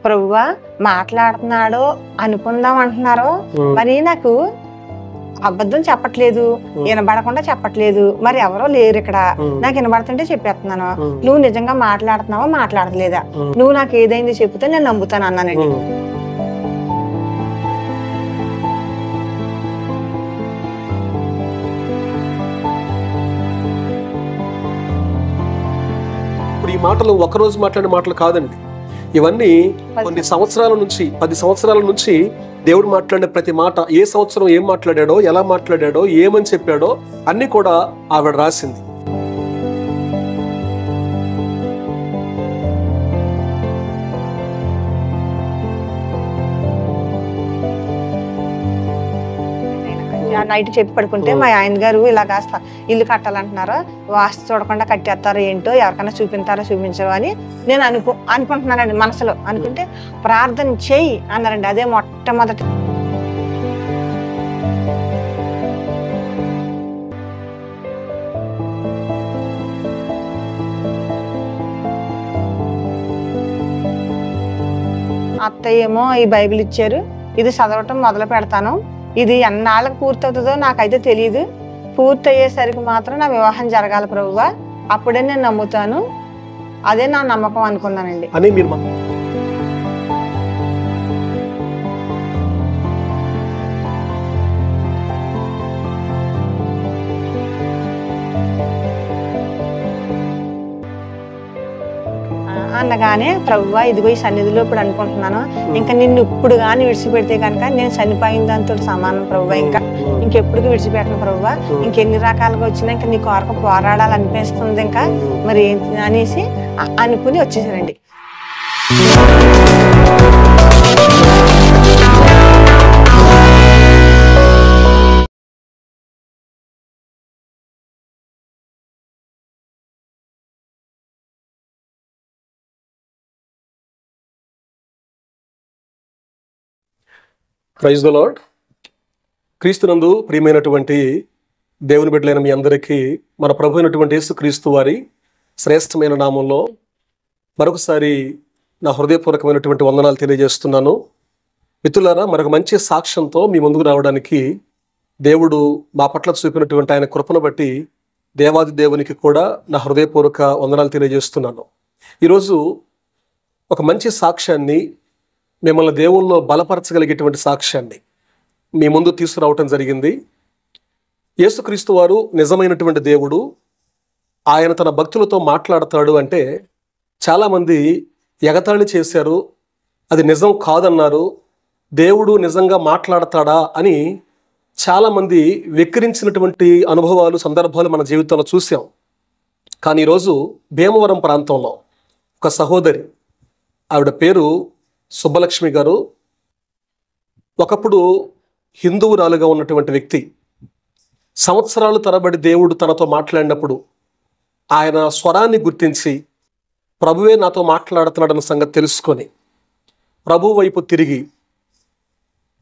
ప్రభువా మాట్లాడుతున్నాడో అనుకుందాం అంటున్నారో, మరి నాకు అబద్ధం చెప్పట్లేదు, వినబడకుండా చెప్పట్లేదు, మరి ఎవరో లేరు ఇక్కడ, నాకు వినబడుతుంటే చెప్పేస్తున్నాను. నువ్వు నిజంగా మాట్లాడుతున్నావా మాట్లాడలేదా, నువ్వు నాకు ఏదైంది చెప్తే నేను నమ్ముతాను అన్నానండి. ఇప్పుడు ఈ మాటలు ఒకరోజు మాట్లాడిన మాటలు కాదండి, ఇవన్నీ కొన్ని సంవత్సరాల నుంచి 10 సంవత్సరాల నుంచి దేవుడు మాట్లాడిన ప్రతి మాట, ఏ సంవత్సరం ఏం మాట్లాడాడో, ఎలా మాట్లాడాడో, ఏమని చెప్పాడో అన్ని కూడా ఆవిడ రాసింది. నైట్ చెప్పి పడుకుంటే మా ఆయన గారు ఇలా కాస్త ఇల్లు కట్టాలంటున్నారో, వాస్తు చూడకుండా కట్టేస్తారో ఏంటో, ఎవరికైనా చూపించారో చూపించరో అని నేను అనుకుంటున్నానండి. మనసులో అనుకుంటే ప్రార్థన చేయి అన్నారండి. అదే మొట్టమొదటి. అత్తయ్య ఏమో ఈ బైబిల్ ఇచ్చారు, ఇది చదవటం మొదలు పెడతాను, ఇది ఎన్నాళ్ళకి పూర్తవుతుందో నాకైతే తెలియదు, పూర్తయ్యేసరికి మాత్రం నా వివాహం జరగాలి ప్రభువా, అప్పుడే నేను నమ్ముతాను, అదే నా నమ్మకం అనుకున్నానండి. అని మీరు అనగానే ప్రభువా ఇదిగో ఈ సన్నిధిలో ఇప్పుడు అనుకుంటున్నాను, ఇంకా నిన్ను ఇప్పుడు కానీ విడిచిపెడితే కనుక నేను చనిపోయిన దాంతో సమానం ప్రభువా, ఇంకా ఇంకెప్పుడు విడిచిపెట్టను ప్రభువా, ఇంకెన్ని రకాలుగా వచ్చినా ఇంకా నీ కొరకు పోరాడాలనిపిస్తుంది ఇంకా మరి ఏంటి అనేసి అనుకుని వచ్చేసానండి. Praise the lord. క్రీస్తునందు ప్రియమైనటువంటి దేవుని బిడ్డలైన మీ అందరికీ మన ప్రభు అయినటువంటి యేసుక్రీస్తు వారి శ్రేష్టమైన నామంలో మరొకసారి నా హృదయపూర్వకమైనటువంటి వందనాలు తెలియజేస్తున్నాను. మిత్రులారా, మరొక మంచి సాక్ష్యంతో మీ ముందుకు రావడానికి దేవుడు మా పట్ల చూపినటువంటి ఆయన కృపను బట్టి దేవాది దేవునికి కూడా నా హృదయపూర్వక వందనాలు తెలియజేస్తున్నాను. ఈరోజు ఒక మంచి సాక్ష్యాన్ని, మిమ్మల్ని దేవుల్లో బలపరచగలిగేటువంటి సాక్ష్యాన్ని మీ ముందు తీసుకురావటం జరిగింది. యేసుక్రీస్తు వారు నిజమైనటువంటి దేవుడు, ఆయన తన భక్తులతో మాట్లాడతాడు అంటే చాలామంది ఎగతాళి చేశారు, అది నిజం కాదన్నారు, దేవుడు నిజంగా మాట్లాడతాడా అని చాలామంది వెక్కిరించినటువంటి అనుభవాలు, సందర్భాలు మన జీవితంలో చూసాం. కానీ ఈరోజు భీమవరం ప్రాంతంలో ఒక సహోదరి, ఆవిడ పేరు సుబ్బలక్ష్మి గారు, ఒకప్పుడు హిందువురాలుగా ఉన్నటువంటి వ్యక్తి, సంవత్సరాలు తరబడి దేవుడు తనతో మాట్లాడినప్పుడు ఆయన స్వరాన్ని గుర్తించి ప్రభువే నాతో మాట్లాడుతున్నాడన్న సంగతి తెలుసుకొని ప్రభు వైపు తిరిగి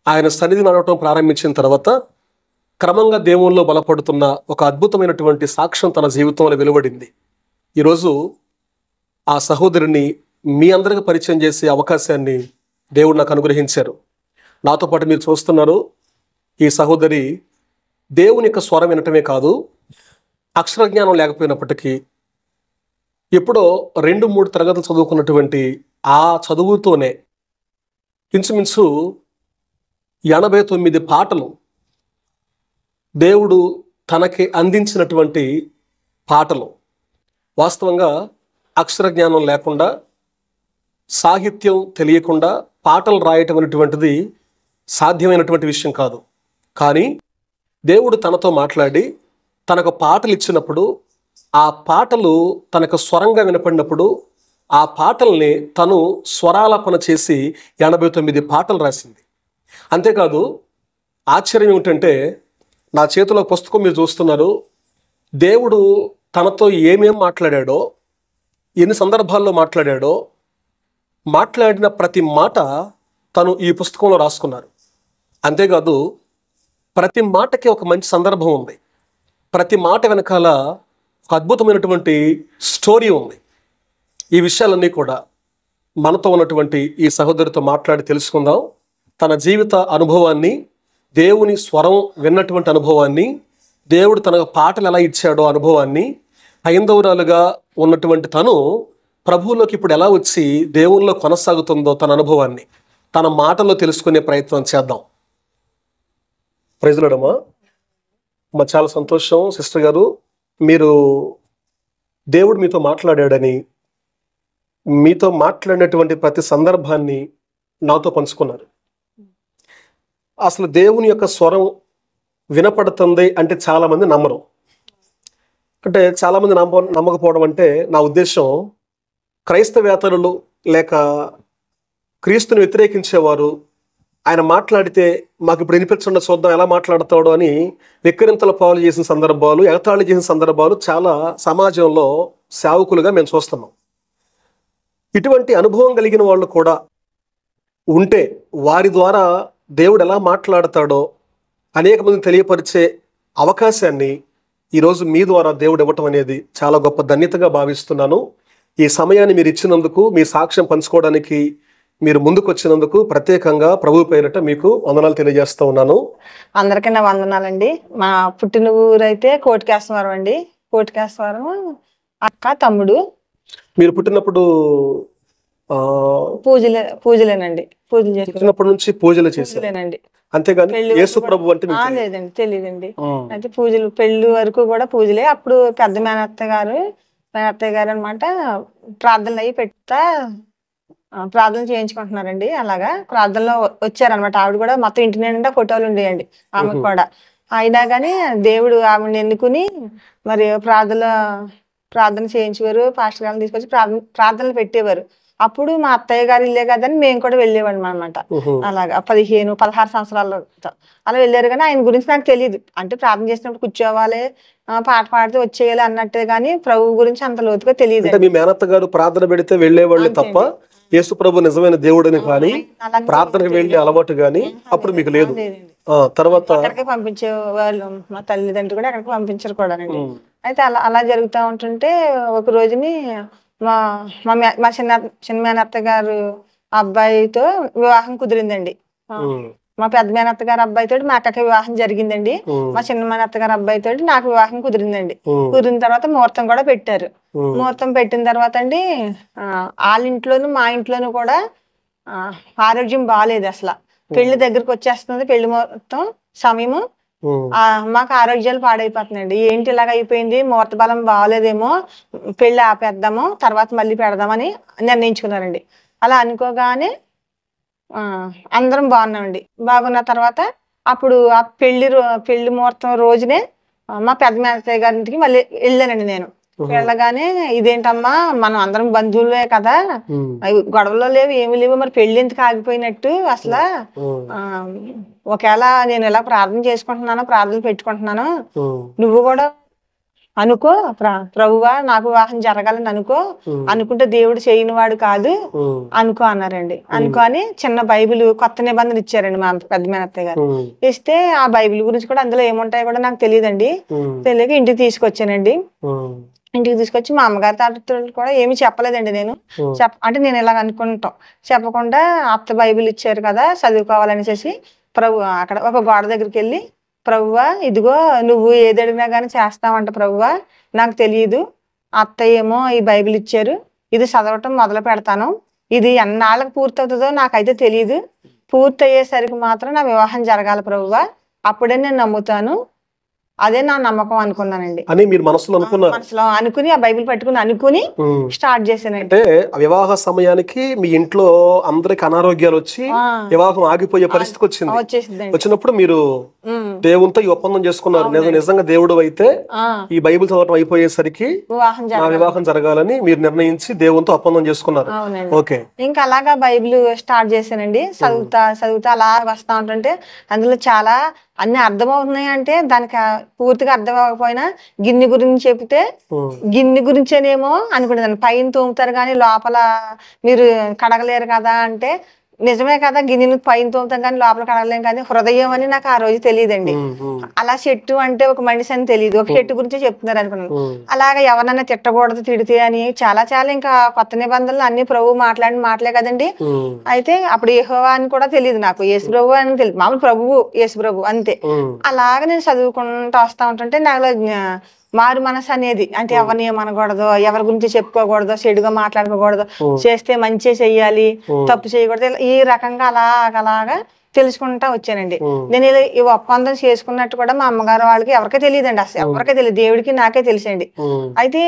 ఆయన సన్నిధి నడవటం ప్రారంభించిన తర్వాత క్రమంగా దేవుల్లో బలపడుతున్న ఒక అద్భుతమైనటువంటి సాక్ష్యం తన జీవితంలో వెలువడింది. ఈరోజు ఆ సహోదరిని మీ అందరికి పరిచయం చేసే అవకాశాన్ని దేవుడు నాకు అనుగ్రహించారు. నాతో పాటు మీరు చూస్తున్నారు, ఈ సహోదరి దేవుని యొక్క స్వరం వినటమే కాదు, అక్షరజ్ఞానం లేకపోయినప్పటికీ ఎప్పుడో 2-3 తరగతులు చదువుకున్నటువంటి ఆ చదువుతోనే ఇంచుమించు 89 పాటలు దేవుడు తనకి అందించినటువంటి పాటలు. వాస్తవంగా అక్షరజ్ఞానం లేకుండా, సాహిత్యం తెలియకుండా పాటలు రాయటం అనేటువంటిది సాధ్యమైనటువంటి విషయం కాదు. కానీ దేవుడు తనతో మాట్లాడి తనకు పాటలు ఇచ్చినప్పుడు, ఆ పాటలు తనకు స్వరంగా వినపడినప్పుడు ఆ పాటల్ని తను స్వరాలాపన చేసి 89 పాటలు రాసింది. అంతేకాదు, ఆశ్చర్యం ఏమిటంటే, నా చేతిలో పుస్తకం మీరు చూస్తున్నారు, దేవుడు తనతో ఏమేం మాట్లాడాడో, ఎన్ని సందర్భాల్లో మాట్లాడాడో, మాట్లాడిన ప్రతి మాట తను ఈ పుస్తకంలో రాసుకున్నారు. అంతేకాదు, ప్రతి మాటకి ఒక మంచి సందర్భం ఉంది, ప్రతి మాట వెనకాల ఒక అద్భుతమైనటువంటి స్టోరీ ఉంది. ఈ విషయాలన్నీ కూడా మనతో ఉన్నటువంటి ఈ సహోదరితో మాట్లాడి తెలుసుకుందాం. తన జీవిత అనుభవాన్ని, దేవుని స్వరం విన్నటువంటి అనుభవాన్ని, దేవుడు తన పాటలు ఎలా ఇచ్చాడో అనుభవాన్ని, హైందవురాలుగా ఉన్నటువంటి తను ప్రభువులోకి ఇప్పుడు ఎలా వచ్చి దేవునిలో కొనసాగుతుందో తన అనుభవాన్ని తన మాటల్లో తెలుసుకునే ప్రయత్నం చేద్దాం. ప్రైజ్ లార్డ్ అమ్మా. చాలా సంతోషం సిస్టర్ గారు, మీరు దేవుడు మీతో మాట్లాడాడని, మీతో మాట్లాడినటువంటి ప్రతి సందర్భాన్ని నాతో పంచుకున్నారు. అసలు దేవుని యొక్క స్వరం వినపడుతుంది అంటే చాలామంది నమ్మరు. అంటే చాలామంది నమ్మకపోవడం అంటే నా ఉద్దేశం క్రైస్తవేతరులు లేక క్రీస్తుని వ్యతిరేకించేవారు ఆయన మాట్లాడితే మాకు ఇప్పుడు వినిపించకుండా చూద్దాం ఎలా మాట్లాడతాడో అని వెక్కిరింతల పాలు చేసిన సందర్భాలు, ఎగతాళి చేసిన సందర్భాలు చాలా సమాజంలో సేవకులుగా మేము చూస్తున్నాం. ఇటువంటి అనుభవం కలిగిన వాళ్ళు కూడా ఉంటే వారి ద్వారా దేవుడు ఎలా మాట్లాడతాడో అనేక మంది తెలియపరిచే అవకాశాన్ని ఈరోజు మీ ద్వారా దేవుడు ఇవ్వటం అనేది చాలా గొప్ప ధన్యతగా భావిస్తున్నాను. ఈ సమయాన్ని మీరు ఇచ్చినందుకు, మీ సాక్ష్యం పంచుకోవడానికి మీరు ముందుకు వచ్చినందుకు ప్రత్యేకంగా ప్రభు పేరిట మీకు వందనాలు తెలియజేస్తూ ఉన్నాను. అందరికీ నా వందనాలండి. మా పుట్టిన ఊరైతే కోటికేశ్వరం అండి. కోటికేశ్వరం అక్క తమ్ముడు. మీరు పుట్టినప్పుడు పూజలేనండి. పూజలు పుట్టినప్పటి నుంచి పూజలు చేసేనండి, అంతేగాని యేసు ప్రభు అంటే లేదండి, తెలియదండి. అయితే పూజలు పెళ్లి వరకు కూడా పూజలే. అప్పుడు పెద్ద మేనత్తయ్య గారు అనమాట ప్రార్థనలు అయ్యి పెడతా ప్రార్థన చేయించుకుంటున్నారండి. అలాగా ప్రార్థనలో వచ్చారనమాట. ఆవిడ కూడా మొత్తం ఇంటి నిండా ఫోటోలు ఉండేయండి ఆమెకు కూడా. అయినా కానీ దేవుడు ఆవిడని ఎన్నుకుని మరి ప్రార్థన చేయించేవారు. పాస్టర్ గారిని తీసుకొచ్చి ప్రార్థనలు పెట్టేవారు. అప్పుడు మా అత్తయ్య గారు ఇల్లే కదని మేము కూడా వెళ్ళేవాళ్ళం అనమాట. అలాగా 15-16 సంవత్సరాలు అలా వెళ్ళారు. కానీ ఆయన గురించి నాకు తెలియదు. అంటే ప్రార్థన చేసినప్పుడు కూర్చోవాలి, పాట పాడితే వచ్చేయాలి అన్నట్టే గానీ ప్రభు గురించి అంత లోతుగా తెలియదు. మీ మేనత్త గారు ప్రార్థన పెడితే వెళ్ళేవాళ్ళు తప్ప యేసు ప్రభు నిజమైన దేవుడని కానీ ప్రార్థనకు వెళ్ళే అలవాటు గానీ అప్పుడు మీకు లేదు. తర్వాత అక్కడికి పంపించే వాళ్ళు, మా తల్లిదండ్రులు కూడా అక్కడికి పంపించరు కూడా. అయితే అలా జరుగుతూ ఉంటుంటే ఒక రోజుని మా చిన్న మేనత్త గారు అబ్బాయితో వివాహం కుదిరిందండి. మా పెద్ద మేనత్త గారు అబ్బాయితో మా అక్కకి వివాహం జరిగిందండి. మా చిన్న మేనత్త గారు అబ్బాయితో నాకు వివాహం కుదిరిందండి. కుదిరిన తర్వాత ముహూర్తం కూడా పెట్టారు. ముహూర్తం పెట్టిన తర్వాత అండి వాళ్ళ ఇంట్లోనూ మా ఇంట్లోనూ కూడా ఆరోగ్యం బాగాలేదు. అసలు పెళ్లి దగ్గరకు వచ్చేస్తుంది, పెళ్లి ముహూర్తం సమయము. మాకు ఆరోగ్యాలు పాడైపోతున్నాయండి. ఏంటి ఇలాగ అయిపోయింది, ముహూర్త బలం బాగాలేదేమో, పెళ్లి ఆపేద్దాము, తర్వాత మళ్ళీ పెడదామని నిర్ణయించుకున్నారండి. అలా అనుకోగానే అందరం బాగున్నామండి. బాగున్న తర్వాత అప్పుడు ఆ పెళ్లి ముహూర్తం రోజునే మా పెద్ద మేనత్తయ్య గారింటికి మళ్ళీ వెళ్ళానండి నేను. వెళ్ళగానే ఇదేంటమ్మా మనం అందరం బంధువులే కదా, గొడవలో లేవు ఏమి లేవు, మరి పెళ్లి ఎందుకు ఆగిపోయినట్టు, అసలు ఒకవేళ నేను ఇలా ప్రార్థన చేసుకుంటున్నాను, ప్రార్థన పెట్టుకుంటున్నాను, నువ్వు కూడా అనుకో, ప్రభువా నాకు వివాహం జరగాలని అనుకుంటే దేవుడు చేయని వాడు కాదు అనుకో అన్నారండి. అనుకోని చిన్న బైబిల్ కొత్త నిబంధనలు ఇచ్చారండి మా పెద్ద మేనత్తయ్య గారు. ఇస్తే ఆ బైబిల్ గురించి కూడా అందులో ఏముంటాయో కూడా నాకు తెలియదండి. తెలియక ఇంటికి తీసుకొచ్చానండి. ఇంటికి తీసుకొచ్చి మా అమ్మగారి తాతలు కూడా ఏమి చెప్పలేదండి. నేను అంటే నేను ఇలాగ అనుకుంటాం చెప్పకుండా అత్త బైబిల్ ఇచ్చారు కదా చదువుకోవాలనేసి ప్రభు అక్కడ ఒక గోడ దగ్గరికి వెళ్ళి, ప్రభువా ఇదిగో నువ్వు ఏది అడిగినా కానీ చేస్తావంట ప్రభువా, నాకు తెలియదు, అత్తయ్య ఏమో ఈ బైబిల్ ఇచ్చారు, ఇది చదవటం మొదలు పెడతాను, ఇది ఎన్నాళ్ళకి పూర్తవుతుందో నాకైతే తెలియదు, పూర్తి అయ్యేసరికి మాత్రం నా వివాహం జరగాలి ప్రభువా, అప్పుడే నేను నమ్ముతాను, అదే నా నమ్మకం అనుకున్నానండి. అని మీరు మనసులో అనుకుని ఆ బైబిల్ పట్టుకుని అనుకుని స్టార్ట్ చేశానండి. అంటే వివాహ సమయానికి మీ ఇంట్లో అందరికి అనారోగ్యాలు వచ్చి వివాహం ఆగిపోయే పరిస్థితికి వచ్చింది. వచ్చినప్పుడు మీరు దేవునితో ఈ ఒప్పందం చేసుకున్నారు, నిజంగా దేవుడు అయితే ఈ బైబిల్ చదవటం అయిపోయేసరికి నా వివాహం జరగాలని మీరు నిర్ణయించి దేవునితో ఒప్పందం చేసుకున్నారు. ఓకే. ఇంకా అలాగా బైబిల్ స్టార్ట్ చేశానండి. చదువుతా అలా వస్తా ఉంటుంటే అందులో చాలా అన్ని అర్థమవుతున్నాయి. అంటే దానికి పూర్తిగా అర్థం అవ్వకపోయినా గిన్నె గురించి చెప్తే గిన్నె గురించేనేమో అనుకునేదాన్ని. పైన తోముతారు కానీ లోపల మీరు కడగలేరు కదా అంటే నిజమే కదా, గిన్నెను పైన తోముతాం కానీ లోపలికి అడగలేం, కానీ హృదయం అని నాకు ఆ రోజు తెలియదండి. అలా చెట్టు అంటే ఒక మనిషి అని తెలియదు, ఒక చెట్టు గురించే చెప్తున్నారు అనుకున్నాను. అలాగే ఎవరన్నా తిట్టకూడదు, తిడితే అని చాలా చాలా ఇంకా కొత్త నిబంధనలు అన్ని ప్రభు మాట్లాడిన మాటలే కదండి. అయితే అప్పుడు యెహోవా అని కూడా తెలియదు నాకు, యేసు ప్రభు అని తెలియదు, మామూలు ప్రభువు యేసు ప్రభు అంతే. అలాగ నేను చదువుకుంటూ వస్తా ఉంటుంటే నాలో మారు మనసు అనేది, అంటే ఎవరిని ఏమనకూడదు, ఎవరి గురించి చెప్పుకోకూడదు, చెడుగా మాట్లాడుకోకూడదు, చేస్తే మంచి చెయ్యాలి, తప్పు చేయకూడదు, ఈ రకంగా అలాగా తెలుసుకుంటా వచ్చానండి. నేను ఈ ఒప్పందం చేసుకున్నట్టు కూడా మా అమ్మగారు వాళ్ళకి ఎవరికే తెలియదండి, అసలు ఎవరికే తెలియదు, దేవుడికి నాకే తెలిసండి. అయితే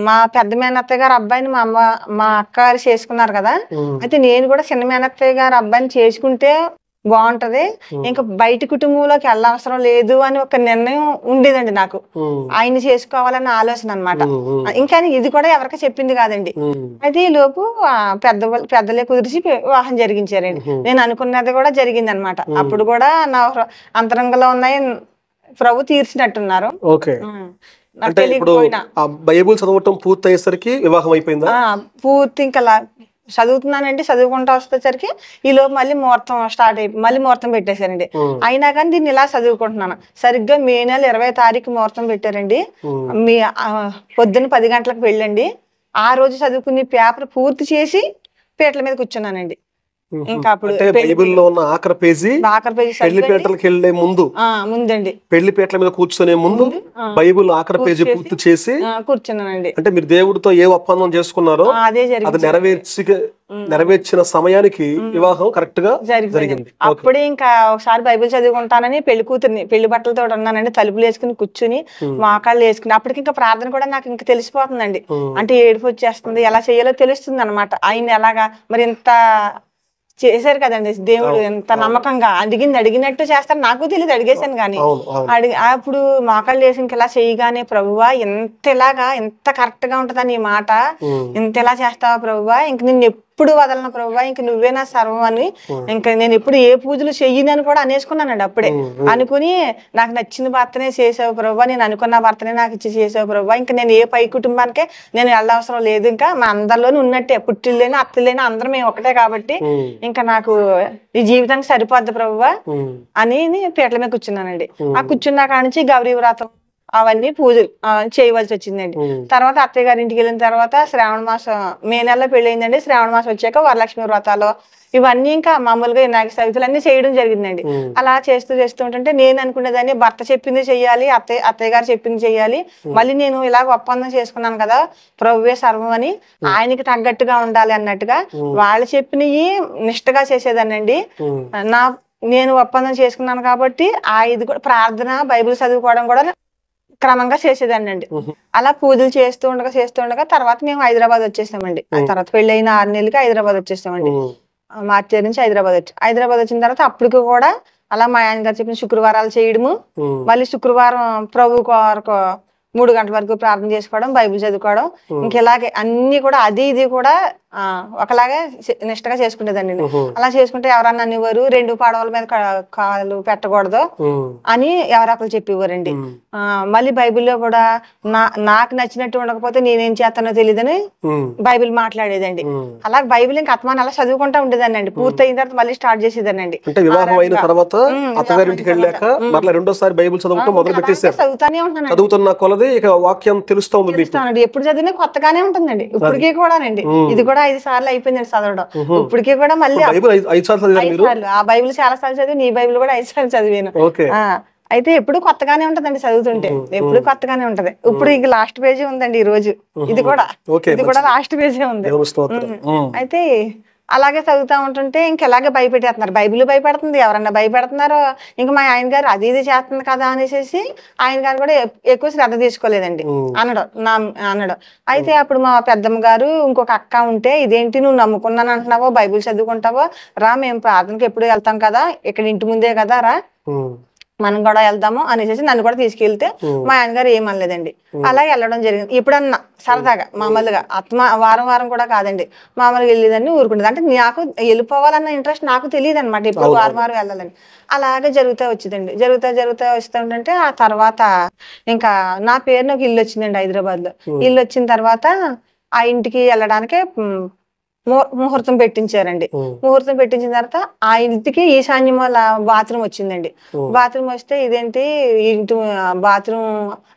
మా పెద్ద మేనత్తయ్య గారు అబ్బాయిని మా అక్క గారు చేసుకున్నారు కదా, అయితే నేను కూడా చిన్న మేనత్తయ్య గారు అబ్బాయిని చేసుకుంటే బాగుంటది, ఇంకా బయట కుటుంబంలోకి వెళ్ళవసరం లేదు అని ఒక నిర్ణయం ఉండేదండి నాకు. ఆయన్ని చేసుకోవాలన్న ఆలోచన అనమాట. ఇంకా ఇది కూడా ఎవరికి చెప్పింది కాదండి. అయితే ఈ లోపు పెద్దలే కుదిరిచి వివాహం జరిగించారండి. నేను అనుకున్నది కూడా జరిగింది అనమాట. అప్పుడు కూడా నా అంతరంగంలో ఉన్నాయి ప్రభు తీర్చినట్టున్నారు. అంటే ఇప్పుడు బైబిల్ చదవటం పూర్తి అయ్యేసరికి వివాహం అయిపోయిందా? పూర్తి ఇంకా చదువుతున్నానండి, చదువుకుంటూ వచ్చేసరికి ఈ లోపు మళ్ళీ ముహూర్తం స్టార్ట్ అయిపోయి మళ్ళీ ముహూర్తం పెట్టేశారండి. అయినా కానీ దీన్ని ఇలా చదువుకుంటున్నాను. సరిగ్గా మే నెల 20వ తారీఖు ముహూర్తం పెట్టారండి. మీ పొద్దున్న 10 గంటలకు వెళ్ళండి. ఆ రోజు చదువుకుని పేపర్ పూర్తి చేసి పీటల మీద కూర్చున్నానండి. ఇంకా అప్పుడు బైబిల్లో ఉన్న ఆఖరి పేజీ పెళ్లి పీటలకు వెళ్లే ముందండి, పెళ్లి పీటల మీద కూర్చునే ముందు బైబిల్ ఆఖరి పేజీ పూర్తి చేసి కూర్చున్నానండి. అంటే మీరు దేవుడితో ఏ ఒప్పందం చేసుకున్నారో అది నెరవేర్చిన సమయానికి వివాహం కరెక్ట్ గా జరిగింది. అప్పుడే ఇంకా ఒకసారి బైబిల్ చదువుకుంటానని పెళ్లి కూతుర్ని పెళ్లి బట్టలతో ఉన్నానండి, తలుపులు వేసుకుని కూర్చుని మోకాళ్ళు వేసుకుని, అప్పటికి ఇంకా ప్రార్థన కూడా నాకు ఇంకా తెలిసిపోతుందండి. అంటే ఏడుపు వచ్చేస్తుంది, ఎలా చేయాలో తెలుస్తుంది అనమాట. ఆయన ఎలాగా మరి ఇంత చేశారు కదండి దేవుడు, ఎంత నమ్మకంగా అడిగినట్టు చేస్తారు. నాకు తెలియదు, అడిగేశాను కానీ అప్పుడు మోకాళ్ళు వేసి ఇంకెలా చేయగానే ప్రభువా ఎంత కరెక్ట్ గా ఉంటదని ఈ మాట, ఇంత ఎలా చేస్తావా ప్రభువా, ఇంక నిన్ను ఎప్పుడు వదలను ప్రభువా, ఇంక నువ్వే నా సర్వం అని, ఇంకా నేను ఎప్పుడు ఏ పూజలు చెయ్యనని కూడా అనేసుకున్నానండి. అప్పుడే అనుకుని నాకు నచ్చిన భర్తనే చేసావు ప్రభువా, నేను అనుకున్న భర్తనే నాకు ఇచ్చి చేసావు ప్రభువా, ఇంకా నేను ఏ పై కుటుంబానికే నేను వెళ్ళవసరం లేదు, ఇంకా మా అందరిలోనే ఉన్నట్టే, పుట్టిల్లేని అత్తలేని అందరం మేము ఒకటే కాబట్టి ఇంకా నాకు ఈ జీవితానికి సరిపోద్ది ప్రభువా అని పీటల మీద కూర్చున్నానండి. ఆ కూర్చున్నా కానించి గౌరీ వ్రతం అవన్నీ పూజలు చేయవలసి వచ్చిందండి. తర్వాత అత్తయ్య గారి ఇంటికి వెళ్ళిన తర్వాత శ్రావణ మాసం మే నెలలో పెళ్ళయిందండి. శ్రావణ మాసం వచ్చాక వరలక్ష్మి వ్రతాలు ఇవన్నీ ఇంకా మామూలుగా వినాయక చవితులు అన్ని చేయడం జరిగిందండి. అలా చేస్తూ ఉంటుంటే నేను అనుకునేదాన్ని భర్త చెప్పింది చెయ్యాలి, అత్తయ్య గారు చెప్పింది చెయ్యాలి, మళ్ళీ నేను ఇలాగ ఒప్పందం చేసుకున్నాను కదా ప్రభువే సర్వం అని, ఆయనకి తగ్గట్టుగా ఉండాలి అన్నట్టుగా వాళ్ళు చెప్పినవి నిష్ఠగా చేసేదానండి. నేను ఒప్పందం చేసుకున్నాను కాబట్టి ఇది కూడా ప్రార్థన బైబిల్ చదువుకోవడం కూడా క్రమంగా చేసేదాన్ని అండి. అలా పూజలు చేస్తూ ఉండగా తర్వాత మేము హైదరాబాద్ వచ్చేసామండి. తర్వాత పెళ్లి అయిన 6 నెలలకి హైదరాబాద్ వచ్చేసామండి. మార్చి నుంచి హైదరాబాద్ వచ్చిన తర్వాత అప్పటికి కూడా అలా మా ఆయన గారు చెప్పిన శుక్రవారాలు చేయడము, మళ్ళీ శుక్రవారం ప్రభు కొరకు 3 గంటల వరకు ప్రార్థన చేసుకోవడం, బైబిల్ చదువుకోవడం, ఇంకెలాగే అన్ని కూడా ఇది కూడా ఒకలాగే నిష్టగా చేసుకునేదండి. అలా చేసుకుంటే ఎవరన్నా అనేవారు 2 పడవల మీద కాలు పెట్టకూడదు అని ఎవరొకరు చెప్పేవారండి. మళ్ళీ బైబిల్లో కూడా నాకు నచ్చినట్టు ఉండకపోతే నేనేం చేస్తానో తెలియదని బైబిల్ మాట్లాడేదండి. అలా బైబిల్ ఇంకా ఆత్మాన్ని అలా చదువుకుంటా ఉండేదాన్ని అండి. పూర్తయిన తర్వాత మళ్ళీ స్టార్ట్ చేసేదాన్ని. వివాహం అయిన తర్వాత అత్తగారింటికి వెళ్ళాక మరలా రెండోసారి బైబిల్ చదవటం మొదలు పెట్టేశారు. చదువుతానే ఉంటాను, చదువుతున్న కొలది ఇక వాక్యం తెలుస్తుంది. ఎప్పుడు చదివినా కొత్తగానే ఉంటుందండి. ఇప్పటికీ కూడానండి, ఇది కూడా 5 సార్లు అయిపోయిందండి చదవడం. ఇప్పటికీ కూడా మళ్ళీ 5 సార్లు ఆ బైబిల్ చాలా సార్లు చదివి, నీ బైబిల్ కూడా 5 సార్లు చదివాను. అయితే ఎప్పుడు కొత్తగానే ఉంటదండి చదువుతుంటే, ఎప్పుడు కొత్తగానే ఉంటది. ఇప్పుడు ఇక లాస్ట్ పేజీ ఉందండి ఈ రోజు, ఇది కూడా లాస్ట్ పేజీ ఉంది. అయితే అలాగే చదువుతా ఉంటుంటే ఇంకెలాగే భయపెట్టేస్తున్నారు, బైబిల్ భయపెడుతుంది, ఎవరన్నా భయపెడుతున్నారో, ఇంకా మా ఆయన గారు అది చేస్తుంది కదా అనేసి ఆయన గారు కూడా ఎక్కువ శ్రద్ధ తీసుకోలేదండి అనడం. అయితే అప్పుడు మా పెద్దమ్మ గారు ఇంకొక అక్క ఉంటే, ఇదేంటి నువ్వు నమ్ముకున్నాను అంటున్నావో, బైబిల్ చదువుకుంటావో రా, మేము ప్రార్థనకి ఎప్పుడు వెళ్తాం కదా, ఇక్కడ ఇంటి ముందే కదా రా, మనం కూడా వెళ్దాము అనేసి నన్ను కూడా తీసుకెళ్తే మా ఆయన గారు ఏమనలేదండి. అలా వెళ్ళడం జరిగింది. ఎప్పుడన్నా సరదాగా మామూలుగా వారం కూడా కాదండి, మామూలుగా వెళ్ళేదాన్ని, ఊరుకుంటుంది. అంటే నాకు వెళ్ళిపోవాలన్న ఇంట్రెస్ట్ నాకు తెలియదు అనమాట, ఎప్పుడు వారం వెళ్ళాలని. అలాగే జరుగుతూ వచ్చిందండి. జరుగుతూ వస్తుంటే ఆ తర్వాత ఇంకా నా పేరున ఒక ఇల్లు వచ్చిందండి హైదరాబాద్ లో. ఇల్లు వచ్చిన తర్వాత ఆ ఇంటికి వెళ్ళడానికి ముహూర్తం పెట్టించారండి. ముహూర్తం పెట్టించిన తర్వాత ఆ ఇంటికి ఈశాన్యం వాళ్ళ బాత్రూమ్ వచ్చిందండి. బాత్రూమ్ వస్తే ఇదేంటి ఇంటి బాత్రూమ్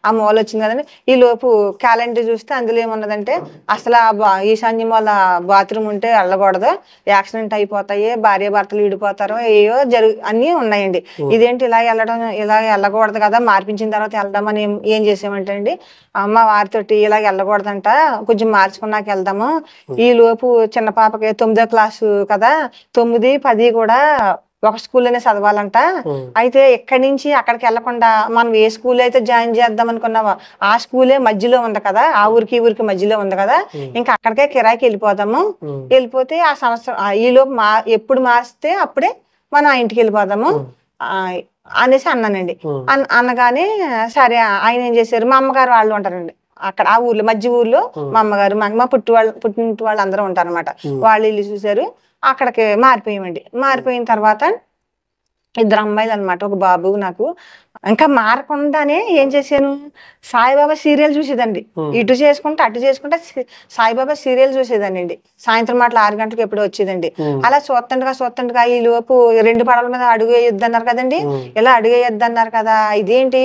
ఆ మూల వచ్చింది కదండి. ఈ లోపు క్యాలెండర్ చూస్తే అందులో ఏమున్నదంటే అసలు ఈశాన్యం వాళ్ళ బాత్రూమ్ ఉంటే వెళ్ళకూడదు, యాక్సిడెంట్ అయిపోతాయి, భార్య భర్తలు విడిపోతారు, ఏయో అన్నీ ఉన్నాయండి. ఇదేంటి ఇలా వెళ్ళకూడదు కదా, మార్పించిన తర్వాత వెళ్దామని ఏం చేసామంటే అండి, మా వారితోటి ఇలా వెళ్ళకూడదంట, కొంచెం మార్చుకున్నాక వెళ్దాము. ఈ లోపు చిన్న పాపకి 9వ క్లాసు కదా, 9, 10 కూడా ఒక స్కూల్లోనే చదవాలంట. అయితే ఇక్కడి నుంచి అక్కడికి వెళ్లకుండా మనం ఏ స్కూల్ అయితే జాయిన్ చేద్దాం అనుకున్నావో ఆ స్కూలే మధ్యలో ఉంది కదా, ఆ ఊరికి ఈ ఊరికి మధ్యలో ఉంది కదా, ఇంకా అక్కడికే కిరాయికి వెళ్ళిపోదాము. వెళ్ళిపోతే ఆ సంవత్సరం ఈ లోపు ఎప్పుడు మారిస్తే అప్పుడే మనం ఆ ఇంటికి వెళ్ళిపోదాము అనేసి అన్నానండి. అనగానే సరే ఆయన ఏం చేశారు, మా అమ్మగారు వాళ్ళు ఉంటారండి అక్కడ ఆ ఊర్లో, మధ్య ఊర్లో మా అమ్మగారు మా పుట్టింటి వాళ్ళు అందరూ ఉంటారు అనమాట. వాళ్ళు ఇల్లు చూసారు, అక్కడికి మారిపోయామండి. మారిపోయిన తర్వాత 2 అమ్మాయిలు అనమాట, ఒక బాబు. నాకు ఇంకా మారకుండానే ఏం చేశాను, సాయిబాబా సీరియల్ చూసేదండి. ఇటు చేసుకుంటే అటు చేసుకుంటే సాయిబాబా సీరియల్ చూసేదాన్ని అండి. సాయంత్రం మాటలు 6 గంటలకు ఎప్పుడో వచ్చేదండి. అలా చూస్తుండగా ఈ లోపు 2 పడవల మీద అడుగు వేయొద్దు అన్నారు కదండి, ఇలా అడుగు వేయొద్దు అన్నారు కదా, ఇదేంటి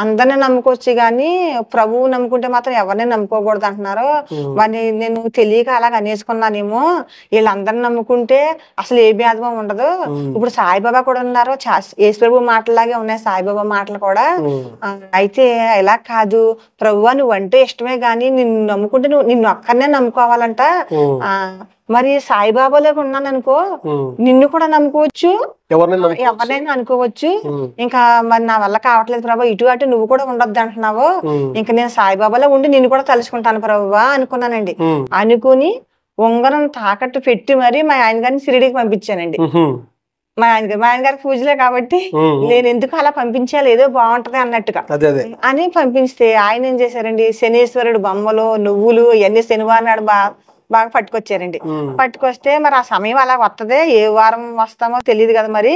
అందరిని నమ్ముకోవచ్చు కానీ ప్రభువు నమ్ముకుంటే మాత్రం ఎవరిని నమ్ముకోకూడదు అంటున్నారు. వాడిని నేను తెలియక అలాగ అనేసుకున్నానేమో, వీళ్ళందరిని నమ్ముకుంటే అసలు ఏ భేదమో ఉండదు. ఇప్పుడు సాయిబాబా కూడా ఉన్నారు, యేసు ప్రభు మాటలాగే ఉన్నాయి సాయిబాబా మాటలు కూడా. అయితే ఇలా కాదు ప్రభువా, నువ్వంటే ఇష్టమే గాని నిన్ను నమ్ముకుంటే నిన్ను ఒక్కరినే నమ్ముకోవాలంట. మరి సాయిబాబాలోకి ఉన్నాను అనుకో, నిన్ను కూడా నమ్ముకోవచ్చు, ఎవరినైనా అనుకోవచ్చు. ఇంకా మరి నా వల్ల కావట్లేదు ప్రభు, ఇటు అటు నువ్వు కూడా ఉండొద్దు అంటున్నావు, ఇంకా నేను సాయిబాబాలో ఉండి నిన్ను కూడా తలుచుకుంటాను ప్రభువా అనుకున్నానండి. అనుకుని ఉంగరం తాకట్టు పెట్టి మరి మా ఆయన గారిని షిరిడీకి పంపించానండి. మా ఆయన గారికి పూజలే కాబట్టి నేను ఎందుకు అలా పంపించాలి, ఏదో బాగుంటది అన్నట్టుగా అని పంపిస్తే ఆయన ఏం చేశారండి, శనీశ్వరుడు బొమ్మలు, నువ్వులు ఇవన్నీ శనివారం నాడు బాగా పట్టుకొచ్చారండి. పట్టుకొస్తే మరి ఆ సమయం అలా వస్తుంది, ఏ వారం వస్తామో తెలియదు కదా, మరి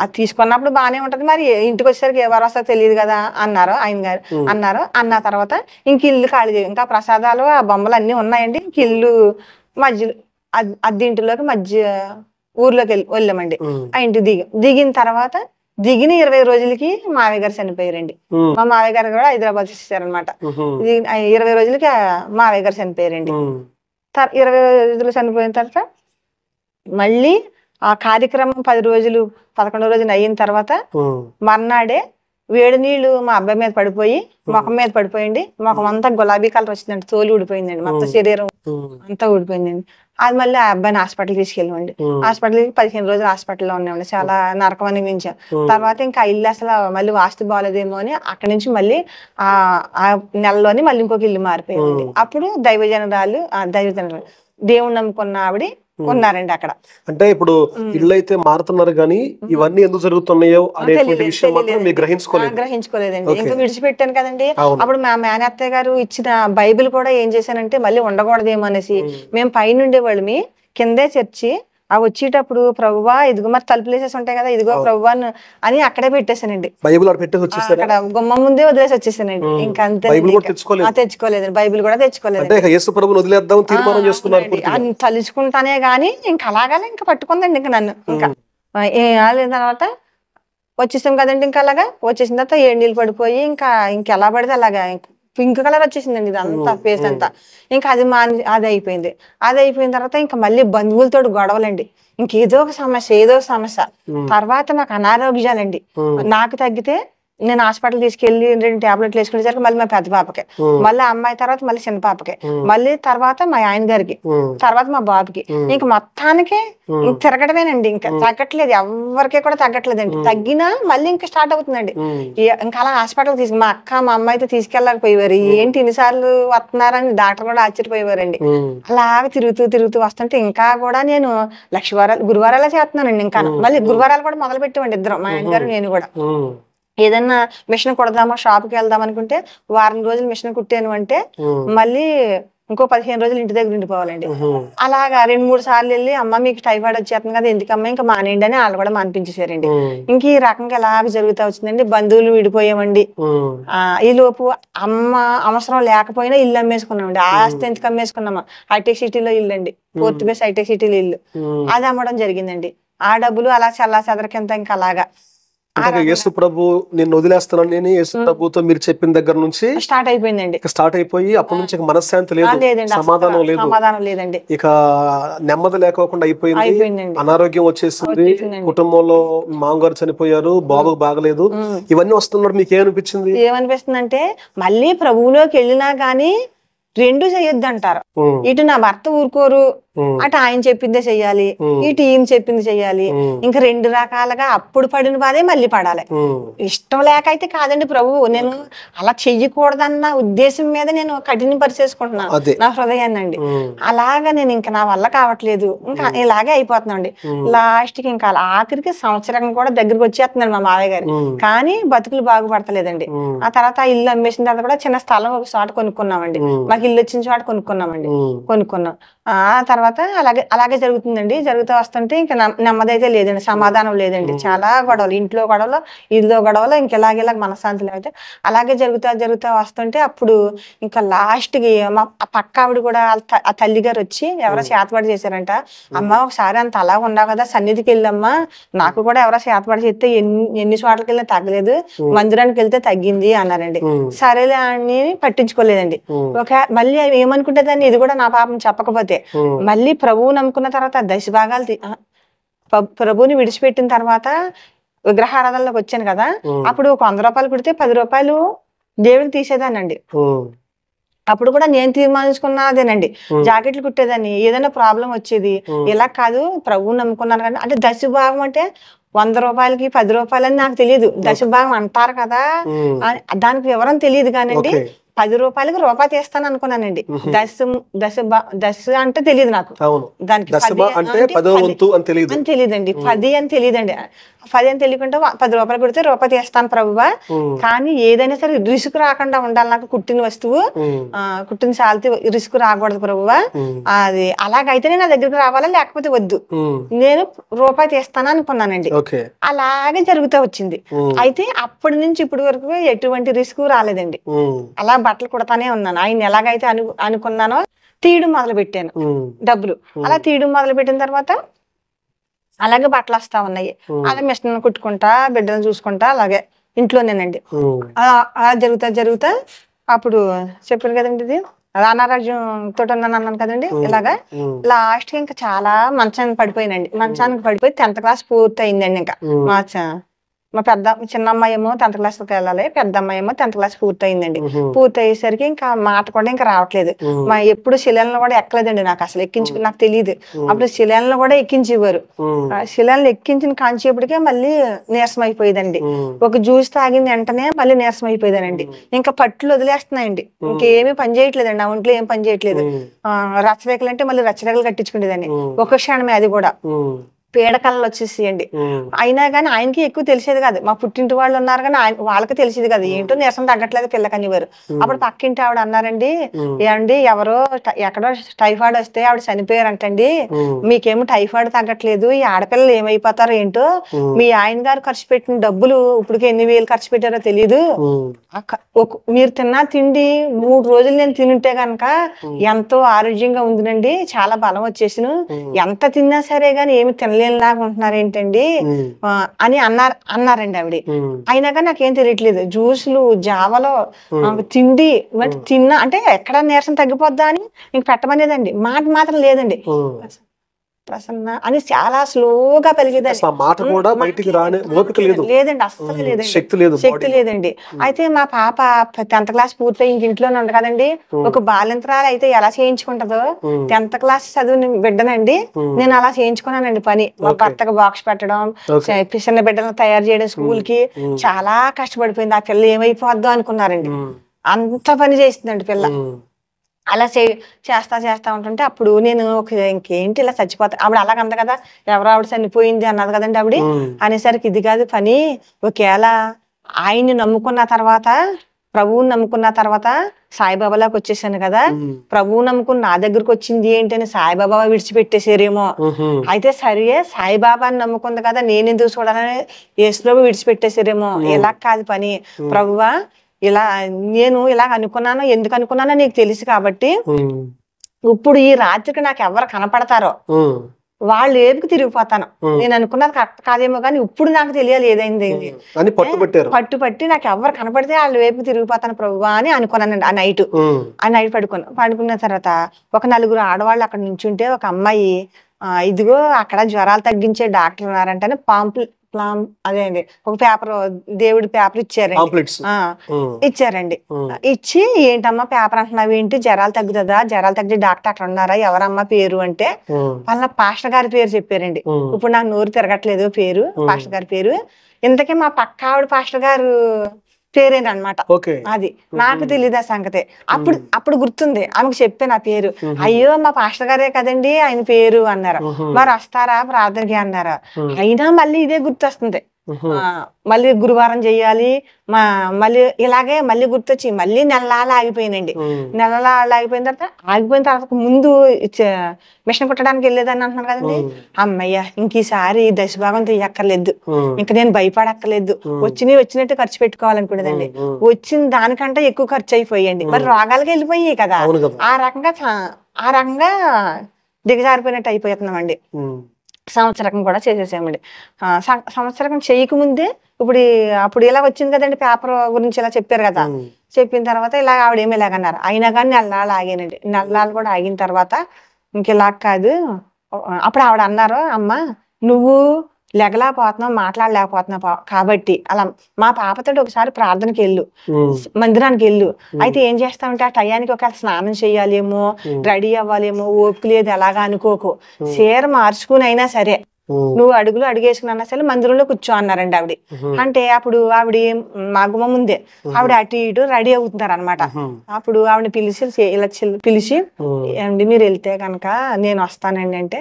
అది తీసుకున్నప్పుడు బాగానే ఉంటది, మరి ఇంటికి వచ్చేసరికి ఏ వారం వస్తుందో తెలియదు కదా అన్నారు ఆయన గారు. అన్న తర్వాత ఇంక ఇల్లు ఖాళీ, ఇంకా ప్రసాదాలు ఆ బొమ్మలు అన్ని ఉన్నాయండి. ఇంక ఇల్లు మధ్యలో అద్దెంటిలోకి ఊర్లోకి వెళ్ళామండి. ఆ ఇంటికి దిగిన తర్వాత దిగిన 20 రోజులకి మావయ్య గారు చనిపోయారండి. మా మావయ్య గారు కూడా హైదరాబాద్ వచ్చేసారనమాట. 20 రోజులకి మావయ్య గారు చనిపోయారండి. 20 రోజులు చనిపోయిన తర్వాత మళ్ళీ ఆ కార్యక్రమం 10 రోజులు 11వ రోజున అయిన తర్వాత మర్నాడే వేడి నీళ్లు మా అబ్బాయి మీద పడిపోయి ముఖం మీద పడిపోయింది. ముఖం అంతా గులాబీ కలర్ వచ్చిందండి, తోలు ఊడిపోయిందండి, మొత్తం శరీరం అంతా ఊడిపోయిందండి. అది మళ్ళీ ఆ అబ్బాయిని హాస్పిటల్ తీసుకెళ్ళమండి. హాస్పిటల్కి 15 రోజులు హాస్పిటల్లో ఉన్నామండి. చాలా నరకం అనిపించాం. తర్వాత ఇంకా ఇల్లు అసలు మళ్ళీ వాస్తు బాగోలేదేమో అని అక్కడి నుంచి మళ్ళీ ఆ నెలలోని మళ్ళీ ఇంకొక ఇల్లు మారిపోయింది. అప్పుడు దైవజనరాలు దేవుణ్ణి నమ్ముకున్న ఆవిడ ఉన్నారండి అక్కడ. అంటే ఇప్పుడు ఇల్లు అయితే మారుతున్నారు కానీ ఇవన్నీ ఎందుకు జరుగుతున్నాయో అనేటువంటి విషయం మాత్రం మీరు గ్రహించుకోలేదండి. ఇంకా విడిచిపెట్టాను కదండి. అప్పుడు మా మేనత్తయ్య గారు ఇచ్చిన బైబిల్ కూడా ఏం చేశానంటే మళ్ళీ ఉండకూడదేమో అనేసి మేము పైన ఉండేవాళ్ళమి, కిందే చర్చి. ఆ వచ్చేటప్పుడు ప్రభువా ఇదిగో మరి తలుపులు వేసేసి ఉంటాయి కదా, ఇదిగో ప్రభువా అని అక్కడే పెట్టేశానండి. అక్కడ గుమ్మ ముందే వదిలేసి వచ్చేసానండి. ఇంకా అంతే, తెచ్చుకోలేదండి, బైబిల్ కూడా తెచ్చుకోలేదు. తలుచుకుంటానే గాని ఇంకా అలాగే ఇంకా పట్టుకుందండి ఇంకా నన్ను. ఇంకా తర్వాత వచ్చేసాం కదండి. ఇంకా అలాగా వచ్చేసిన తర్వాత 7 నీళ్ళు పడిపోయి ఇంకెలా పడితే అలాగా పింక్ కలర్ వచ్చేసిందండి ఇదంతా, ఫేస్ అంతా. ఇంకా అది అయిపోయింది. అది అయిపోయిన తర్వాత ఇంకా మళ్ళీ బంధువులతో గొడవలండి, ఇంకేదో ఒక సమస్య. తర్వాత నాకు అనారోగ్యాలండి. నాకు తగ్గితే నేను హాస్పిటల్ తీసుకెళ్లి 2 టాబ్లెట్లు వేసుకునేసరికి మళ్ళీ మా పెద్ద పాపకి, మళ్ళీ అమ్మాయి తర్వాత మళ్ళీ చిన్న పాపకి, మళ్ళీ తర్వాత మా ఆయన గారికి, తర్వాత మా బాబుకి. ఇంక మొత్తానికి తిరగడమేనండి. ఇంకా తగ్గట్లేదు, ఎవరికి కూడా తగ్గట్లేదండి. తగ్గినా మళ్ళీ ఇంకా స్టార్ట్ అవుతుందండి. ఇంకా అలా హాస్పిటల్ మా అక్క మా అమ్మాయి అయితే తీసుకెళ్ళకపోయేవారు. ఏంటి ఇన్నిసార్లు వస్తున్నారని డాక్టర్ కూడా ఆశ్చర్యపోయేవారండి. అలాగ తిరుగుతూ వస్తుంటే ఇంకా కూడా నేను గురువారాలు చేస్తున్నానండి. ఇంకా మళ్ళీ గురువారాలు కూడా మొదలు పెట్టేవండి ఇద్దరం, మా ఆయన గారు నేను కూడా. ఏదన్నా మిషన్ కుడదామా, షాప్కి వెళ్దాం అనుకుంటే వారం రోజులు మిషన్ కుట్టాను అంటే మళ్ళీ ఇంకో 15 రోజులు ఇంటి దగ్గర ఉండిపోవాలండి. అలాగా 2-3 సార్లు వెళ్ళి అమ్మ మీకు టైఫాయిడ్ వచ్చేస్తుంది కదా ఎందుకమ్మా ఇంకా మానేయండి అని వాళ్ళు కూడా మానిపించేశారండి. ఇంక ఈ రకంగా ఎలాగ జరుగుతూ వచ్చిందండి. బంధువులు విడిపోయామండి. ఈ లోపు అమ్మ అవసరం లేకపోయినా ఇల్లు అమ్మేసుకున్నామండి. ఆస్తి ఎందుకు అమ్మేసుకున్నామా, హైటెక్ సిటీలో ఇల్లు అండి, 4th బేస్ హైటెక్ సిటీలో ఇల్లు, అది అమ్మడం జరిగిందండి. ఆ డబ్బులు అలా చల్లా చెదరకింత ఇంకా అలాగా యేసు ప్రభు నిన్ను వదిలేస్తున్నాను నేను యేసు ప్రభుతో మీరు చెప్పిన దగ్గర నుంచి స్టార్ట్ అయిపోయిందండి. స్టార్ట్ అయిపోయి అప్పటి నుంచి మనశ్శాంతి లేదు, సమాధానం లేదండి, ఇక నెమ్మది లేకోకుండా అయిపోయిందండి. అనారోగ్యం వచ్చేసింది, కుటుంబంలో మామగారు చనిపోయారు, బాబుకు బాగలేదు, ఇవన్నీ వస్తున్నప్పుడు మీకు ఏమనిపించింది? ఏమనిపిస్తుంది మళ్ళీ ప్రభువులోకి వెళ్ళినా గానీ 2 చేయొద్దు అంటారు. ఇటు నా భర్త ఊరుకోరు, అటు ఆయన చెప్పిందే చెయ్యాలి, ఇటు ఈయన చెప్పింది చెయ్యాలి. ఇంకా 2 రకాలుగా అప్పుడు పడిన బాధే మళ్ళీ పడాలి. ఇష్టం లేక అయితే కాదండి ప్రభువు, నేను అలా చెయ్యకూడదన్న ఉద్దేశం మీద నేను కఠిన పరిచేసుకుంటున్నాను నా హృదయాన్ని అండి. అలాగా నేను ఇంకా నా వల్ల కావట్లేదు, ఇంకా ఇలాగే అయిపోతున్నాండి. లాస్ట్ కి ఇంకా ఆఖరికి సంవత్సరం కూడా దగ్గరికి వచ్చేస్తున్నాడు మా మావయ్య గారు, కానీ బతుకులు బాగుపడతలేదండి. ఆ తర్వాత ఆ ఇల్లు అమ్మేసిన తర్వాత కూడా చిన్న స్థలం ఒక చోట కొనుక్కున్నామండి. మాకు ఇల్లు వచ్చిన చోట కొనుక్కున్నాం. ఆ తర్వాత అలాగే జరుగుతుందండి. జరుగుతూ వస్తుంటే ఇంకా నెమ్మదైతే లేదండి, సమాధానం లేదండి. చాలా గొడవలు, ఇంట్లో గొడవలు, ఇల్లు గొడవలు, ఇంకెలాగ మనశ్శాంతి లేకపోతే అలాగే జరుగుతూ వస్తుంటే అప్పుడు ఇంకా లాస్ట్ కి మా పక్క ఆవిడ కూడా ఆ తల్లి గారు వచ్చి ఎవరో చేతబడి చేశారంట. అమ్మ ఒకసారి అంత అలా ఉండవు కదా, సన్నిధికి వెళ్ళమ్మా, నాకు కూడా ఎవరో చేతబడి చేస్తే ఎన్ని చోట్లకి వెళ్ళినా తగ్గలేదు, మందిరానికి వెళ్తే తగ్గింది అన్నారండి. సరేలే అని పట్టించుకోలేదండి. మళ్ళీ ఏమనుకుంటేదాన్ని, ఇది కూడా నా పాపం చెప్పకపోతే మళ్ళీ ప్రభువు నమ్ముకున్న తర్వాత దశభాగాలు ప్రభువుని విడిచిపెట్టిన తర్వాత విగ్రహారాధనలోకి వచ్చాను కదా, అప్పుడు 100 రూపాయలు పెడితే 10 రూపాయలు దేవుడికి తీసేదానండి. అప్పుడు కూడా నేను తీర్మానించుకున్నదేనండి, జాకెట్లు కుట్టేదాన్ని, ఏదైనా ప్రాబ్లం వచ్చేది. ఇలా కాదు ప్రభువు నమ్ముకున్నాను కానీ, అంటే దశభాగం అంటే 100 రూపాయలకి 10 రూపాయలు అని నాకు తెలియదు, దశభాగం అంటారు కదా దానికి వివరం తెలియదు కానండి. 10 రూపాయలకి రూపాయి తీస్తాను అనుకున్నానండి. దశ అంటే తెలియదు నాకు, దానికి అని తెలియదండి, 10 అని తెలియదండి. 10 అని తెలియకుండా 10 రూపాయలు పెడితే రూపాయి తీస్తాను ప్రభువా, కానీ ఏదైనా సరే రిస్క్ రాకుండా ఉండాలి, నాకు కుట్టిన వస్తువు కుట్టిన సాల్తి రిస్క్ రాకూడదు ప్రభువా, అది అలాగైతేనే నా దగ్గరికి రావాలా, లేకపోతే వద్దు, నేను రూపాయి తీస్తాను అనుకున్నానండి. అలాగే జరుగుతూ వచ్చింది. అయితే అప్పటి నుంచి ఇప్పటి వరకు ఎటువంటి రిస్క్ రాలేదండి. అలా బట్టలు కుడతానే ఉన్నాను. ఆయన ఎలాగైతే అనుకున్నానో తీయడం మొదలు పెట్టాను డబ్బులు. అలా తీయడం మొదలు పెట్టిన తర్వాత అలాగే బట్టలు వస్తా ఉన్నాయి. అలా మిషన్ కుట్టుకుంటా, బిడ్డలు చూసుకుంటా అలాగే ఇంట్లోనేనండి. అలా జరుగుతా అప్పుడు చెప్పాను కదండి, ఇది అనారోగ్యం తోటి అన్నాను కదండి. ఇలాగా లాస్ట్ కి ఇంకా చాలా మంచానికి పడిపోయినండి. మంచానికి పడిపోయి 10th క్లాస్ పూర్తి అయిందండి. ఇంకా మా చిన్న అమ్మాయి ఏమో 10th క్లాస్కి వెళ్ళాలి, పెద్ద అమ్మాయి ఏమో 10th క్లాస్ పూర్తి అయిందండి. పూర్తి అయ్యేసరికి ఇంకా మాట కూడా ఇంకా రావట్లేదు. ఎప్పుడు శిలలను కూడా ఎక్కలేదండి, నాకు అసలు నాకు తెలియదు. అప్పుడు శిలలను కూడా ఎక్కించేవారు. శిలలను ఎక్కించిన కాంచేపటికే మళ్ళీ నీరసం అయిపోయేదండి. ఒక జ్యూస్ తాగిన వెంటనే మళ్ళీ నీరసం అయిపోయేదానండి. ఇంకా పట్టులు వదిలేస్తున్నాయండి, ఇంకేమీ పని చేయట్లేదండి, నా ఒంట్లో ఏం పని చేయట్లేదు. రచ్చరేకలు అంటే మళ్ళీ రచ్చరేకలు కట్టించుకునేదాన్ని. ఒక క్షణమే అది కూడా పీడకలలు వచ్చేసేయండి. అయినా కానీ ఆయనకి ఎక్కువ తెలిసేది కాదు, మా పుట్టింటి వాళ్ళు ఉన్నారు కానీ వాళ్ళకి తెలిసేది కాదు, ఏంటో నీరసం తగ్గట్లేదు పిల్లకనివారు. అప్పుడు పక్కింటి ఆవిడ అన్నారండి, ఏమండి ఎవరో ఎక్కడో టైఫాయిడ్ వస్తే ఆవిడ చనిపోయారంటండి, మీకేమో టైఫాయిడ్ తగ్గట్లేదు, ఈ ఆడపిల్లలు ఏమైపోతారో ఏంటో, మీ ఆయన గారు ఖర్చు పెట్టిన డబ్బులు ఇప్పటికి ఎన్ని వేలు ఖర్చు పెట్టారో తెలియదు, మీరు తిన్నా తిండి 3 రోజులు నేను తింటే గనక ఎంతో ఆరోగ్యంగా ఉందినండి, చాలా బలం వచ్చేసిను, ఎంత తిన్నా సరే గాని ఏమి తినలేనిలాగా ఉంటున్నారు ఏంటండి అని అన్నారండి ఆవిడ. అయినా కానీ నాకేం తెలియట్లేదు, జ్యూసులు జావలో తిండి తిన్నా అంటే ఎక్కడ నీరసం తగ్గిపోద్దా అని ఇంక పెట్టమనేదండి. మాట మాత్రం లేదండి, ప్రసన్న అని చాలా స్లోగా పలికేదండి. లేదండి, అస్సలు లేదండి, శక్తి లేదండి. అయితే మా పాప 10th క్లాస్ పూర్తి ఇంక ఇంట్లోనే ఉంది కదండి, ఒక బాలింతరాలు అయితే ఎలా చేయించుకుంటదో 10th క్లాస్ చదువు బిడ్డనండి నేను అలా చేయించుకున్నానండి పని. మా భర్తకు బాక్స్ పెట్టడం, చిన్న బిడ్డలను తయారు చేయడం, స్కూల్ కి చాలా కష్టపడిపోయింది. ఆ పిల్ల ఏమైపోద్దో అనుకున్నారండి, అంత పని చేసిందండి పిల్ల. అలా చేస్తా ఉంటుంటే అప్పుడు నేను ఇంకేంటి ఇలా చచ్చిపోతా, ఆవిడ అలాగంద కదా, ఎవరో ఆవిడ చనిపోయింది అన్నది కదండి ఆవిడ. అనేసరికి ఇది కాదు పని, ఒకవేళ ఆయన్ని నమ్ముకున్న తర్వాత ప్రభువుని నమ్ముకున్న తర్వాత సాయిబాబాలోకి వచ్చేసాను కదా, ప్రభువు నమ్ముకుని నా దగ్గరకు వచ్చింది ఏంటని సాయిబాబా విడిచిపెట్టేసారేమో. అయితే సరే సాయిబాబాని నమ్ముకుంది కదా, నేను ఎందుకు చూడాలని యేసుప్రభు విడిచిపెట్టేసారేమో. ఇలా కాదు పని, ప్రభువా ఇలా నేను ఇలా అనుకున్నాను, ఎందుకు అనుకున్నానో నీకు తెలుసు కాబట్టి ఇప్పుడు ఈ రాత్రికి నాకు ఎవరు కనపడతారో వాళ్ళు ఏపుకి తిరిగిపోతాను. నేను అనుకున్నది కరెక్ట్ కాదేమో కానీ ఇప్పుడు నాకు తెలియాలి ఏదైంది అని పట్టుబట్టి నాకు ఎవరు కనపడితే వాళ్ళ వైపుకి తిరిగిపోతాను ప్రభువా అని అనుకున్నానండి. ఆ నైట్ పడుకున్న తర్వాత ఒక 4 ఆడవాళ్ళు అక్కడ నుంచుంటే ఒక అమ్మాయి ఇదిగో అక్కడ జ్వరాలు తగ్గించే డాక్టర్ ఉన్నారంటే అదే అండి ఒక పేపర్, దేవుడి పేపర్ ఇచ్చారండి. ఇచ్చి ఏంటమ్మా పేపర్ అంటున్నావు ఏంటి, జ్వరాలు తగ్గుతుందా, జ్వరాలు తగ్గే డాక్టర్ అక్కడ ఉన్నారా, ఎవరమ్మా పేరు అంటే వాళ్ళ పాస్టర్ గారి పేరు చెప్పారండి. ఇప్పుడు నాకు నోరు తిరగట్లేదు పేరు, పాస్టర్ గారి పేరు. ఇంతకీ మా పక్క ఆవిడ పాస్టర్ గారు పేరేనమాట. అది నాకు తెలియదు ఆ సంగతి. అప్పుడు గుర్తుంది, ఆమెకు చెప్పాను ఆ పేరు. అయ్యో మా పాస్టర్ గారే కదండి ఆయన పేరు అన్నారు. మరి వస్తారా ప్రార్థనకి అన్నారు. అయినా మళ్ళీ ఇదే గుర్తొస్తుంది, మళ్ళీ గురువారం చెయ్యాలి, మళ్ళీ ఇలాగే మళ్ళీ గుర్తొచ్చి మళ్ళీ నెలలా ఆగిపోయినండి. నెలలా ఆగిపోయిన తర్వాత ముందు మిషన్ కుట్టడానికి వెళ్ళేదని అంటున్నాను కదండి. అమ్మయ్య ఇంక ఈసారి దశభాగం తీయక్కర్లేదు, ఇంకా నేను భయపడక్కర్లేదు, వచ్చినట్టు ఖర్చు పెట్టుకోవాలనుకునేదండి. వచ్చిన దానికంటే ఎక్కువ ఖర్చు అయిపోయండి. మరి రోగాలకి వెళ్ళిపోయాయి కదా, ఆ రకంగా దిగజారిపోయినట్టు అయిపోతున్నామండి. సంవత్సరం కూడా చేసేసామండి. సంవత్సరం చేయకముందే అప్పుడు ఇలా వచ్చింది కదండి పేపర్ గురించి ఇలా చెప్పారు కదా, చెప్పిన తర్వాత ఇలా ఆవిడేమి ఇలాగన్నారు. అయినా కానీ నెలలు ఆగానండి. నెలలు కూడా ఆగిన తర్వాత ఇంక ఇలా కాదు, అప్పుడు ఆవిడ అన్నారు, అమ్మ నువ్వు లెగలేకపోతున్నావు, మాట్లాడలేకపోతున్నావు కాబట్టి అలా మా పాపతో ఒకసారి ప్రార్థనకి వెళ్ళు, మందిరానికి వెళ్ళు. అయితే ఏం చేస్తామంటే ఆ టయానికి ఒకవేళ స్నానం చేయాలేమో, రెడీ అవ్వాలేమో, ఓపిక లేదు ఎలాగా అనుకోకు, చీర మార్చుకుని అయినా సరే నువ్వు అడుగేసుకున్నా సరే మందిరంలో కూర్చో అన్నారండి ఆవిడ. అంటే అప్పుడు ఆవిడ మా గుమ్మ ముందే ఆవిడ అటు ఇటు రెడీ అవుతున్నారు అనమాట. అప్పుడు ఆవిడ పిలిచి ఏమండి మీరు వెళ్తే కనుక నేను వస్తానండి అంటే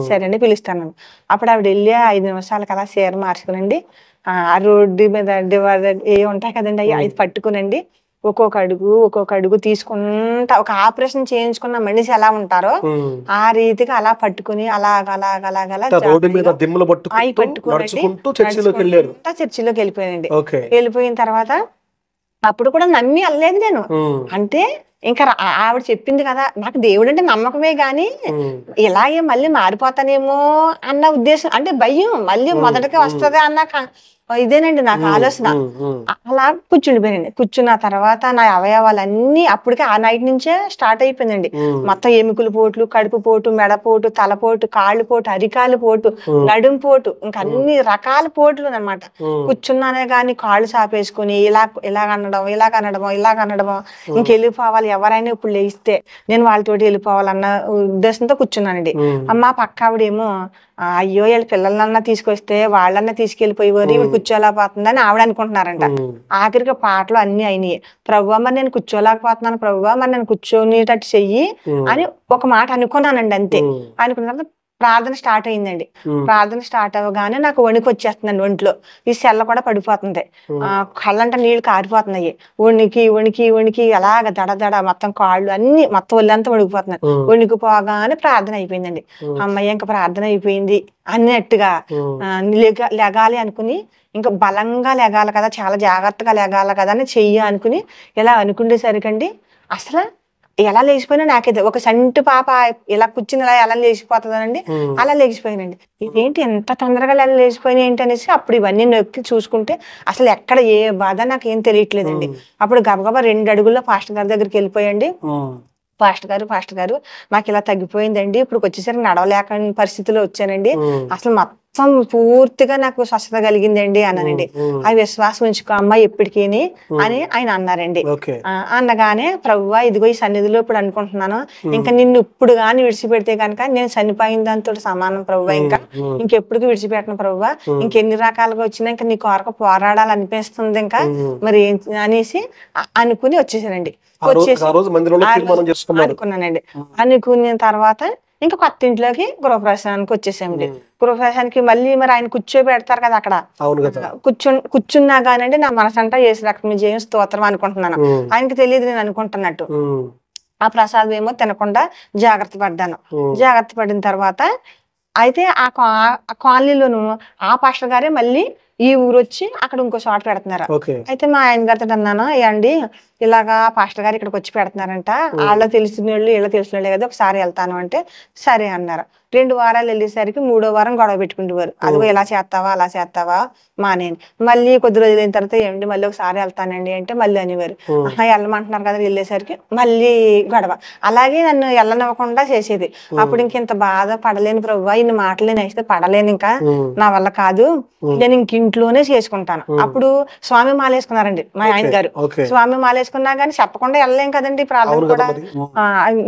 సరే అండి పిలుస్తాను. అప్పుడు ఆవిడ వెళ్ళి 5 నిమిషాలకు అలా చీర మార్చుకునండి ఆ రోడ్డు మీద డివైడర్ ఏ ఉంటాయి కదండి అవి పట్టుకునండి ఒక్కొక్క అడుగు తీసుకుంటా, ఒక ఆపరేషన్ చేయించుకున్న మనిషి ఎలా ఉంటారో ఆ రీతిగా అలా పట్టుకుని చర్చిలోకి వెళ్ళిపోయానండి. వెళ్ళిపోయిన తర్వాత అప్పుడు కూడా నమ్మి వెళ్ళలేదు నేను. అంటే ఇంకా ఆవిడ చెప్పింది కదా, నాకు దేవుడు అంటే నమ్మకమే గాని ఇలాగే మళ్ళీ మారిపోతానేమో అన్న ఉద్దేశం, అంటే భయం మళ్ళీ మొదటికి వస్తుంది అన్న ఇదేనండి నాకు ఆలోచన. అలా కూర్చుండిపోయానండి. కూర్చున్న తర్వాత నా అవయవాలన్నీ అప్పటికే ఆ నైట్ నుంచే స్టార్ట్ అయిపోయిందండి. మొత్తం ఎముకల పోట్లు, కడుపు పోటు, మెడపోటు, తలపోటు, కాళ్ళు పోటు, అరికాలు పోటు, నడుం పోటు, ఇంకా అన్ని రకాల పోట్లు అనమాట. కూర్చున్నానే గాని కాళ్ళు చాపేసుకుని ఇలాగనడమో ఇంకెళ్ళిపోవాలి, ఎవరైనా ఇప్పుడు లేస్తే నేను వాళ్ళతోటి వెళ్ళిపోవాలన్న ఉద్దేశంతో కూర్చున్నానండి. మా పక్క ఆవిడేమో అయ్యో వీళ్ళ పిల్లలన్నా తీసుకొస్తే వాళ్ళన్నా తీసుకెళ్ళిపోయేవారు, ఇవి కూర్చోలేకపోతుందని ఆవిడ అనుకుంటున్నారంట. ఆఖరికి పాటలు అన్ని అయినాయి. ప్రభువా మరి నేను కూర్చోలేకపోతున్నాను, ప్రభువా మరి నేను కూర్చోనేటట్టు చెయ్యి అని ఒక మాట అనుకున్నానండి. అంతే అనుకున్న తర్వాత ప్రార్థన స్టార్ట్ అయిందండి. ప్రార్థన స్టార్ట్ అవ్వగానే నాకు వణికి వచ్చేస్తుందండి ఒంట్లో. ఈ సెల్ల కూడా పడిపోతుంది, కళ్ళంట నీళ్లు కారిపోతున్నాయి. వణికి అలాగ దడ మొత్తం కాళ్ళు అన్ని మొత్తం ఒళ్ళంతా వణికిపోతున్నాయి. వణికిపోగానే ప్రార్థన అయిపోయిందండి. అమ్మయ్య ఇంకా ప్రార్థన అయిపోయింది అన్నట్టుగా లెగాలి అనుకుని, ఇంకా బలంగా లెగాలి కదా, చాలా జాగ్రత్తగా లెగాలి కదా అని చెయ్యి అనుకుని ఇలా అనుకునేసరికండి అసలు ఎలా లేచిపోయినా నాకైతే ఒక సంటి పాప ఇలా కూర్చుని ఎలా లేచిపోతుందనండి అలా లేచిపోయానండి. ఇదేంటి ఎంత తొందరగా ఎలా లేచిపోయినా ఏంటి అనేసి అప్పుడు ఇవన్నీ నొక్కి చూసుకుంటే అసలు ఎక్కడ ఏ బాధ నాకు ఏం తెలియట్లేదండి. అప్పుడు గబగబా 2 అడుగుల్లో పాస్టర్ గారి దగ్గరికి వెళ్ళిపోయండి. పాస్టర్ గారు మాకు ఇలా తగ్గిపోయిందండి, ఇప్పుడు వచ్చేసరికి నడవలేక పరిస్థితిలో వచ్చానండి, అసలు మొత్తం పూర్తిగా నాకు స్వస్థత కలిగిందండి అన్నానండి. ఆ విశ్వాసం ఉంచుకో అమ్మ ఎప్పటికీ అని ఆయన అన్నారండి. అన్నగానే ప్రభువా ఇదిగో ఈ సన్నిధిలో ఇప్పుడు అనుకుంటున్నాను, ఇంకా నిన్ను ఇప్పుడు గాని విడిచిపెడితే కనుక నేను చనిపోయిన దాంతో సమానం ప్రభువా, ఇంకెప్పటికీ విడిచిపెట్టను ప్రభువా, ఇంకెన్ని రకాలుగా వచ్చినా ఇంకా నీ కొరకు పోరాడాలనిపిస్తుంది ఇంకా మరి అనేసి అనుకుని వచ్చేసానండి. అనుకున్నానండి. అనుకున్న తర్వాత ఇంకా కొత్త ఇంట్లోకి గృహప్రవేశానికి వచ్చేసామండి. గృహప్రవేశానికి మళ్ళీ మరి ఆయన కూర్చోబెడతారు కదా అక్కడ. కూర్చున్నా కానండి నా మనసంతా యేసు రక్తం జయం స్తోత్రం అనుకుంటున్నాను. ఆయనకి తెలియదు నేను అనుకుంటున్నట్టు. ఆ ప్రసాదం ఏమో తినకుండా జాగ్రత్త పడ్డాను. జాగ్రత్త పడిన తర్వాత అయితే ఆ కాలనీలోను ఆ పాస్టర్ గారే మళ్ళీ ఈ ఊరు వచ్చి అక్కడ ఇంకో చోట పెడుతున్నారు. అయితే మా ఆయన గారితో అన్నాను, అండి ఇలాగా పాస్టర్ గారు ఇక్కడికి వచ్చి పెడుతున్నారంట, వాళ్ళ తెలిసిన వాళ్ళు వీళ్ళ తెలిసిన వాళ్ళే కదా, ఒకసారి వెళ్తాను అంటే సరే అన్నారు. 2 వారాలు వెళ్ళేసరికి 3వ వారం గొడవ పెట్టుకుంటేవారు. అదిగో ఇలా చేస్తావా అలా చేస్తావా మానేని. మళ్ళీ కొద్ది రోజులు అయిన తర్వాత ఏమండి మళ్ళీ ఒకసారి వెళ్తానండి అంటే మళ్ళీ అనేవారు. వెళ్ళమంటున్నారు కదా, వెళ్ళేసరికి మళ్ళీ గొడవ. అలాగే నన్ను వెళ్ళనివ్వకుండా చేసేది. అప్పుడు ఇంత బాధ పడలేను ప్రభువా, ఇన్ని మాటలు నేస్తే పడలేను, ఇంకా నా వల్ల కాదు, నేను ఇంక ఇంట్లోనే చేసుకుంటాను. అప్పుడు స్వామి మాలేసుకున్నారండి మా ఆయన గారు. స్వామి మాలేసుకున్నా గానీ చెప్పకుండా వెళ్ళలేం కదండి ప్రార్థన కూడా.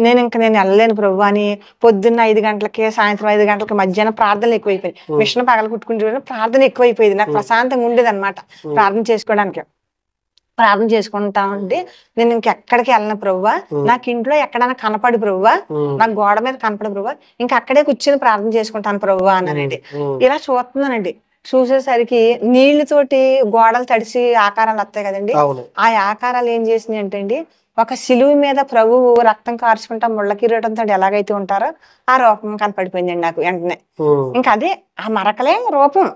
నేను వెళ్ళలేను ప్రభు అని పొద్దున్న 5 గంటలకి సాయంత్రం 5 గంటలకి మధ్యాహ్నం ప్రార్థనలు ఎక్కువైపోయింది. మిషన్ పగల కుట్టుకుంటే ప్రార్థన ఎక్కువైపోయింది. నాకు ప్రశాంతంగా ఉండేది అనమాట ప్రార్థన చేసుకోవడానికి. ప్రార్థన చేసుకుంటా ఉంటే నేను ఇంకెక్కడికి వెళ్ళను ప్రభువా, నాకు ఇంట్లో ఎక్కడైనా కనపడి ప్రభువా, నాకు గోడ మీద కనపడి ప్రభువా, ఇంకా అక్కడే కూర్చొని ప్రార్థన చేసుకుంటాను ప్రభువా అన్నానండి. ఇలా చూస్తున్నానండి. చూసేసరికి నీళ్లతోటి గోడలు తడిసి ఆకారాలు వస్తాయి కదండి, ఆ ఆకారాలు ఏం చేసినాయి అంటే అండి, ఒక సిలువు మీద ప్రభువు రక్తం కార్చుకుంటా ముళ్ళ కిరీటంతో ఎలాగైతే ఉంటారో ఆ రూపం కనపడిపోయిందండి నాకు వెంటనే. ఇంకా అదే ఆ మరకలే రూపం.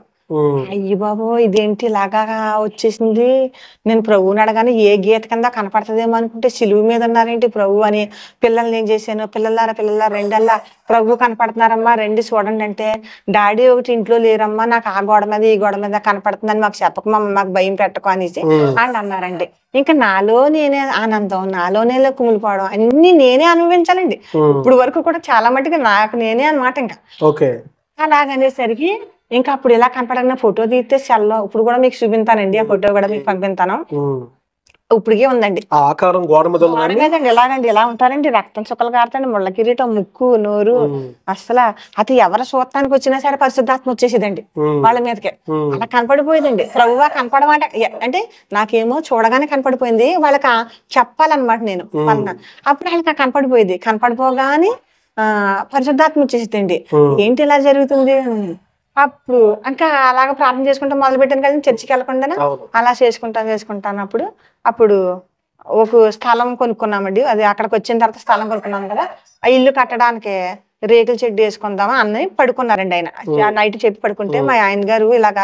అయ్యి బాబు ఇదేంటి ఇలాగా వచ్చేసింది, నేను ప్రభువుని అడగానే ఏ గీత కింద కనపడుతుందేమో అనుకుంటే సిలువు మీద ఉన్నారేంటి ప్రభు అని పిల్లల్ని ఏం చేశాను, పిల్లలారా రెండల్లా ప్రభు కనపడుతున్నారమ్మా రండి చూడండి అంటే, డాడీ ఒకటి ఇంట్లో లేరమ్మా, నాకు ఆ గోడ మీద ఈ గోడ మీద కనపడుతుందని మాకు చెప్పకమమ్మ, మాకు భయం పెట్టకు అనేసి వాళ్ళు అన్నారండి. ఇంకా నాలో నేనే ఆనందం, నాలోనే కుమిలిపోవడం అన్ని నేనే అనుభవించాలండి. ఇప్పుడు వరకు కూడా చాలా మటుకు నాకు నేనే అనమాట. ఇంకా అలాగనేసరికి ఇంకా అప్పుడు ఇలా కనపడగా ఫోటో తీస్తే సెల్లో, ఇప్పుడు కూడా మీకు చూపించానండి, ఆ ఫోటో కూడా మీకు పంపిస్తాను. ఇప్పటికే ఉందండి ఆకారం గోడ మీదండి. ఎలాగండి ఇలా ఉంటారండి, రక్తం చుక్కలు కారుతండి, ముళ్ళ కిరీటం, ముక్కు నోరు. అసలు అది ఎవరు చూడటానికి వచ్చినా సరే పరిశుద్ధాత్మ వచ్చేసేదండి వాళ్ళ మీదకే. అలా కనపడిపోయేదండి. ప్రభువా కనపడమాట అంటే నాకేమో చూడగానే కనపడిపోయింది, వాళ్ళకి చెప్పాలన్నమాట నేను వాళ్ళ. అప్పుడు వాళ్ళకి కనపడిపోయేది. కనపడిపోగానే పరిశుద్ధాత్మ వచ్చేసేదండి. ఏంటి ఇలా జరుగుతుంది. అప్పుడు ఇంకా అలాగ ప్రార్థన చేసుకుంటా మొదలు పెట్టాను కదా, చర్చికి వెళ్ళకుండా అలా చేసుకుంటాను. అప్పుడు ఒక స్థలం కొనుక్కున్నామండి. అది అక్కడికి వచ్చిన తర్వాత స్థలం కొనుక్కున్నాం కదా, ఆ ఇల్లు కట్టడానికి రేకుల చెడ్డు వేసుకుందామా అన్నీ పడుకున్నారండి. ఆయన నైట్ చెప్పి పడుకుంటే మా ఆయన గారు ఇలాగా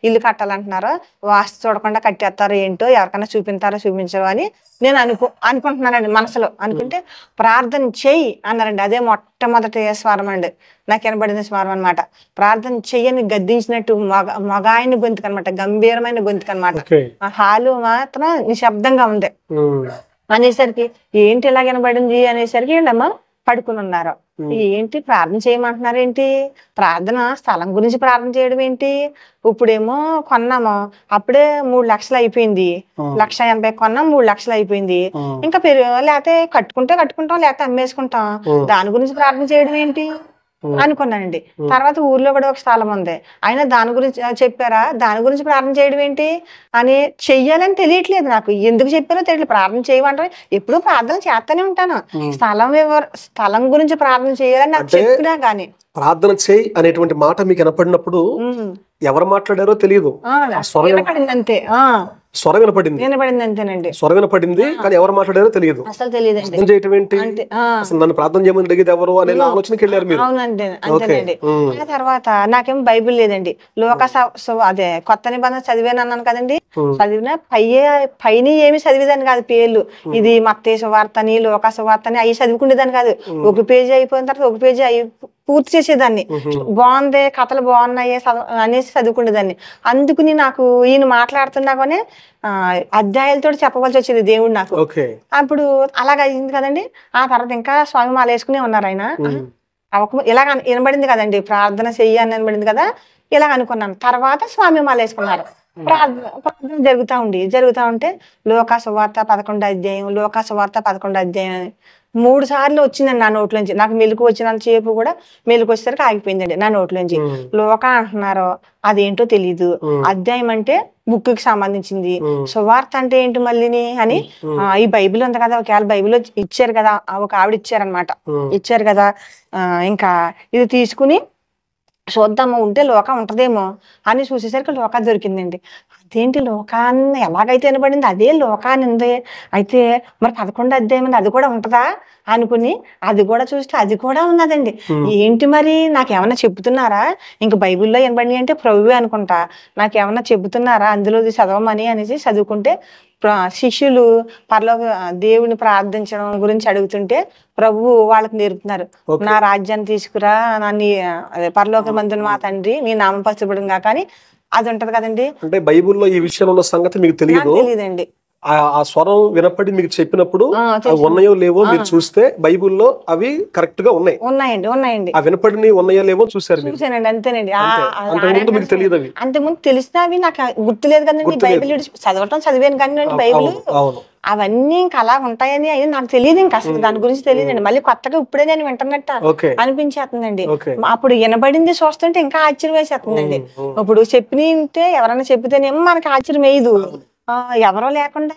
ఇల్లు కట్టాలంటున్నారు, వాస్తు చూడకుండా కట్టేస్తారో ఏంటో, ఎవరికైనా చూపించరు అని నేను అనుకుంటున్నానండి మనసులో. అనుకుంటే ప్రార్థన చెయ్యి అన్నారండి. అదే మొట్టమొదటి స్వరం అండి నాకు వినబడిన స్వరం అనమాట. ప్రార్థన చెయ్యని గద్దించినట్టు మగాయన గొంతుకు అనమాట, గంభీరమైన గొంతుకు అనమాట. హాలు మాత్రం నిశ్శబ్దంగా ఉంది అనేసరికి ఏంటి ఇలా వినబడింది అనేసరికి వీళ్ళమ్మ పడుకుని ఉన్నారు. ఏంటి ప్రార్థన చేయమంటున్నారు ఏంటి, ప్రార్థన స్థలం గురించి ప్రార్థన చేయడం ఏంటి, ఇప్పుడేమో కొన్నాము అప్పుడే 3 లక్షలు అయిపోయింది, 1,80,000 కొన్నాం 3 లక్షలు అయిపోయింది, ఇంకా లేకపోతే కట్టుకుంటాం లేకపోతే అమ్మేసుకుంటాం, దాని గురించి ప్రార్థన చేయడం ఏంటి అనుకున్నానండి. తర్వాత ఊర్లో కూడా ఒక స్థలం ఉంది, అయినా దాని గురించి చెప్పారా, దాని గురించి ప్రార్థన చేయడం ఏంటి అని చెయ్యాలని తెలియట్లేదు నాకు, ఎందుకు చెప్పారో తెలియట్లేదు. ప్రార్థన చేయమంటారు, ఎప్పుడూ ప్రార్థన చేస్తూనే ఉంటాను, స్థలం గురించి ప్రార్థన చేయాలని నాకు చెప్పినా గానీ. ప్రార్థన చేయి అనేటువంటి మాట మీకు వినపడినప్పుడు ఎవరు మాట్లాడారో తెలియదు, అంతే స్వరం వినపడింది అంతేనండి. స్వరం వినపడింది కానీ ఎవరు మాట్లాడారో తెలియదు. అసలు తెలియదండి. చేయటం ఏంటి, అసలు నన్ను ప్రార్థన చేయమని అడిగేది ఎవరు అనే ఆలోచనకి వెళ్ళారు మీరు. అవునండి అంతేనండి. ఆ తర్వాత నాకేమో బైబిల్ లేదండి, అదే కొత్త నిబంధన చదివాను అన్నాను కదండి, చదివిన పైన ఏమి చదివేదాన్ని కాదు పేర్లు, ఇది మత్తయి సువార్త అని లూకా సువార్త అని అవి చదువుకునేదాన్ని కాదు. ఒక పేజీ అయిపోయిన తర్వాత ఒక పేజీ పూర్తి చేసేదాన్ని, బాగుంది కథలు బాగున్నాయి అనేసి చదువుకునేదాన్ని. అందుకుని నాకు ఈయన మాట్లాడుతున్నా కానీ అధ్యాయాలతో చెప్పవలసి వచ్చేది దేవుడు నాకు. అప్పుడు అలాగ అయింది కదండి. ఆ తర్వాత ఇంకా స్వామి మాల వేసుకునే ఉన్నారు ఆయన. ఇలాగ వినబడింది కదండి, ప్రార్థన చెయ్యి అని వినబడింది కదా, ఇలాగ అనుకున్నాను. తర్వాత స్వామి మాల వేసుకున్నారు. ప్రార్థన జరుగుతా ఉంటే లోకా సువార్త 11వ అధ్యాయం, లోకా సువార్త 11వ అధ్యాయం 3 సార్లు వచ్చిందండి నా నోట్లోంచి. నాకు మెలుకు వచ్చినంత సేపు కూడా మెలుకు వచ్చేసరికి ఆగిపోయిందండి నా నోట్లోంచి. లోకా అంటున్నారు, అదేంటో తెలీదు. అధ్యాయం అంటే బుక్ కి సంబంధించింది, సువార్త అంటే ఏంటి మళ్ళీని అని. ఈ బైబిల్ ఉంది కదా, ఒకవేళ బైబిల్ ఇచ్చారు కదా, ఒక ఆవిడ ఇచ్చారనమాట, ఇచ్చారు కదా, ఇంకా ఇది తీసుకుని చూద్దాము, ఉంటే లోక ఉంటదేమో అని చూసేసరికి లోక దొరికిందండి. అదేంటి లోకాన్ని ఎలాగైతే వినబడింది అదే లోకాన్ని ఉంది, అయితే మరి 11వ అధ్యాయం అది కూడా ఉంటదా అనుకుని అది కూడా చూస్తే అది కూడా ఉన్నదండి. ఏంటి మరి నాకేమన్నా చెబుతున్నారా, ఇంక బైబిల్లో వినబడి అంటే ప్రభువే అనుకుంటా, నాకేమన్నా చెబుతున్నారా అందులో చదవమని అనేసి చదువుకుంటే శిష్యులు పరలోక దేవుని ప్రార్థించడం గురించి అడుగుతుంటే ప్రభువు వాళ్ళకి నేర్పుతున్నారు. నా రాజ్యాన్ని తీసుకురా, అదే పరలోక మందున మా తండ్రి నీ నామం పరచబడును గాక అని అది ఉంటది కదండి. అంటే బైబిల్లో ఈ విషయంలో ఉన్న సంగతి మీకు తెలియదండి. ఆ స్వరం వినపడి మీకు చెప్పినప్పుడు ఉన్నాయో లేవో మీరు చూస్తే బైబిల్లో అవి కరెక్ట్ గా ఉన్నాయండి. ఆ వినపడిని ఉన్నాయో లేవో చూసానండి. అంతేనండి. మీకు తెలియదు అవి, అంతకుముందు తెలిసినా అవి నాకు గుర్తులేదు కదండి. బైబిల్ చదివాను కానీ బైబిల్ అవన్నీ ఇంకా అలా ఉంటాయని అవి నాకు తెలియదు. ఇంకా అసలు దాని గురించి తెలియదండి. మళ్ళీ కొత్తగా ఇప్పుడే నేను వింటున్నట్ట అనిపించేస్తుందండి. అప్పుడు వినబడింది చూస్తుంటే ఇంకా ఆశ్చర్యం వేసేస్తుందండి. ఇప్పుడు చెప్పితే ఎవరైనా చెప్పితేనేమో మనకి ఆశ్చర్యం వేయదు. ఎవరో లేకుండా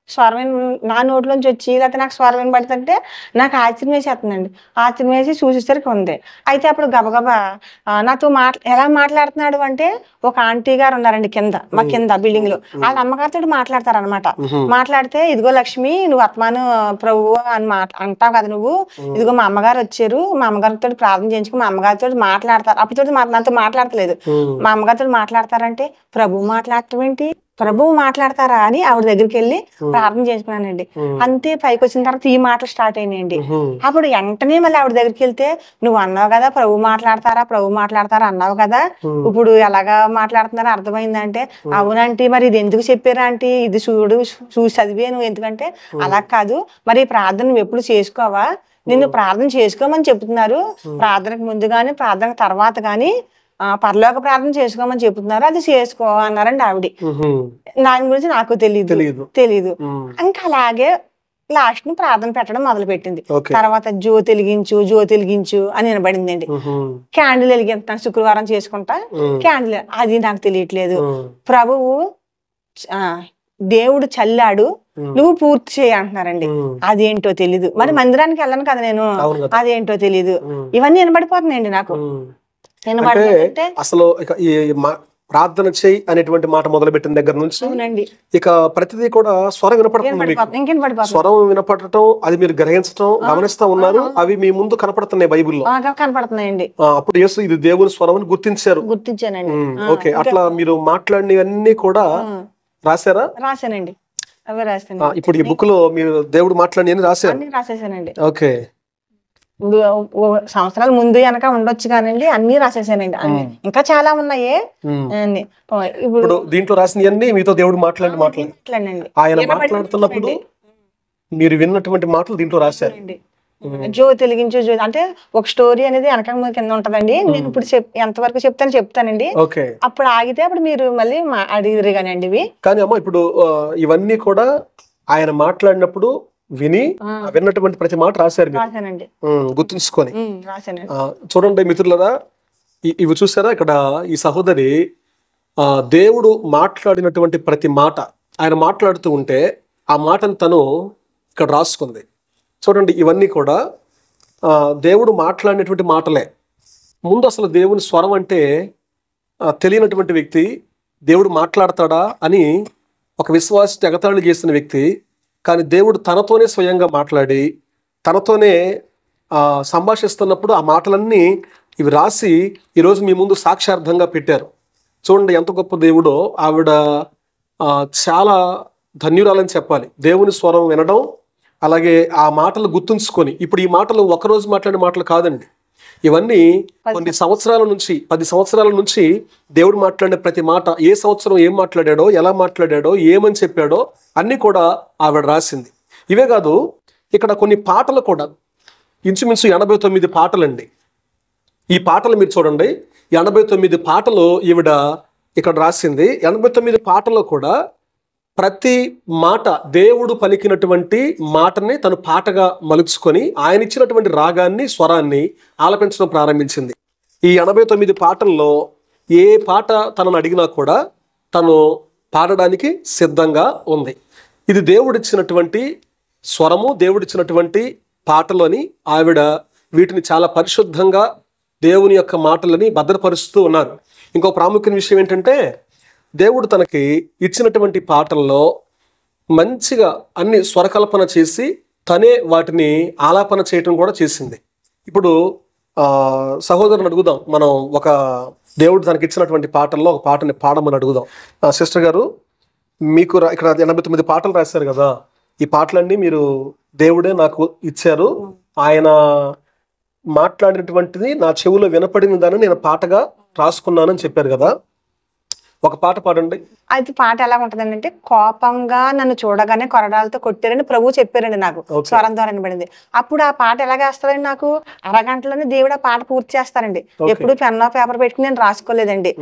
స్వరం నా నోట్లోంచి వచ్చి లేకపోతే నాకు స్వరం వినబడుతుంటే నాకు ఆశ్చర్యం వేసేస్తుందండి. ఆశ్చర్యం వేసి చూసేసరికి ఉంది. అయితే అప్పుడు గబగబా నాతో ఎలా మాట్లాడుతున్నాడు అంటే, ఒక ఆంటీ గారు ఉన్నారండి మా కింద బిల్డింగ్ లో, వాళ్ళ అమ్మగారితో మాట్లాడతారనమాట. మాట్లాడితే ఇదిగో లక్ష్మి, నువ్వు ఆత్మాను ప్రభు అని అంటావు కదా నువ్వు, ఇదిగో మా అమ్మగారు వచ్చారు, మా అమ్మగారితో ప్రార్థన చేయించుకుని మా అమ్మగారితో మాట్లాడతారు. అప్పుడు నాతో మాట్లాడతలేదు, మా అమ్మగారితో మాట్లాడతారంటే ప్రభు మాట్లాడటం ఏంటి, ప్రభువు మాట్లాడతారా అని ఆవిడ దగ్గరికి వెళ్ళి ప్రార్థన చేసుకున్నానండి. అంతే పైకి వచ్చిన తర్వాత ఈ మాటలు స్టార్ట్ అయినాయండి. అప్పుడు వెంటనే మళ్ళీ ఆవిడ దగ్గరికి వెళ్తే, నువ్వు అన్నావు కదా ప్రభు మాట్లాడతారా అన్నావు కదా, ఇప్పుడు ఎలాగా మాట్లాడుతున్నారో అర్థమైందంటే, అవునంటే మరి ఇది ఎందుకు చెప్పారా అంటే, ఇది చూసి చదివే నువ్వు, ఎందుకంటే అలా కాదు మరి ప్రార్థన నువ్వు ఎప్పుడు చేసుకోవా, నిన్ను ప్రార్థన చేసుకోమని చెప్తున్నారు, ప్రార్థనకు ముందు గాని ప్రార్థన తర్వాత గాని పరలోక ప్రార్థన చేసుకోమని చెప్తున్నారు, అది చేసుకో అన్నారండి ఆవిడ. దాని గురించి నాకు తెలీదు. ఇంకా అలాగే లాస్ట్ ని ప్రార్థన పెట్టడం మొదలు పెట్టింది. తర్వాత జ్యోతి వెలిగించు అని వినబడిందండి. క్యాండిల్ వెలిగిస్తాను శుక్రవారం చేసుకుంటా, క్యాండిల్ అది నాకు తెలియట్లేదు. ప్రభువు దేవుడు చల్లాడు, నువ్వు పూర్తి చేయ అంటున్నారండి. అదేంటో తెలీదు. మరి మందిరానికి వెళ్ళను కదా నేను, అదేంటో తెలీదు. ఇవన్నీ వినబడిపోతున్నాయండి నాకు. అసలు ఈ ప్రార్థన చేయి అనేటువంటి మాట మొదలు పెట్టిన దగ్గర నుంచి ఇక ప్రతిదీ కూడా స్వరం వినపడుతుంది. స్వరం వినపడటం, అది మీరు గ్రహించడం, గమనిస్తా ఉన్నారు. అవి మీ ముందు కనపడుతున్నాయి బైబిల్లో, కనపడుతున్నాయండి. అప్పుడు యేసు ఇది దేవుని స్వరం అని గుర్తించానండి. ఓకే, అట్లా మీరు మాట్లాడినవన్నీ కూడా రాశానండి. అవి రాశాను. ఇప్పుడు ఈ బుక్ లో మీరు దేవుడు మాట్లాడి రాసేసానండి. ఓకే, సంవత్సరాల ముందు వెనక ఉండొచ్చు కానండి, అన్ని రాసేసానండి. ఇంకా చాలా ఉన్నాయి. ఇప్పుడు దీంట్లో రాసినవన్నీ మీతో దేవుడు మాట్లాడండి. ఆయన మాట్లాడుతున్నప్పుడు మీరు విన్నటువంటి మాటలు దీంట్లో రాశారు. జ్యోతి వెలిగించు అంటే ఒక స్టోరీ అనేది వెనక కింద ఉంటదండి. నేను ఇప్పుడు ఎంతవరకు చెప్తానండి. అప్పుడు ఆగితే అప్పుడు మీరు మళ్ళీ అడిగిరు కానండి ఇవి. కానీ అమ్మ, ఇప్పుడు ఇవన్నీ కూడా ఆయన మాట్లాడినప్పుడు విన్నటువంటి ప్రతి మాట రాశారు, గుర్తుంచుకొని. చూడండి మిత్రులరా, ఇవి చూసారా, ఇక్కడ ఈ సహోదరి దేవుడు మాట్లాడినటువంటి ప్రతి మాట, ఆయన మాట్లాడుతూ ఉంటే ఆ మాటను తను ఇక్కడ రాసుకుంది. చూడండి, ఇవన్నీ కూడా దేవుడు మాట్లాడినటువంటి మాటలే. ముందు అసలు దేవుని స్వరం అంటే తెలియనటువంటి వ్యక్తి దేవుడు మాట్లాడతాడా అని ఒక విశ్వాసి ఎగతాళి చేసిన వ్యక్తి, కానీ దేవుడు తనతోనే స్వయంగా మాట్లాడి తనతోనే సంభాషిస్తున్నప్పుడు ఆ మాటలన్నీ ఇవి రాసి ఈరోజు మీ ముందు సాక్ష్యార్థంగా పెట్టారు. చూడండి ఎంత గొప్ప దేవుడో. ఆవిడ చాలా ధన్యురాలని చెప్పాలి. దేవుని స్వరం వినడం, అలాగే ఆ మాటలు గుర్తుంచుకొని, ఇప్పుడు ఈ మాటలు ఒకరోజు మాట్లాడే మాటలు కాదండి, ఇవన్నీ కొన్ని సంవత్సరాల నుంచి 10 సంవత్సరాల నుంచి దేవుడు మాట్లాడిన ప్రతి మాట, ఏ సంవత్సరం ఏం మాట్లాడాడో, ఎలా మాట్లాడాడో, ఏమని చెప్పాడో అన్ని కూడా ఆవిడ రాసింది. ఇవే కాదు, ఇక్కడ కొన్ని పాటలు కూడా ఇంచుమించు 89 పాటలండి. ఈ పాటలు మీరు చూడండి, 89 పాటలు ఈవిడ ఇక్కడ రాసింది 89 పాటల్లో కూడా ప్రతి మాట దేవుడు పలికినటువంటి మాటని తను పాటగా మలుచుకొని ఆయన ఇచ్చినటువంటి రాగాన్ని స్వరాన్ని ఆలపించడం ప్రారంభించింది. ఈ 89 పాటల్లో ఏ పాట తనను అడిగినా కూడా తను పాడడానికి సిద్ధంగా ఉంది. ఇది దేవుడిచ్చినటువంటి స్వరము, దేవుడిచ్చినటువంటి పాటలోని ఆవిడ వీటిని చాలా పరిశుద్ధంగా దేవుని యొక్క మాటలని భద్రపరుస్తూ ఉన్నారు. ఇంకో ప్రాముఖ్యమైన విషయం ఏంటంటే దేవుడు తనకి ఇచ్చినటువంటి పాటల్లో మంచిగా అన్ని స్వరకల్పన చేసి తనే వాటిని ఆలాపన చేయటం కూడా చేసింది. ఇప్పుడు సహోదరుని అడుగుదాం, మనం ఒక దేవుడు తనకి ఇచ్చినటువంటి పాటల్లో ఒక పాటని పాడమని అడుగుదాం. సిస్టర్ గారు, మీకు ఇక్కడ 89 పాటలు రాశారు కదా, ఈ పాటలన్నీ మీరు దేవుడే నాకు ఇచ్చారు, ఆయన మాట్లాడినటువంటిది నా చెవులో వినపడిన దాన్ని నేను పాటగా రాసుకున్నానని చెప్పారు కదా, ఒక పాట పాడండి. అది పాట ఎలా ఉంటదండి అంటే, కోపంగా నన్ను చూడగానే కొరడాలతో కొట్టారని ప్రభు చెప్పారండి నాకు, స్వరం ద్వారా వినబడింది. అప్పుడు ఆ పాట ఎలాగేస్తారండి, నాకు అరగంటలోనే దేవుడు ఆ పాట పూర్తి చేస్తారండి. ఎప్పుడు పెన్నో పేపర్ పెట్టుకుని నేను రాసుకోలేదండి.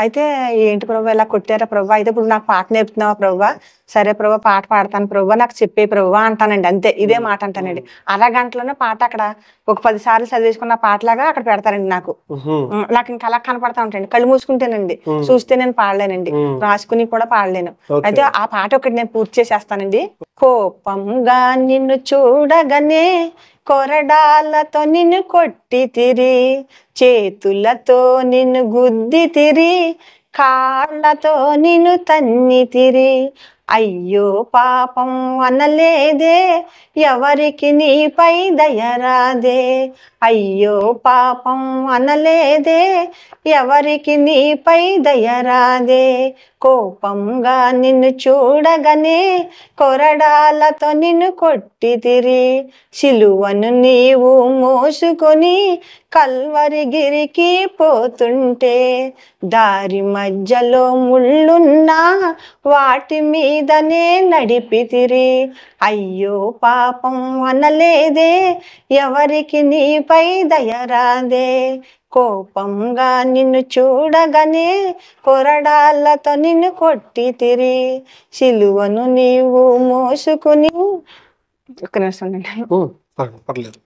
అయితే ఏంటి ప్రభు ఇలా కొట్టారా ప్రభు, అయితే ఇప్పుడు నాకు పాట నేర్పుతున్నావా ప్రభు, సరే ప్రభు పాట పాడతాను ప్రభు, నాకు చెప్పే ప్రభు అంటానండి, అంతే ఇదే మాట అంటానండి. అరగంటలోనే పాట అక్కడ ఒక 10 సార్లు చదివేసుకున్న పాటలాగా అక్కడ పెడతారండి. నాకు ఇంకా అలా కనపడతా ఉంటాయండి, కళ్ళు మూసుకుంటేనండి, చూస్తే నేను పాడలేనండి, రాసుకుని కూడా పాడలేను. అయితే ఆ పాట ఒకటి నేను పూర్తి చేసేస్తానండి. కోపంగా నిన్ను చూడగానే కొరడాలతో నిన్ను కొట్టి తిరి, చేతులతో నిన్ను గుద్ది తిరి, కాళ్ళతో నిన్ను తన్ని తిరి, అయ్యో పాపం అనలేదే ఎవరికి నీపై దయరాదే, అయ్యో పాపం అనలేదే ఎవరికి నీపై దయరాదే, కోపంగా నిన్ను చూడగానే కొరడాలతో నిన్ను కొట్టి తిరి, సిలువను నీవు మోసుకొని కల్వరిగిరికి పోతుంటే, దారి మధ్యలో ముళ్ళున్నా వాటి మీదనే నడిపితిరి, అయ్యో పాపం అనలేదే ఎవరికి నీపై దయరాదే, కోపంగా నిన్ను చూడగానే కొరడాలతో నిన్ను కొట్టి తిరి, సిలువను నీవు మోసుకుని, ఒక్క నిమిషం పర్లేదు,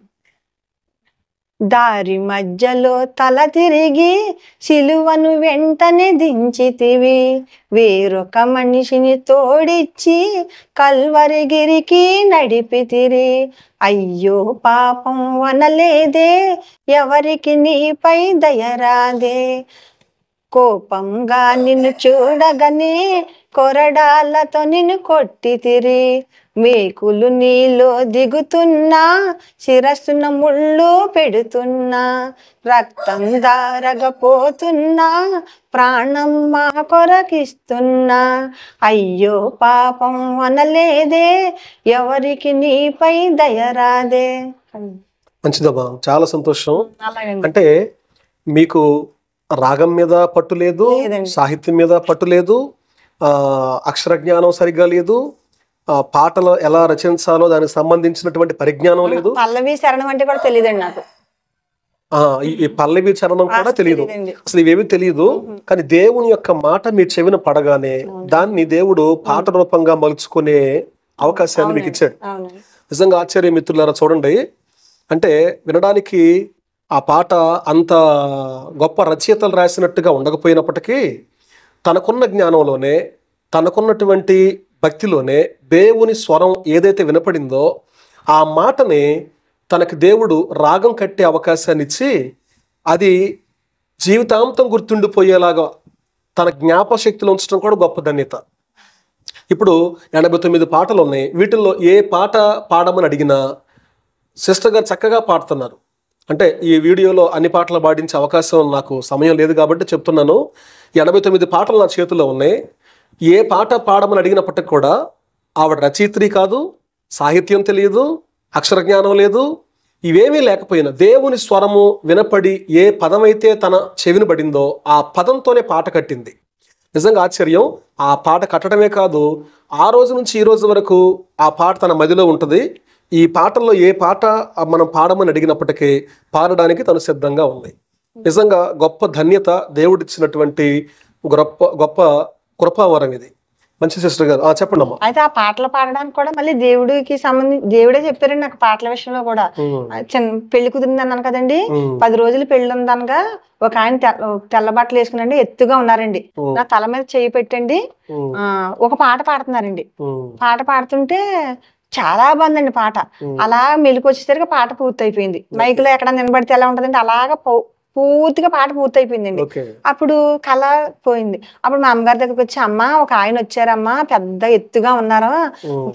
దారి మధ్యలో తల తిరిగి సిలువను వెంటనే దించితివి, వేరొక మనిషిని తోడిచ్చి కల్వరిగిరికి నడిపితిరి, అయ్యో పాపం అనలేదే ఎవరికి నీపై దయరాదే, కోపంగా నిన్ను చూడగానే కొరడాలతో నిన్ను కొట్టి తిరి, మేకులు నీలో దిగుతున్నా శిరస్సున ముళ్ళు పెడుతున్నా, రక్తం దారగపోతున్నా ప్రాణం మా కొరకిస్తున్నా, అయ్యో పాపం అనలేదే ఎవరికి నీపై దయరాదే. మంచిదమ్మా, చాలా సంతోషం. అంటే మీకు రాగం మీద పట్టు లేదు, సాహిత్యం మీద పట్టు లేదు, అక్షర జ్ఞానం సరిగ్గా లేదు, పాటలు ఎలా రచించాలో దానికి సంబంధించినటువంటి పరిజ్ఞానం లేదు, పల్లవి చరణం అంటే కూడా తెలియదండి నాకు, ఈ పల్లవి చరణం కూడా తెలియదు, అసలు ఇవేమీ తెలియదు. కానీ దేవుని యొక్క మాట మీ చెవిన పడగానే దాన్ని దేవుడు పాట రూపంగా మలుచుకునే అవకాశాన్ని మీకు ఇచ్చాడు. నిజంగా ఆశ్చర్య మిత్రులారా, చూడండి, అంటే వినడానికి ఆ పాట అంత గొప్ప రచయితలు రాసినట్టుగా ఉండకపోయినప్పటికీ తనకున్న జ్ఞానంలోనే, తనకున్నటువంటి భక్తిలోనే దేవుని స్వరం ఏదైతే వినపడిందో ఆ మాటని తనకి దేవుడు రాగం కట్టే అవకాశాన్ని ఇచ్చి అది జీవితాంతం గుర్తుండిపోయేలాగా తన జ్ఞాపశక్తిలో ఉంచడం కూడా గొప్ప ధన్యత. ఇప్పుడు 89 పాటలు ఉన్నాయి. వీటిల్లో ఏ పాట పాడమని అడిగినా సిస్టర్ గారు చక్కగా పాడుతున్నారు. అంటే ఈ వీడియోలో అన్ని పాటలు పాడించే అవకాశం నాకు సమయం లేదు కాబట్టి చెప్తున్నాను. 89 పాటలు నా చేతుల్లో ఉన్నాయి. ఏ పాట పాడమని అడిగినప్పటికి కూడా ఆవిడ రచయిత్రి కాదు, సాహిత్యం తెలియదు, అక్షర జ్ఞానం లేదు, ఇవేమీ లేకపోయినా దేవుని స్వరము వినపడి ఏ పదమైతే తన చెవిని పడిందో ఆ పదంతోనే పాట కట్టింది. నిజంగా ఆశ్చర్యం. ఆ పాట కట్టడమే కాదు, ఆ రోజు నుంచి ఈ రోజు వరకు ఆ పాట తన మదిలో ఉంటుంది. ఈ పాటల్లో ఏ పాట మనం పాడమని అడిగినప్పటికీ పాడడానికి తను సిద్ధంగా ఉంది. నిజంగా గొప్ప ధన్యత దేవుడిచ్చినటువంటి గొప్ప గొప్ప కృపావరం ఇది. మంచి సిస్టర్ గారు చెప్పండి అమ్మా. అయితే ఆ పాటలు పాడడానికి కూడా మళ్ళీ దేవుడికి సంబంధించి దేవుడే చెప్పారండి నాకు పాటల విషయంలో కూడా. చిన్న పెళ్లి కుదిరింది అన్నాను కదండి, 10 రోజులు పెళ్లి ఉందనగా ఒక ఆయన తెల్ల బట్టలు వేసుకునండి ఎత్తుగా ఉన్నారండి, నా తల మీద చేయి పెట్టండి ఒక పాట పాడుతున్నారండి. పాట పాడుతుంటే చాలా బాగుందండి పాట. అలా మెలకు వచ్చేసరికి పాట పూర్తి అయిపోయింది. మైక్ లో ఎక్కడ నిలబడితే ఎలా ఉంటదండి అలాగా పూర్తిగా పాట పూర్తి అయిపోయిందండి. అప్పుడు కళ పోయింది. అప్పుడు మా అమ్మగారి దగ్గరికి వచ్చి, అమ్మ ఒక ఆయన వచ్చారమ్మా, పెద్ద ఎత్తుగా ఉన్నారు,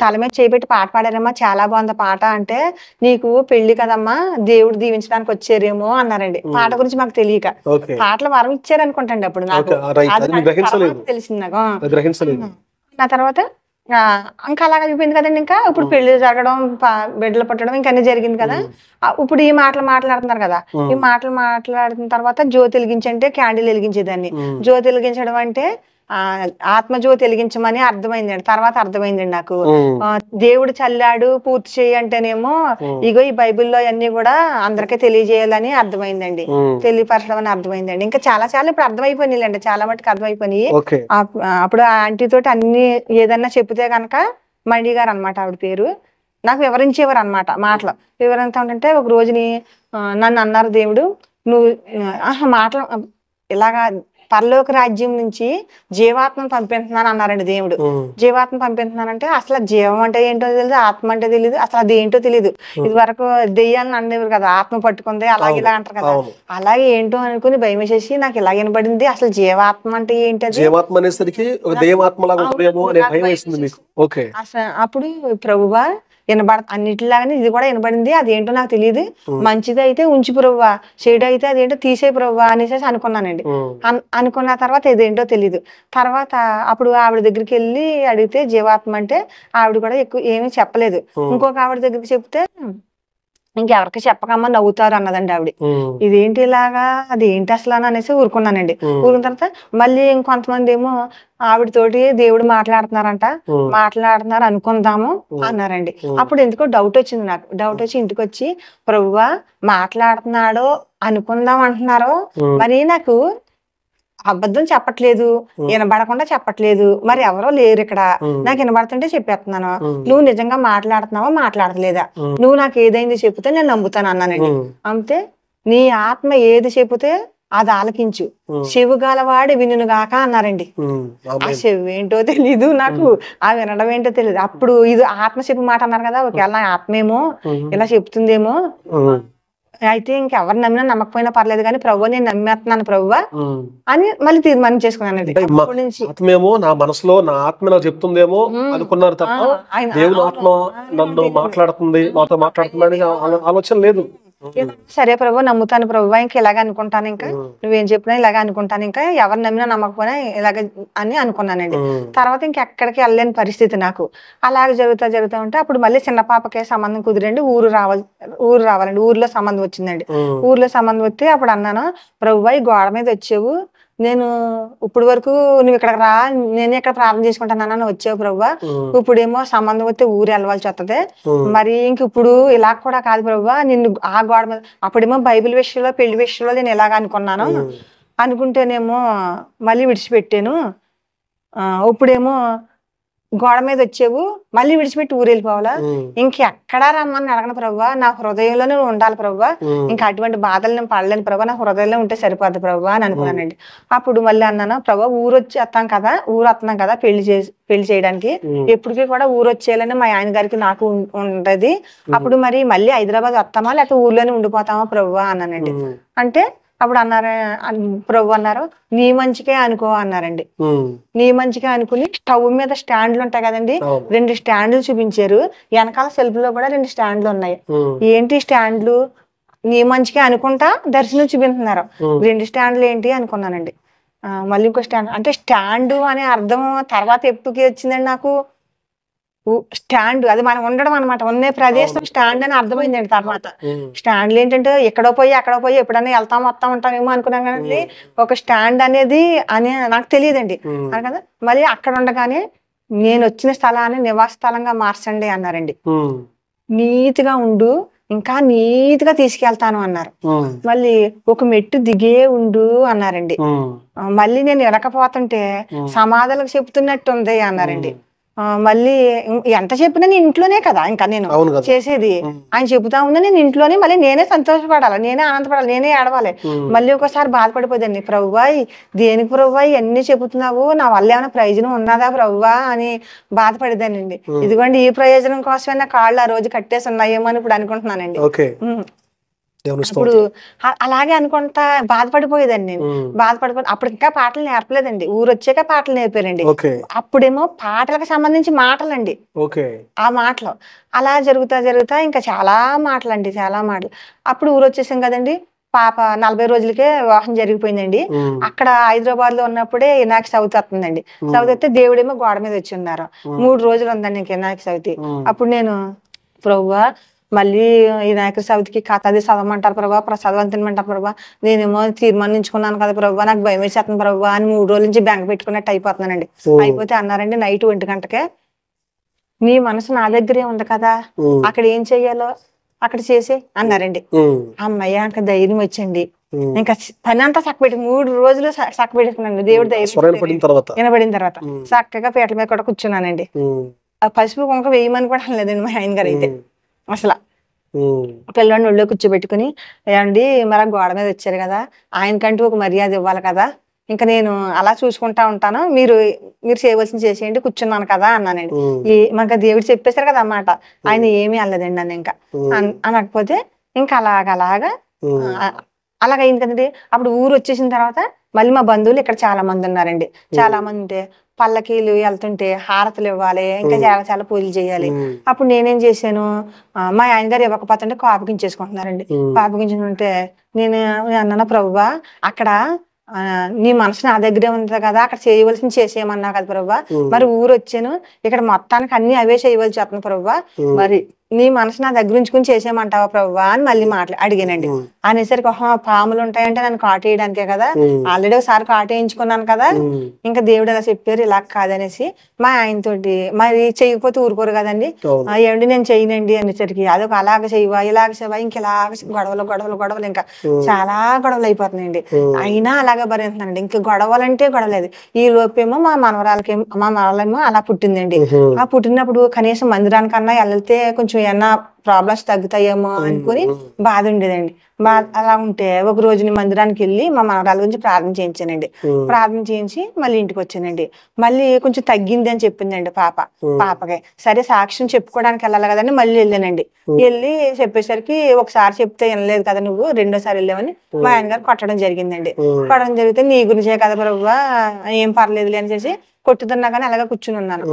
తల మీద చేపెట్టి పాట పాడారమ్మా, చాలా బాగుంది పాట అంటే, నీకు పెళ్లి కదమ్మా దేవుడు దీవించడానికి వచ్చారేమో అన్నారండి. పాట గురించి మాకు తెలియక పాటలు వరం ఇచ్చారు అనుకుంటండి అప్పుడు నాకు తెలిసింది. నాకు నా తర్వాత ఇంకా అలాగ అయిపోయింది కదండి. ఇంకా ఇప్పుడు పెళ్లి జరగడం, బిడ్డలు పుట్టడం ఇంకా అన్ని జరిగింది కదా. ఇప్పుడు ఈ మాటలు మాట్లాడుతున్నారు కదా, ఈ మాటలు మాట్లాడిన తర్వాత జ్యోతి వెలిగించంటే క్యాండిల్ వెలిగించేదాన్ని. జ్యోతి వెలిగించడం అంటే ఆత్మజ్యోతి వెలిగించమని అర్థమైందండి. తర్వాత అర్థమైందండి నాకు, దేవుడు చల్లాడు పూర్తి చేయంటేనేమో ఇగో ఈ బైబిల్లో అన్ని కూడా అందరికీ తెలియజేయాలని అర్థమైందండి, తెలియపరచడం అని అర్థమైందండి. ఇంకా చాలా చాలా ఇప్పుడు అర్థమైపోయినాయిలేండి, చాలా మటుకు అర్థమైపోయినాయి. అప్పుడు ఆ ఆంటీ తోటి అన్ని ఏదన్నా చెప్తే కనుక, మణి గారు అనమాట ఆవిడ పేరు, నాకు వివరించేవారు అనమాట మాటలు. వివరంతా ఉంటుంటే ఒక రోజుని నన్ను అన్నారు, దేవుడు నువ్వు మాటలు ఇలాగా పరలోక రాజ్యం నుంచి జీవాత్మను పంపిస్తున్నాను అన్నారండి దేవుడు. జీవాత్మ పంపిస్తున్నానంటే అసలు జీవం అంటే ఏంటో తెలియదు, ఆత్మ అంటే తెలియదు, అసలు అది ఏంటో తెలియదు. ఇది వరకు దెయ్యాలను అనేవారు కదా, ఆత్మ పట్టుకుంది అలాగే ఇలా అంటారు కదా, అలాగే ఏంటో అనుకుని భయం వేసేసి నాకు ఇలా వినబడింది, అసలు జీవాత్మ అంటే ఏంటి, జీవాత్మ అనేసరికి అప్పుడు ప్రభువా అన్నిటిలాగానే ఇది కూడా వినబడింది, అదేంటో నాకు తెలియదు, మంచిది అయితే ఉంచి ప్రభువా, చెడు అయితే అదేంటో తీసే ప్రభువా అనేసి అనుకున్నానండి. అనుకున్న తర్వాత ఇదేంటో తెలీదు. తర్వాత అప్పుడు ఆవిడ దగ్గరికి వెళ్ళి అడిగితే జీవాత్మ అంటే ఆవిడ కూడా ఎక్కువ ఏమీ చెప్పలేదు. ఇంకొక ఆవిడ దగ్గరికి చెప్తే ఇంకెవరికి చెప్పకమ్మా నవ్వుతారు అన్నదండి ఆవిడ. ఇదేంటి ఇలాగా, అది ఏంటి అసలు అనేసి ఊరుకున్నానండి. ఊరిన తర్వాత మళ్ళీ ఇంకొంతమంది ఏమో ఆవిడతోటి దేవుడు మాట్లాడుతున్నారు అనుకుందాము అన్నారండి. అప్పుడు ఎందుకో డౌట్ వచ్చింది నాకు. డౌట్ వచ్చి ఇంటికి వచ్చి, ప్రభువా మాట్లాడుతున్నాడో అనుకుందాం అంటున్నారు, మరి నాకు అబద్ధం చెప్పట్లేదు, వినబడకుండా చెప్పట్లేదు, మరి ఎవరో లేరు ఇక్కడ, నాకు వినబడుతుంటే చెప్పేస్తున్నాను, నువ్వు నిజంగా మాట్లాడుతున్నావా మాట్లాడలేదా, నువ్వు నాకు ఏదైంది చెప్తే నేను నమ్ముతాను అన్నానండి. అంతే, నీ ఆత్మ ఏది చెబితే అది ఆలకించు, చెవు గలవాడి వినుగాక అన్నారండి. ఆ చెవు ఏంటో తెలీదు నాకు, ఆ వినడం ఏంటో తెలియదు. అప్పుడు ఇది ఆత్మ చెప్పు మాట అన్నారు కదా, ఒకవేళ నా ఆత్మేమో ఇలా చెప్తుందేమో, అయితే ఇంకెవరు నమ్మినా నమ్మకపోయినా పర్లేదు కానీ ప్రభు నేను నమ్మేస్తున్నాను ప్రభువా అని మళ్ళీ తీర్మానం చేసుకున్నానండి. ఆత్మేమో నా మనసులో నా ఆత్మ నాకు చెప్తుందేమో అనుకున్నారు తప్ప దేవుని ఆత్మ నన్ను మాట్లాడుతుంది, నాతో మాట్లాడుతుంది ఆలోచన లేదు. సరే ప్రభు నమ్ముతాను ప్రభు, ఇంకా ఇలాగ అనుకుంటాను, ఇంకా నువ్వేం చెప్పినా ఇలాగ అనుకుంటాను, ఇంకా ఎవరు నమ్మినా నమ్మకపోయినా ఇలాగ అని అనుకున్నానండి. తర్వాత ఇంకెక్కడికి వెళ్ళలేని పరిస్థితి నాకు. అలాగే జరుగుతూ ఉంటే అప్పుడు మళ్ళీ చిన్న పాపకే సంబంధం కుదిరండి, ఊరు రావాలండి. ఊర్లో సంబంధం వచ్చిందండి. ఊర్లో సంబంధం వస్తే అప్పుడు అన్నాను, ప్రభు ఈ గోడ మీద వచ్చావు, నేను ఇప్పుడు వరకు నువ్వు ఇక్కడికి రా, నేనే ఇక్కడ ప్రార్థన చేసుకుంటాను వచ్చావు ప్రభువా, ఇప్పుడేమో సంబంధం వస్తే ఊరు వెళ్ళవలసి వస్తుంది, మరి ఇంక ఇప్పుడు ఇలా కూడా కాదు ప్రభువా, నిన్ను ఆ గోడ మీద, అప్పుడేమో బైబిల్ విషయంలో పెళ్లి విషయంలో నేను ఇలాగ అనుకున్నాను, అనుకుంటేనేమో మళ్ళీ విడిచిపెట్టాను, ఇప్పుడేమో గోడ మీద వచ్చావు మళ్ళీ విడిచిపెట్టి ఊరు వెళ్ళిపోవాలా, ఇంకెక్కడా రమ్మని అడగను ప్రభువా, నా హృదయంలోనే ఉండాలి ప్రభువా, ఇంకా అటువంటి బాధలు నేను పడలేను ప్రభువా, నా హృదయంలో ఉంటే సరిపోద్ది ప్రభువా అని అనుకున్నానండి. అప్పుడు మళ్ళీ అన్నాను, ప్రభువా ఊరు వస్తున్నాం కదా పెళ్లి చేయడానికి, ఎప్పటికీ కూడా ఊరు వచ్చేయాలని మా ఆయన గారికి నాకు ఉండదు, అప్పుడు మరి మళ్ళీ హైదరాబాద్ వస్తామా లేకపోతే ఊర్లోనే ఉండిపోతామా ప్రభువా అన్నానండి. అంటే అప్పుడు ప్రభు అన్నారు, నీ మంచికే అనుకో అన్నారండి. నీ మంచిగా అనుకుని స్టవ్ మీద స్టాండ్లు ఉంటాయి కదండి, 2 స్టాండ్లు చూపించారు, వెనకాల సెల్ఫ్ లో కూడా 2 స్టాండ్లు ఉన్నాయి. ఏంటి స్టాండ్లు, నీ మంచిగా అనుకుంటా దర్శనం చూపించుతున్నారు, 2 స్టాండ్లు ఏంటి అనుకున్నానండి. మళ్ళీ ఇంకో స్టాండ్ అంటే స్టాండ్ అనే అర్థం తర్వాత ఎప్పుడుకి వచ్చిందండి నాకు, స్టాండ్ అది మనం ఉండడం అనమాట, ఉన్న ప్రదేశం స్టాండ్ అని అర్థమైందండి. తర్వాత స్టాండ్లు ఏంటంటే ఎక్కడో పోయి ఎప్పుడైనా వస్తా ఉంటామేమో అనుకున్నాం కానీ ఒక స్టాండ్ అనేది అని నాకు తెలియదండి. కదా మళ్ళీ అక్కడ ఉండగానే నేను వచ్చిన స్థలాన్ని నివాస స్థలంగా మార్చండి అన్నారండి. నీతిగా ఉండు, ఇంకా నీట్గా తీసుకెళ్తాను అన్నారు. మళ్ళీ ఒక మెట్టు దిగే ఉండు అన్నారండి. మళ్ళీ నేను ఎరకపోతుంటే సమాధానం చెప్తున్నట్టు ఉంది అన్నారండి. మళ్ళీ ఎంత చెప్పినా నేను ఇంట్లోనే కదా ఇంకా నేను చేసేది. ఆయన చెబుతా ఉన్నా నేను ఇంట్లోనే మళ్ళీ నేనే సంతోషపడాలి, నేనే ఆనందపడాలి, నేనే ఏడవాలి. మళ్ళీ ఒకసారి బాధపడిపోదండి, ప్రభువా దేనికి ప్రభువా ఇవన్నీ చెబుతున్నావు, నా వల్ల ఏమైనా ప్రయోజనం ఉన్నదా ప్రభువా అని బాధపడేదానండి. ఇదిగోండి ఈ ప్రయోజనం కోసమే నా కాళ్ళు ఆ రోజు కట్టేసి ఉన్నాయేమో అని ఇప్పుడు అనుకుంటున్నానండి. ఇప్పుడు అలాగే అనుకుంటా బాధపడిపోయేదండి నేను. అప్పుడు ఇంకా పాటలు నేర్పలేదండి, ఊరు వచ్చాక పాటలు నేర్పారండి. అప్పుడేమో పాటలకు సంబంధించి మాటలండి, ఆ మాటలు అలా జరుగుతా ఇంకా చాలా మాటలండి, చాలా మాటలు. అప్పుడు ఊరు వచ్చేసాం కదండి, పాప 40 రోజులకే వివాహం జరిగిపోయిందండి. అక్కడ హైదరాబాద్ లో ఉన్నప్పుడే వినాయక చవితి వస్తుందండి. చవితి వస్తే దేవుడేమో గోడ మీద వచ్చి ఉన్నారు. 3 రోజులు ఉందండి ఇంక వినాయక చవితి. అప్పుడు నేను ప్రభువా మళ్ళీ వినాయక చవితికి కథ అది చదవమంటారు ప్రభావ, ప్రసాదం తినమంటారు ప్రభావ, నేనేమో తీర్మానించుకున్నాను కదా ప్రభావ, నాకు భయం వేసేస్తుంది ప్రభావ అని 3 రోజుల నుంచి బెంగ పెట్టుకున్నట్టు అయిపోతున్నానండి. అయిపోతే అన్నారండి నైట్ 1 గంటకే, నీ మనసు నా దగ్గరే ఉంది కదా, అక్కడ ఏం చెయ్యాలో అక్కడ చేసి అన్నారండి. అమ్మయ్య ఇంకా ధైర్యం వచ్చింది. ఇంకా పని అంతా చక్కబెట్టి 3 రోజులు చక్కబెట్టుకున్నాను. దేవుడు ధైర్యం వినబడిన తర్వాత చక్కగా పీటల మీద కూడా కూర్చున్నానండి. ఆ పసుపు కుంక వేయమని కూడా అనలేదండి మా ఆయన గారు అయితే. అసలు పిల్లని ఒళ్ళో కూర్చోబెట్టుకుని, ఏమండి మరి గోడ మీద వచ్చారు కదా, ఆయనకంటూ ఒక మర్యాద ఇవ్వాలి కదా, ఇంకా నేను అలా చూసుకుంటా ఉంటాను, మీరు చేయవలసింది చేసేయండి, కూర్చున్నాను కదా అన్నానండి. మనకు దేవుడు చెప్పేశారు కదా అన్నమాట. ఆయన ఏమీ అనలేదండి నన్ను ఇంకా. అనకపోతే ఇంకా అలాగా అయింది కదండి. అప్పుడు ఊరు వచ్చేసిన తర్వాత మళ్ళీ మా బంధువులు ఇక్కడ చాలా మంది ఉన్నారండి. చాలా మంది ఉంటే పల్లకీలు వెళ్తుంటే హారతులు ఇవ్వాలి, ఇంకా చాలా చాలా పూజలు చేయాలి. అప్పుడు నేనేం చేశాను, మా ఆయన గారు ఇవ్వకపోతుంటే కాపుకించేసుకుంటున్నారండి. కాపుకించుకుంటే నేను అన్నాను, ప్రభువా అక్కడ నీ మనసు నా దగ్గరే ఉంది కదా, అక్కడ చేయవలసింది చేసేయమన్నా కదా ప్రభువా, మరి ఊరు వచ్చాను ఇక్కడ మొత్తానికి అన్ని అవే చేయవలసి వస్తుంది ప్రభువా, మరి నీ మనసు నా దగ్గర ఉంచుకుని చేసేయమంటావా ప్రభువా అని మళ్ళీ అడిగానండి. అనేసరికి పాములు ఉంటాయంటే నన్ను కాటేయడానికే కదా, ఆల్రెడీ ఒకసారి కాటేయించుకున్నాను కదా, ఇంకా దేవుడు అలా చెప్పారు ఇలా కాదనేసి మా ఆయనతోటి, మరి చేయకపోతే ఊరుకోరు కదండి, ఏమండి నేను చేయనండి అనేసరికి అదొక అలాగ చేయవా ఇలాగ చేయవా, ఇంకెలాగ గొడవలు ఇంకా చాలా గొడవలు అయిపోతున్నాయండి. అయినా అలాగే భరించానండి. ఇంకా గొడవలంటే గొడవలేదు. ఈ లోపేమో మా మనవరాలేమో అలా పుట్టిందండి. ఆ పుట్టినప్పుడు కనీసం మందిరానికన్నా వెళ్తే కొంచెం ఏమన్నా ప్రాబ్లమ్స్ తగ్గుతాయేమో అనుకుని బాధ ఉండేదండి. అలా ఉంటే ఒక రోజు నేను మందిరానికి వెళ్ళి మా మనవరాల గురించి ప్రార్థన చేయించానండి. ప్రార్థన చేయించి మళ్ళీ ఇంటికి వచ్చానండి. మళ్ళీ కొంచెం తగ్గింది అని చెప్పిందండి పాపకి. సరే సాక్ష్యం చెప్పుకోవడానికి వెళ్ళాలి కదండి, మళ్ళీ వెళ్ళానండి. వెళ్ళి చెప్పేసరికి ఒకసారి చెప్తే వినలేదు కదా నువ్వు, రెండోసారి వెళ్ళామని మా ఆయన గారు కొట్టడం జరిగిందండి. కొట్టడం జరిగితే నీ గురించే కదా ప్రభువా, ఏం పర్లేదులే అని చేసి కొట్టుతున్నా కానీ అలాగే కూర్చుని ఉన్నాను.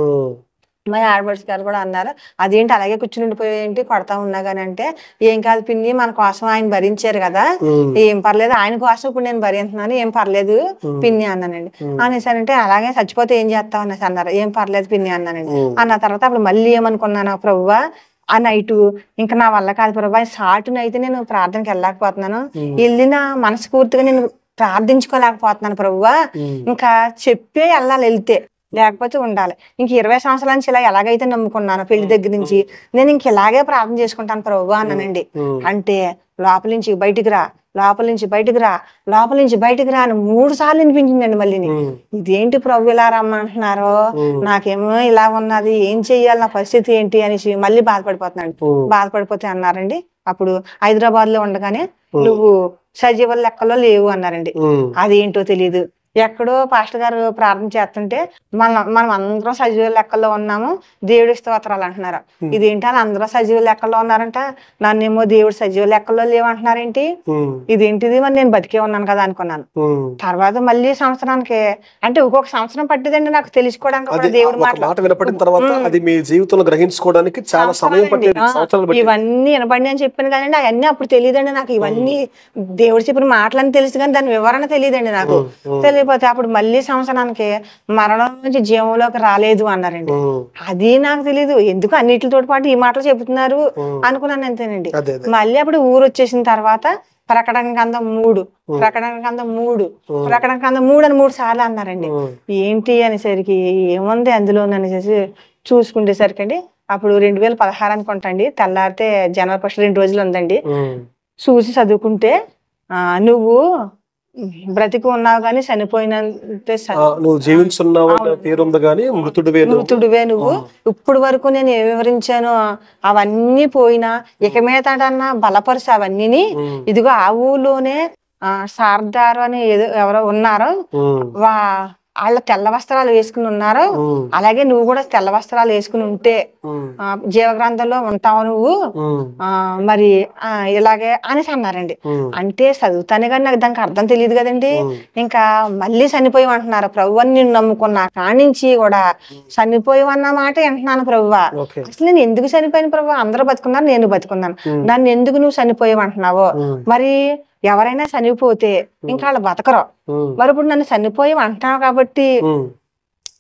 మా ఆడపడుచు గారు కూడా అన్నారు, అదేంటి అలాగే కూర్చుని ఉండిపోయేంటి కొడతా ఉన్నా కానీ అంటే, ఏం కాదు పిన్ని మన కోసం ఆయన భరించారు కదా, ఏం పర్లేదు, ఆయన కోసం ఇప్పుడు నేను భరించున్నాను, ఏం పర్లేదు పిన్ని అన్నానండి. అనేసానంటే అలాగే చచ్చిపోతే ఏం చేస్తావు అనేసి అన్నారు. ఏం పర్లేదు పిన్ని అన్నానండి. అన్న తర్వాత అప్పుడు మళ్ళీ ఏమనుకున్నాను, ప్రభువా ఆ నైటు ఇంకా నా వల్ల కాదు ప్రభువా, సాటునైతే నేను ప్రార్థనకి వెళ్ళలేకపోతున్నాను, వెళ్ళిన మనస్ఫూర్తిగా నేను ప్రార్థించుకోలేకపోతున్నాను ప్రభువా, ఇంకా చెప్పే వెళ్ళాలి, వెళ్తే లేకపోతే ఉండాలి. ఇంక 20 సంవత్సరాల నుంచి ఇలా ఎలాగైతే నమ్ముకున్నాను పెళ్లి దగ్గర నుంచి, నేను ఇంక ఇలాగే ప్రార్థన చేసుకుంటాను ప్రభువా అన్నానండి. అంటే లోపల నుంచి బయటికి రా, లోపల నుంచి బయటికి రా, లోపల నుంచి బయటికి రా అని 3 సార్లు వినిపించిందండి. మళ్ళీ ఇదేంటి ప్రభు ఇలా రమ్మంటున్నారు, నాకేమో ఇలా ఉన్నది, ఏం చెయ్యాలి, నా పరిస్థితి ఏంటి అనేసి మళ్ళీ బాధపడిపోతున్నాడు. బాధపడిపోతే అన్నారండి, అప్పుడు హైదరాబాద్ లో ఉండగానే నువ్వు సజీవుల లెక్కలో లేవు అన్నారండి. అదేంటో తెలీదు, ఎక్కడో పాస్టర్ గారు ప్రార్థన చేస్తుంటే మనం అందరం సజీవ లెక్కల్లో ఉన్నాము, దేవుడి స్తోత్రాలు అంటున్నారు. ఇదేంటి అని అందరూ సజీవ లెక్కల్లో ఉన్నారంట, నన్నేమో దేవుడు సజీవ లెక్కల్లో లేవంటున్నారేంటి, ఇదేంటిది, మరి నేను బతికే ఉన్నాను కదా అనుకున్నాను. తర్వాత మళ్ళీ సంవత్సరానికి, అంటే ఒక్కొక్క సంవత్సరం పట్టిదండి నాకు తెలుసుకోవడానికి దేవుడి మాట వినపడిన తర్వాత అది మీ జీవితంలో గ్రహించుకోవడానికి చాలా సమయం పట్టింది. ఇవన్నీ వినపడి అని చెప్పాను కదండి, అవన్నీ అప్పుడు తెలియదండి నాకు. ఇవన్నీ దేవుడు చెప్పిన మాటలని తెలుసు కానీ దాని వివరణ తెలియదండి నాకు. తెలియపోతే అప్పుడు మళ్ళీ సంవత్సరానికి మరణం నుంచి జీవంలోకి రాలేదు అన్నారండి. అది నాకు తెలీదు, ఎందుకు అన్నిటితో పాటు ఈ మాటలు చెబుతున్నారు అనుకున్నాను అంతేనండి. మళ్ళీ అప్పుడు ఊరు వచ్చేసిన తర్వాత ప్రకటన గ్రంథం 3 అని 3 సార్లు అన్నారండి. ఏంటి అనేసరికి ఏముంది అందులో అనేసి చూసుకునేసరికి అండి అప్పుడు 2016 అనుకుంటండి. తెల్లారితే జనవరి 1 2 రోజులు ఉందండి. చూసి చదువుకుంటే నువ్వు బ్రతికి ఉన్నావు కానీ చనిపోయినంతే నువ్వు జీవించున్నావు పేరుంది కానీ మృతుడివే నువ్వు. ఇప్పుడు వరకు నేను ఏం వివరించానో అవన్నీ పోయినా ఇక మీదటన్నా బలపరుసు అవన్నీ. ఇదిగో ఆ ఊళ్ళోనే సార్దారు అని ఎవరో ఉన్నారో వాళ్ళ తెల్ల వస్త్రాలు వేసుకుని ఉన్నారు. అలాగే నువ్వు కూడా తెల్ల వస్త్రాలు వేసుకుని ఉంటే జీవగ్రంథంలో ఉంటావు నువ్వు మరి ఇలాగే అనేసి అన్నారండి. అంటే చదువుతానే కానీ నాకు దానికి అర్థం తెలియదు కదండి. ఇంకా మళ్ళీ చనిపోయి అంటున్నారు. ప్రభువని నేను నమ్ముకున్నా కానించి కూడా చనిపోయి అన్న మాట వింటున్నాను. ప్రభువా అసలు నేను ఎందుకు చనిపోయాను ప్రభువా? అందరూ బతుకున్నారు, నేను బతుకున్నాను. నన్ను ఎందుకు నువ్వు చనిపోయి అంటున్నావో? మరి ఎవరైనా చనిపోతే ఇంకా వాళ్ళు బతకరు. మరి ఇప్పుడు నన్ను చనిపోయి అంటున్నావు కాబట్టి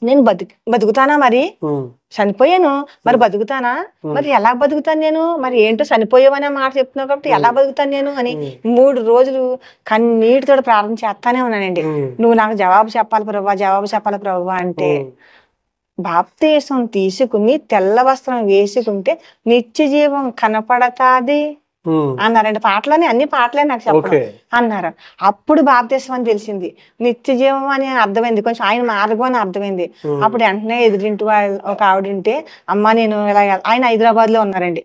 నేను బతుకుతానా? మరి చనిపోయాను, మరి బతుకుతానా? మరి ఎలా బతుకుతాను నేను? మరి ఏంటో చనిపోయావనే మాట చెప్తున్నావు కాబట్టి ఎలా బతుకుతాను నేను అని 3 రోజులు కన్నీటితో ప్రార్థన చేస్తానే ఉన్నానండి. నువ్వు నాకు జవాబు చెప్పాలి ప్రభువా, జవాబు చెప్పాలి ప్రభువా అంటే బాప్తీసం తీసుకుని తెల్ల వస్త్రం వేసుకుంటే నిత్య జీవం కనపడతాది అన్నారండి. పాటలోనే అన్ని పాటలే నాకు చెప్పడం అన్నారు. అప్పుడు బాప్తీసం అని తెలిసింది, నిత్య జీవం అని అర్థమైంది, కొంచెం ఆయన మార్గం అని అర్థమైంది. అప్పుడు వెంటనే ఎదురింటి వాళ్ళు ఒక ఆవిడంటే అమ్మ నేను ఇలా ఆయన హైదరాబాద్ లో ఉన్నారండి.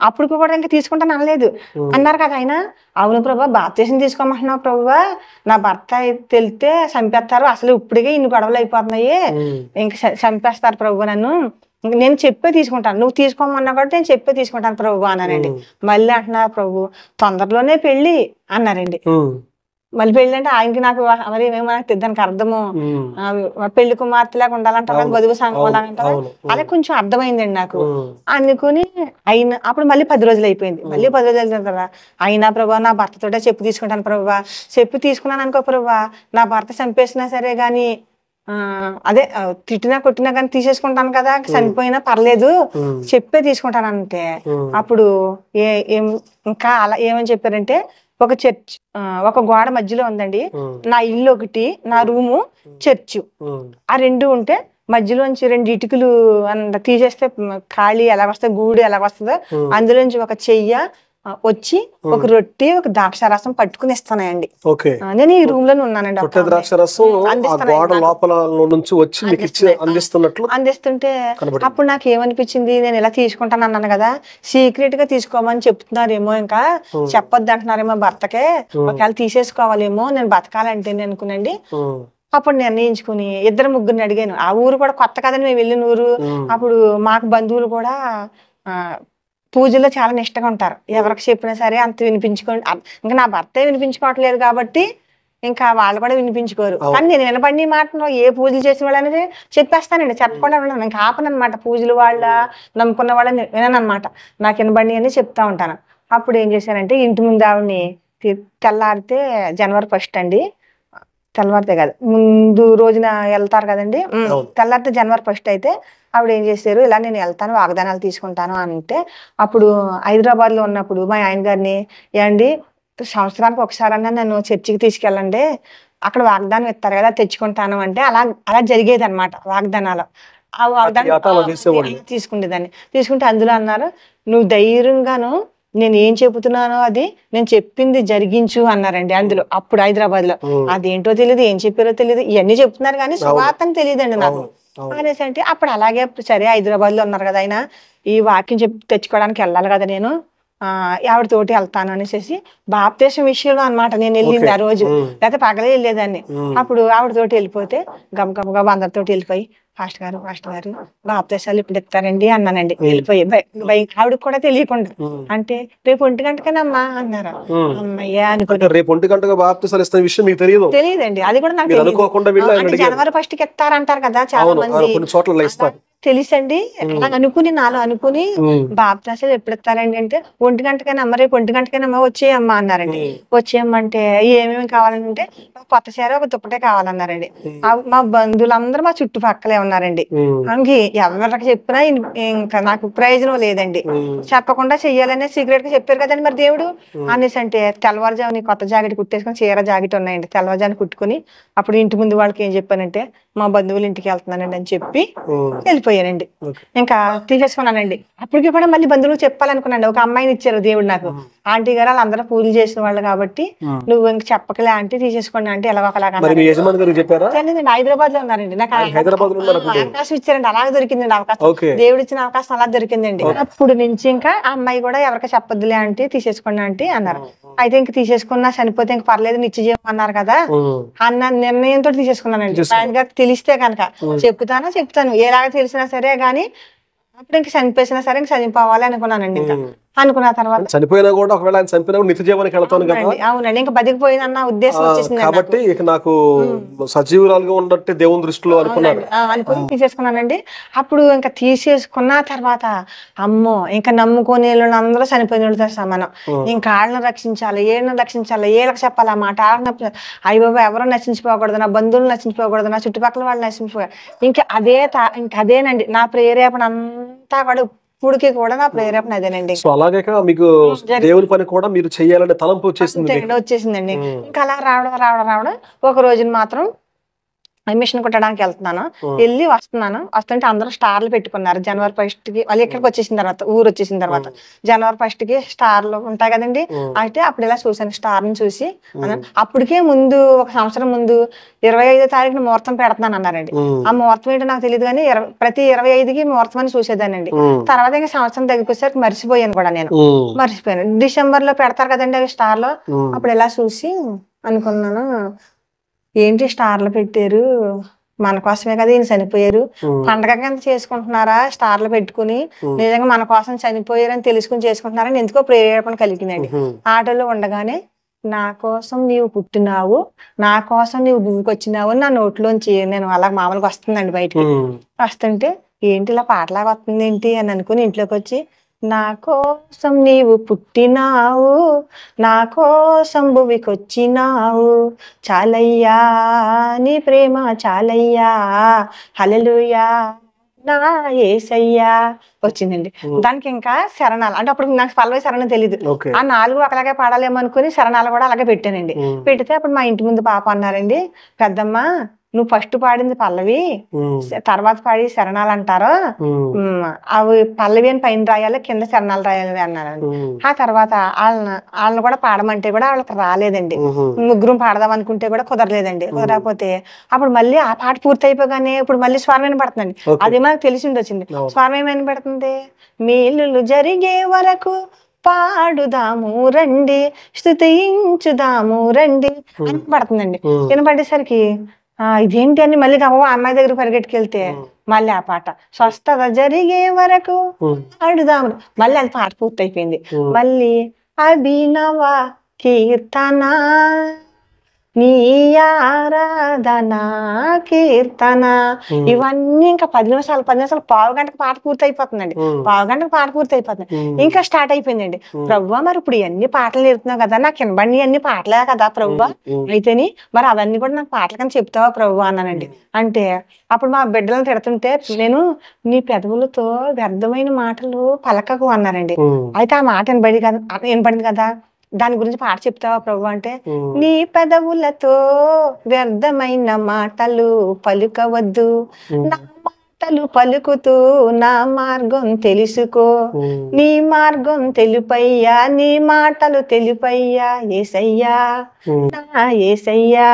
అప్పుడు కూడా ఇంకా తీసుకుంటాను అనలేదు అన్నారు కదా ఆయన. అవును ప్రభా బాప్తీసం తీసుకోమంటున్నావు ప్రభువా, నా భర్త తెలితే చంపేస్తారు, అసలు ఇప్పటికే ఇన్ని గొడవలు అయిపోతున్నాయి, ఇంకా చంపేస్తారు ప్రభు నన్ను, నేను చెప్పే తీసుకుంటాను, నువ్వు తీసుకోమన్నా కాబట్టి నేను చెప్పే తీసుకుంటాను ప్రభు అన్నారండి. మళ్ళీ అంటున్నారు ప్రభు తొందరలోనే పెళ్లి అన్నారండి. మళ్ళీ పెళ్లి అంటే ఆయనకి నాకు మరి దానికి అర్థము పెళ్లి కుమార్తెలాగా ఉండాలంటారు, వధువు సంఘం అంటారు, అలా కొంచెం అర్థమైందండి నాకు. అనుకుని అయినా అప్పుడు మళ్ళీ 10 రోజులు అయిపోయింది. మళ్ళీ 10 రోజులు అయిన కదా అయినా ప్రభా నా భర్తతోటే చెప్పు తీసుకుంటాను ప్రభువా, చెప్పి తీసుకున్నాను అనుకో ప్రభువా, నా భర్త చంపేసినా సరే గాని అదే తిట్టినా కొట్టినా కానీ తీసేసుకుంటాను కదా, చనిపోయినా పర్లేదు చెప్పే తీసుకుంటాను అంటే అప్పుడు ఇంకా అలా ఏమని చెప్పారంటే ఒక చర్చ్ ఒక గోడ మధ్యలో ఉందండి, నా ఇల్లు ఒకటి, నా రూము, చర్చ్ ఆ 2 ఉంటే మధ్యలోంచి 2 ఇటుకలు తీసేస్తే ఖాళీ ఎలా వస్తుంది, గూడు ఎలా వస్తుందో అందులోంచి ఒక చెయ్య వచ్చి ఒక రొట్టె ఒక ద్రాక్షారసం పట్టుకుని ఇస్తున్నాయండి. నేను ఈ రూమ్ లోనే ఉన్నానండి. అందిస్తుంటే అప్పుడు నాకు ఏమనిపించింది, నేను ఇలా తీసుకుంటాను అన్నాను కదా, సీక్రెట్ గా తీసుకోమని చెప్తున్నారేమో, ఇంకా చెప్పొద్దు అంటున్నారేమో భర్తకే, ఒకవేళ తీసేసుకోవాలేమో నేను బతకాలంటే అనుకునండి. అప్పుడు నిర్ణయించుకుని 2 3 అడిగాను. ఆ ఊరు కూడా కొత్త కదండి మేము వెళ్ళిన ఊరు. అప్పుడు మాకు బంధువులు కూడా పూజల్లో చాలా నిష్టగా ఉంటారు, ఎవరికి చెప్పినా సరే అంత వినిపించుకోండి. ఇంకా నా భర్తే వినిపించుకోవట్లేదు కాబట్టి ఇంకా వాళ్ళు కూడా వినిపించుకోరు. కానీ నేను వినపడి మాటలో ఏ పూజలు చేసిన వాళ్ళు అనేది చెప్పేస్తానండి, చెప్పకుండా ఉండను, ఇంకా ఆపనమాట. పూజలు వాళ్ళ నమ్ముకున్న వాళ్ళని విననమాట, నాకు వినబడి అని చెప్తా ఉంటాను. అప్పుడు ఏం చేశానంటే ఇంటి ముందు ఆవిడని తెల్లారితే జనవరి 1 అండి, తెల్లవారితే కాదు ముందు రోజున వెళ్తారు కదండి, తెల్లారితే జనవరి 1 అయితే ఆవిడ ఏం చేశారు, ఇలా నేను వెళ్తాను వాగ్దానాలు తీసుకుంటాను అంటే అప్పుడు హైదరాబాద్ లో ఉన్నప్పుడు మా ఆయన గారిని ఏమండి సంవత్సరానికి ఒకసారన్నా నన్ను చర్చికి తీసుకెళ్ళండి, అక్కడ వాగ్దానం ఇస్తారు కదా తెచ్చుకుంటాను అంటే అలా జరిగేది అనమాట వాగ్దానాలు. ఆ వాగ్దానం తీసుకుంటే అందులో అన్నారు, నువ్వు ధైర్యంగాను నేను ఏం చెబుతున్నానో అది నేను చెప్పింది జరిగించు అన్నారండి. అందులో అప్పుడు హైదరాబాద్ లో అదేంటో తెలియదు, ఏం చెప్పారో తెలియదు, ఇవన్నీ చెప్తున్నారు కానీ సువార్త తెలియదండి నాకు అనేసి. అంటే అప్పుడు అలాగే సరే హైదరాబాద్ లో ఉన్నారు కదా ఆయన, ఈ వాక్యం తెచ్చుకోవడానికి వెళ్ళాలి కదా నేను ఆవిడతోటి వెళ్తాను అనేసి బాప్తీసం విషయంలో అనమాట నేను వెళ్ళింది ఆ రోజు, లేకపోతే పగలే వెళ్ళేదాన్ని. అప్పుడు ఆవిడతోటి వెళ్ళిపోతే గబగబగా అందరితోటి వెళ్ళిపోయి ఫాస్ట్ గారు బాప్తీసాలు ఇప్పుడు ఇస్తారండి అన్నానండి. వెళ్ళిపోయి ఆవిడకి కూడా తెలియకుండా, అంటే రేపు 1 గంటకేనమ్మా అన్నారు. అమ్మయ్యా అనుకుంటే రేపు 1 గంటగా బాప్తీసాలు ఇస్తున్న విషయం మీకు తెలియదండి, అది కూడా నాకు జనవరి 1 ఇస్తారంటారు కదా చాలా మంది తెలుసండి. అలా అనుకుని నాలో అనుకుని బాప్తీసాలు ఎప్పుడు ఇస్తారండి అంటే 1 గంటకేనమ్మా, రేపు 1 గంటకేనమ్మా వచ్చేయమ్మా అన్నారండి. వచ్చేయమ్మంటే ఏమేమి కావాలంటే కొత్త చీర ఒక దుప్పటే కావాలన్నారండి. మా బంధువులందరూ మా చుట్టుపక్కలే ఉన్నారండి. ఎవరికి చెప్పినా ఇంకా నాకు ప్రయోజనం లేదండి, చెప్పకుండా చెయ్యాలనే సీక్రెట్ గా చెప్పారు కదండి మరి దేవుడు అనేసి. అంటే తెల్లవారుజాముని కొత్త జాకెట్ కుట్టేసుకుని చీర జాకెట్ ఉన్నాయండి, తెల్లవారుజాముని కుట్టుకుని అప్పుడు ఇంటి ముందు వాళ్ళకి ఏం చెప్పానంటే మా బంధువులు ఇంటికి వెళ్తున్నానండి అని చెప్పి వెళ్ళిపోయాను. చనిపోయానండి. ఇంకా తీసేసుకున్నానండి. అప్పటికి కూడా మళ్ళీ బంధువులకు చెప్పాలనుకున్నాను. ఒక అమ్మాయిని ఇచ్చారు దేవుడు నాకు. ఆంటీ గారు వాళ్ళందరూ పూజలు చేసిన వాళ్ళు కాబట్టి నువ్వు ఇంక చెప్పకలే ఆంటీ, తీసేసుకోండి ఆంటీ ఎలా ఒకలాగా తెలియదండి. హైదరాబాద్ లో ఉన్నారండి. నాకు అవకాశం ఇచ్చారండి, అలాగే దొరికిందండి అవకాశం. దేవుడు ఇచ్చిన అవకాశం అలా దొరికిందండి. అప్పుడు నుంచి ఇంకా ఆ అమ్మాయి కూడా ఎవరికి చెప్పొద్దులే ఆంటీ, తీసేసుకోండి ఆంటీ అన్నారు. అయితే ఇంక తీసేసుకున్నా చనిపోతే ఇంక పర్లేదు నిత్యజీవం అన్నారు కదా అన్న నిర్ణయంతో తీసేసుకున్నానండి. ఆయన గారికి తెలిస్తే కనుక చెప్తాను ఎలాగ తెలిసినా సరే గానీ అప్పుడు ఇంక చనిపోయినా సరే ఇంక చనిపోవాలి అనుకున్నానండి. ఇంకా అనుకున్న తర్వాత చనిపోయినా కూడా ఒకవేళ ఆయన చనిపోయినా నిత్య జీవానికి వెళ్తాను కదా. అవునండి, ఇంకా బతికిపోయిందన్న ఉద్దేశం వచ్చేసింది కాబట్టి ఇక నాకు సజీవురాలుగా ఉన్నట్టు దేవుని దృష్టిలో అనుకున్నాను. అనుకుని తీసేసుకున్నానండి. అప్పుడు ఇంకా తీసేసుకున్న తర్వాత అమ్మో ఇంకా నమ్ముకొని అందరూ చనిపోయిన వాళ్ళతో సమానం. ఇంకా వాళ్ళని రక్షించాలి, ఏళ్ళని రక్షించాలి, ఏళ్ళకి చెప్పాలి ఆ మాట. అయ్య బాబు ఎవరో నశించిపోకూడదు, నా బంధువులు నశించిపోకూడదు, నా చుట్టుపక్కల వాళ్ళు నశించిపోకూడదు. ఇంకా అదేనండి నా ప్రేరేపణ అంతా కూడా. ఇప్పుడుకి కూడా నా ప్రేరేపణ అదేనండి. అలాగే మీకు దేవుని పని కూడా మీరు చెయ్యాలనే తలంపు వచ్చేసిందండి. ఇంకా అలా రావడం ఒక రోజున మాత్రం మిషన్ కుట్టడానికి వెళ్తున్నాను. వెళ్ళి వస్తుంటే అందరూ స్టార్లు పెట్టుకున్నారు. జనవరి 1 కి వాళ్ళు ఇక్కడికి వచ్చేసిన తర్వాత, ఊరు వచ్చేసిన తర్వాత జనవరి 1 కి స్టార్లు ఉంటాయి కదండి. అయితే అప్పుడు ఇలా చూసాను, స్టార్ ని చూసి. అప్పటికే ముందు ఒక సంవత్సరం ముందు 25వ తారీఖున ముహూర్తం పెడుతున్నాను అన్నారండి. ఆ ముహూర్తం ఏంటో నాకు తెలియదు కానీ ప్రతి 25కి ముహూర్తం అని చూసేదానండి. తర్వాత ఇంకా సంవత్సరం దగ్గరికి వచ్చేసరికి మర్చిపోయాను కూడా. నేను మర్చిపోయాను. డిసెంబర్ లో పెడతారు కదండి అవి స్టార్లు. అప్పుడు ఇలా చూసి అనుకున్నాను, ఏంటి స్టార్లు పెట్టారు, మన కోసమే కదా ఈయన చనిపోయారు, పండగ కింద చేసుకుంటున్నారా స్టార్లు పెట్టుకుని, నిజంగా మన కోసం చనిపోయారని తెలుసుకుని చేసుకుంటున్నారని ఎందుకో ప్రేరేపణ కలిగిందండి. ఆటోలో ఉండగానే నా కోసం నీవు పుట్టినావు, నా కోసం నీవు భూమికి వచ్చినావు నా నోట్లోంచి నేను అలా మామూలుగా వస్తుందండి బయటికి. వస్తుంటే ఏంటి ఇలా పాటలాగా వస్తుంది ఏంటి అని అనుకుని ఇంట్లోకి వచ్చి, నా కోసం నీవు పుట్టినావు, నా కోసం భూమికి వచ్చినావు, చాలయ్యా నీ ప్రేమ చాలయ్యా, హల్లెలూయా నా యేసయ్యా వచ్చిందండి. దానికి ఇంకా శరణాలు అంటే అప్పుడు నాకు పల్లవి శరణం తెలీదు. ఆ 4 ఒకలాగే పాడాలేమో అనుకుని శరణాలు కూడా అలాగే పెట్టానండి. పెడితే అప్పుడు మా ఇంటి ముందు పాప అన్నారండి, పెద్దమ్మ నువ్వు ఫస్ట్ పాడింది పల్లవి, తర్వాత పాడి శరణాలు అంటారు, అవి పల్లవి అని పైన రాయాలి, కింద శరణాలు రాయాలి అన్నారండి. ఆ తర్వాత వాళ్ళని కూడా పాడమంటే కూడా వాళ్ళకి రాలేదండి. ముగ్గురు పాడదాం అనుకుంటే కూడా కుదరలేదండి. కుదరకపోతే అప్పుడు మళ్ళీ ఆ పాట పూర్తి అయిపోగానే ఇప్పుడు మళ్ళీ స్వరం వినపడుతుందండి. అది మనకు తెలిసింది వచ్చింది. స్వరం ఏం వినపడుతుంది, మేలులు జరిగే వరకు పాడుదాము రండి, స్తుతించుదాము రండి అని పడుతుందండి. వినపడేసరికి ఇదేంటి అని మళ్ళీ అమ్మాయి దగ్గర పరిగెట్టుకెళ్తే మళ్ళీ ఆ పాట స్వస్థత జరిగే వరకు పాడుదాము, మళ్ళీ అది పాట పూర్తి అయిపోయింది. మళ్ళీ అభినవ కీర్తన నీ ఆరాధన కీర్తన, ఇవన్నీ ఇంకా 10 నిమిషాలు పావు గంటకు పాట పూర్తి అయిపోతుందండి. పావు గంటకు పాట పూర్తి అయిపోతుంది. ఇంకా స్టార్ట్ అయిపోయిందండి. ప్రభువా మరి ఇప్పుడు ఇవన్నీ పాటలు నేర్పుతున్నావు కదా, నాకు వినబడి అన్ని పాటలే కదా ప్రభువా, అయితేని మరి అవన్నీ కూడా నాకు పాటల కింద చెప్తావా ప్రభువా అన్నానండి. అంటే అప్పుడు మా బిడ్డలను తిడుతుంటే నేను నీ పెదవులతో వ్యర్థమైన మాటలు పలకకు అన్నారండి. అయితే ఆ మాట వినపడింది కదా, దాని గురించి పాట చెప్తావా ప్రభు అంటే, నీ పెదవులతో వ్యర్థమైన మాటలు పలుకవద్దు, నా మాటలు పలుకుతూ నా మార్గం తెలుసుకో, నీ మార్గం తెలుపయ్యా, నీ మాటలు తెలుపయ్యా యేసయ్యా నా యేసయ్యా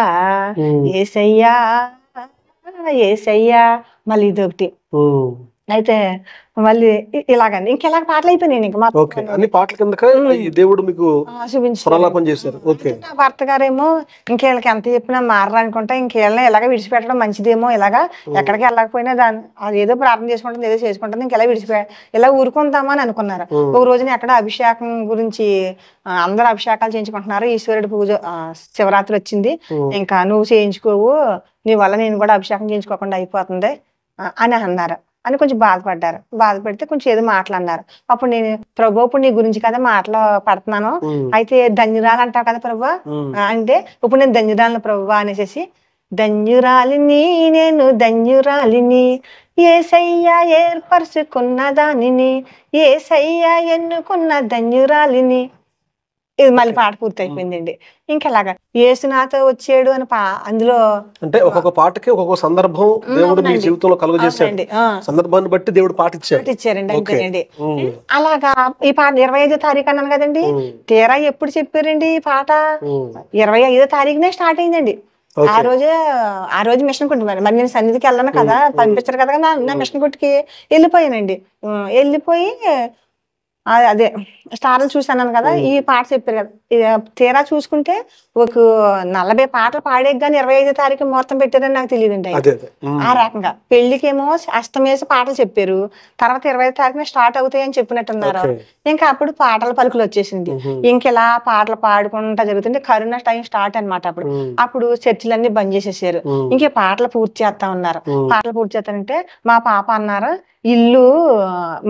యేసయ్యా యేసయ్యా. మళ్ళీ ఇదొకటి. అయితే మళ్ళీ ఇలాగండి ఇంకెలాగ పాటలు అయిపోయినాయి. ఇంకా అన్ని పాటల కింద దేవుడు మీకు చేశారు. నా భర్త గారేమో ఇంకేళ్ళకి ఎంత చెప్పినా మారరు అనుకుంటా, ఇంకేళ్ళని ఇలాగ విడిచిపెట్టడం మంచిదేమో, ఇలాగా ఎక్కడికి వెళ్ళకపోయినా దాన్ని అది ఏదో ప్రార్థన చేసుకుంటుంది, ఏదో చేసుకుంటుంది, ఇంకెలా ఇలా ఊరుకుందామా అని అనుకున్నారు. ఒక రోజున ఎక్కడ అభిషేకం గురించి అందరూ అభిషేకాలు చేయించుకుంటున్నారు, ఈశ్వరుడి పూజ శివరాత్రి వచ్చింది, ఇంకా నువ్వు చేయించుకోవు, నీ వల్ల నేను కూడా అభిషేకం చేయించుకోకుండా అయిపోతుంది అని అన్నారు అని కొంచెం బాధపడ్డారు. బాధపడితే కొంచెం ఏదో మాట్లాడినారు. అప్పుడు నేను ప్రభు ఇప్పుడు నీ గురించి కదా మాటలు పడుతున్నాను, అయితే ధన్యురాలు అంటావు కదా ప్రభు అంటే, ఇప్పుడు నేను ధన్యురాలను ప్రభు అనేసి, ధన్యురాలిని నేను ధన్యురాలిని, యేసయ్య ఏర్పరుచుకున్న దానిని, యేసయ్య ఎన్నుకున్న ధన్యురాలిని, ఇది మళ్ళీ పాట పూర్తి అయిపోయిందండి. ఇంకెలాగా యేసు నాతో వచ్చాడు అని అందులో అంటే ఒక్కొక్క పాటకి ఒక్కొక్క సందర్భం దేవుడు మీ జీవితంలో కలుగజేశాడు. సందర్భాన్ని బట్టి దేవుడు పాట ఇచ్చారండి. అంతేనండి. అలాగా ఈ పాట 25వ తారీఖు అన్నాను కదండి. తీరా ఎప్పుడు చెప్పారండి ఈ పాట? 25వ తారీఖునే స్టార్ట్ అయిందండి. ఆ రోజు మిషన్ కుట్టి మరి నేను సన్నిధికి వెళ్ళాను కదా, పంపించారు కదా, నా మిషన్ కుట్టికి వెళ్ళిపోయానండి. వెళ్ళిపోయి అదే స్టార్లు చూసాను కదా, ఈ పాట చెప్పారు కదా. తీరా చూసుకుంటే ఒక 40 పాటలు పాడే కానీ 25వ తారీఖు ముహూర్తం పెట్టారని నాకు తెలియదండి. ఆ రకంగా పెళ్లికేమో అష్టమేసి పాటలు చెప్పారు, తర్వాత 25వ తారీఖున స్టార్ట్ అవుతాయని చెప్పినట్టున్నారు. ఇంకా అప్పుడు పాటల పలుకులు వచ్చేసింది. ఇంకెలా పాటలు పాడుకుంటా జరుగుతుంది. కరోనా టైం స్టార్ట్ అనమాట. అప్పుడు చర్చిలన్నీ బంద్ చేసేసారు. ఇంకే పాటలు పూర్తి చేస్తా ఉన్నారు. పాటలు పూర్తి చేస్తానంటే మా పాప అన్నారు, ఇల్లు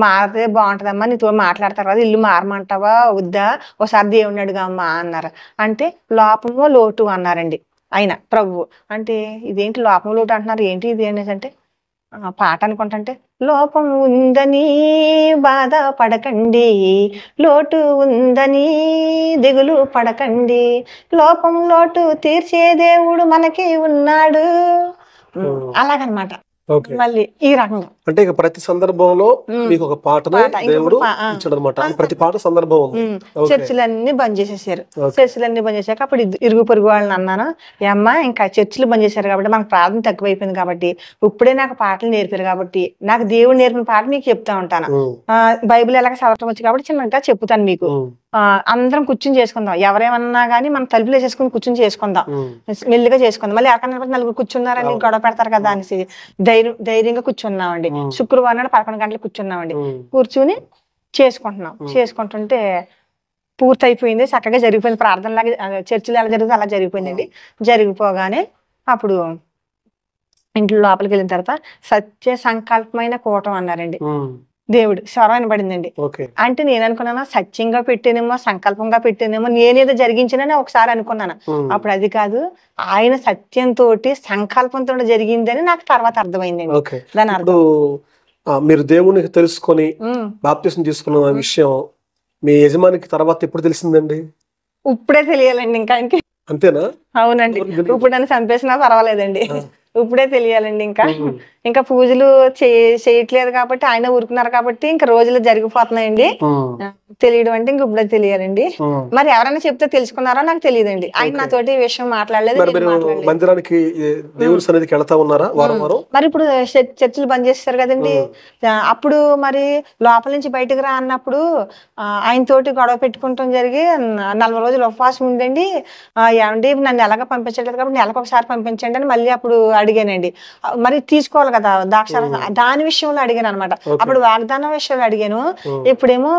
మారితే బాగుంటదమ్మా, నీతో మాట్లాడతారు కదా, ఇల్లు మారమంటావా వద్దా, ఒకసారి దేవుడిని అడుగమ్మా అన్నారు. అంటే లోపము లోటు అన్నారండి ఆయన ప్రభువు. అంటే ఇదేంటి లోపం లోటు అంటున్నారు, ఏంటి ఇది అనేసి అంటే పాట అనుకుంటుంటే, లోపం ఉందని బాధ పడకండి, లోటు ఉందని దిగులు పడకండి, లోపం లోటు తీర్చే దేవుడు మనకి ఉన్నాడు. అలాగనమాట. మళ్ళీ ఈ రకంగా అంటే ఇక ప్రతి సందర్భంలో మీకు ఒక పాటను దేవుడు ఇచ్చాడు అనమాట. ప్రతి పాట సందర్భం ఉంది. చర్చిలన్నీ బంద్ చేసేసారు. చర్చిలన్నీ బంద్ చేశాక అప్పుడు ఇరుగు పొరుగు వాళ్ళని అన్నాను, అమ్మా ఇంకా చర్చిలు బంద్ చేశారు కాబట్టి మనకు ప్రార్థన తక్కువైపోయింది కాబట్టి ఇప్పుడే నాకు పాటలు నేర్పారు కాబట్టి నాకు దేవుడు నేర్పిన పాట మీకు చెప్తా ఉంటాను. బైబిల్ ఎలాగ చదవటం వచ్చి కాబట్టి చిన్నగా చెప్తాను మీకు. అందరం కూర్చుని చేసుకుందాం, ఎవరేమన్నా గానీ మనం తలుపులు వేసేసుకుని కూర్చుని చేసుకుందాం, మెల్లిగా చేసుకుందాం. మళ్ళీ ఎక్కడ నలుగురు కూర్చున్నారని గొడవ పెడతారు కదా అనేసి ధైర్యంగా కూర్చున్నామండి. శుక్రవారం నాడు 11 గంటలకు కూర్చున్నామండి. కూర్చుని చేసుకుంటున్నాం. చేసుకుంటుంటే పూర్తి అయిపోయింది, చక్కగా జరిగిపోయింది. ప్రార్థన లాగా చర్చిలో ఎలా జరుగుతుందో అలా జరిగిపోయిందండి. జరిగిపోగానే అప్పుడు ఇంట్లో లోపలికి వెళ్ళిన తర్వాత సత్య సంకల్పమైన కూటం అన్నారండి. దేవుడు స్వరం వినబడిందండి. అంటే నేను అనుకున్నాను సత్యంగా పెట్టానేమో, సంకల్పంగా పెట్టానేమో, నేనేదో జరిగించానని ఒకసారి అనుకున్నాను. అప్పుడు అది కాదు, ఆయన సత్యంతో సంకల్పంతో జరిగిందని నాకు తర్వాత అర్థమైందండి. దాని అర్థం మీరు దేవునికి తెలుసుకొని బాప్తిసం తీసుకున్న విషయం మీ యజమానికి తర్వాత ఎప్పుడు తెలిసిందండి? ఇప్పుడే తెలియాలండి. ఇంకా అంతేనా? అవునండి. ఇప్పుడు నన్ను చంపేసినా పర్వాలేదండి, ఇప్పుడే తెలియాలండి. ఇంకా పూజలు చేయట్లేదు కాబట్టి ఆయన ఊరుకున్నారు కాబట్టి ఇంకా రోజులు జరిగిపోతున్నాయండి. తెలియడం అంటే ఇంక ఇప్పుడే తెలియాలండి. మరి ఎవరైనా చెప్తే తెలుసుకున్నారో నాకు తెలియదండి. ఆయన నాతోటి ఈ విషయం మాట్లాడలేదు. మందిరానికి దేవుని సన్నిధికి వెళ్తా ఉన్నారా వారం వారం? మరి ఇప్పుడు చర్చిలు బంద్ చేస్తారు కదండి. అప్పుడు మరి లోపల నుంచి బయటకు రా అన్నప్పుడు ఆయన తోటి గొడవ పెట్టుకుంటాం జరిగి 40 రోజులు ఉపవాసం ఉండండి. ఏమండి నన్ను ఎలాగ పంపించలేదు కాబట్టి నెలకు ఒకసారి పంపించండి అని మళ్ళీ అప్పుడు అడిగానండి. మరి తీసుకోవాలి కదా ద్రాక్షారసం, దాని విషయంలో అడిగాను అనమాట. అప్పుడు వాగ్దానం విషయంలో అడిగాను. ఇప్పుడేమో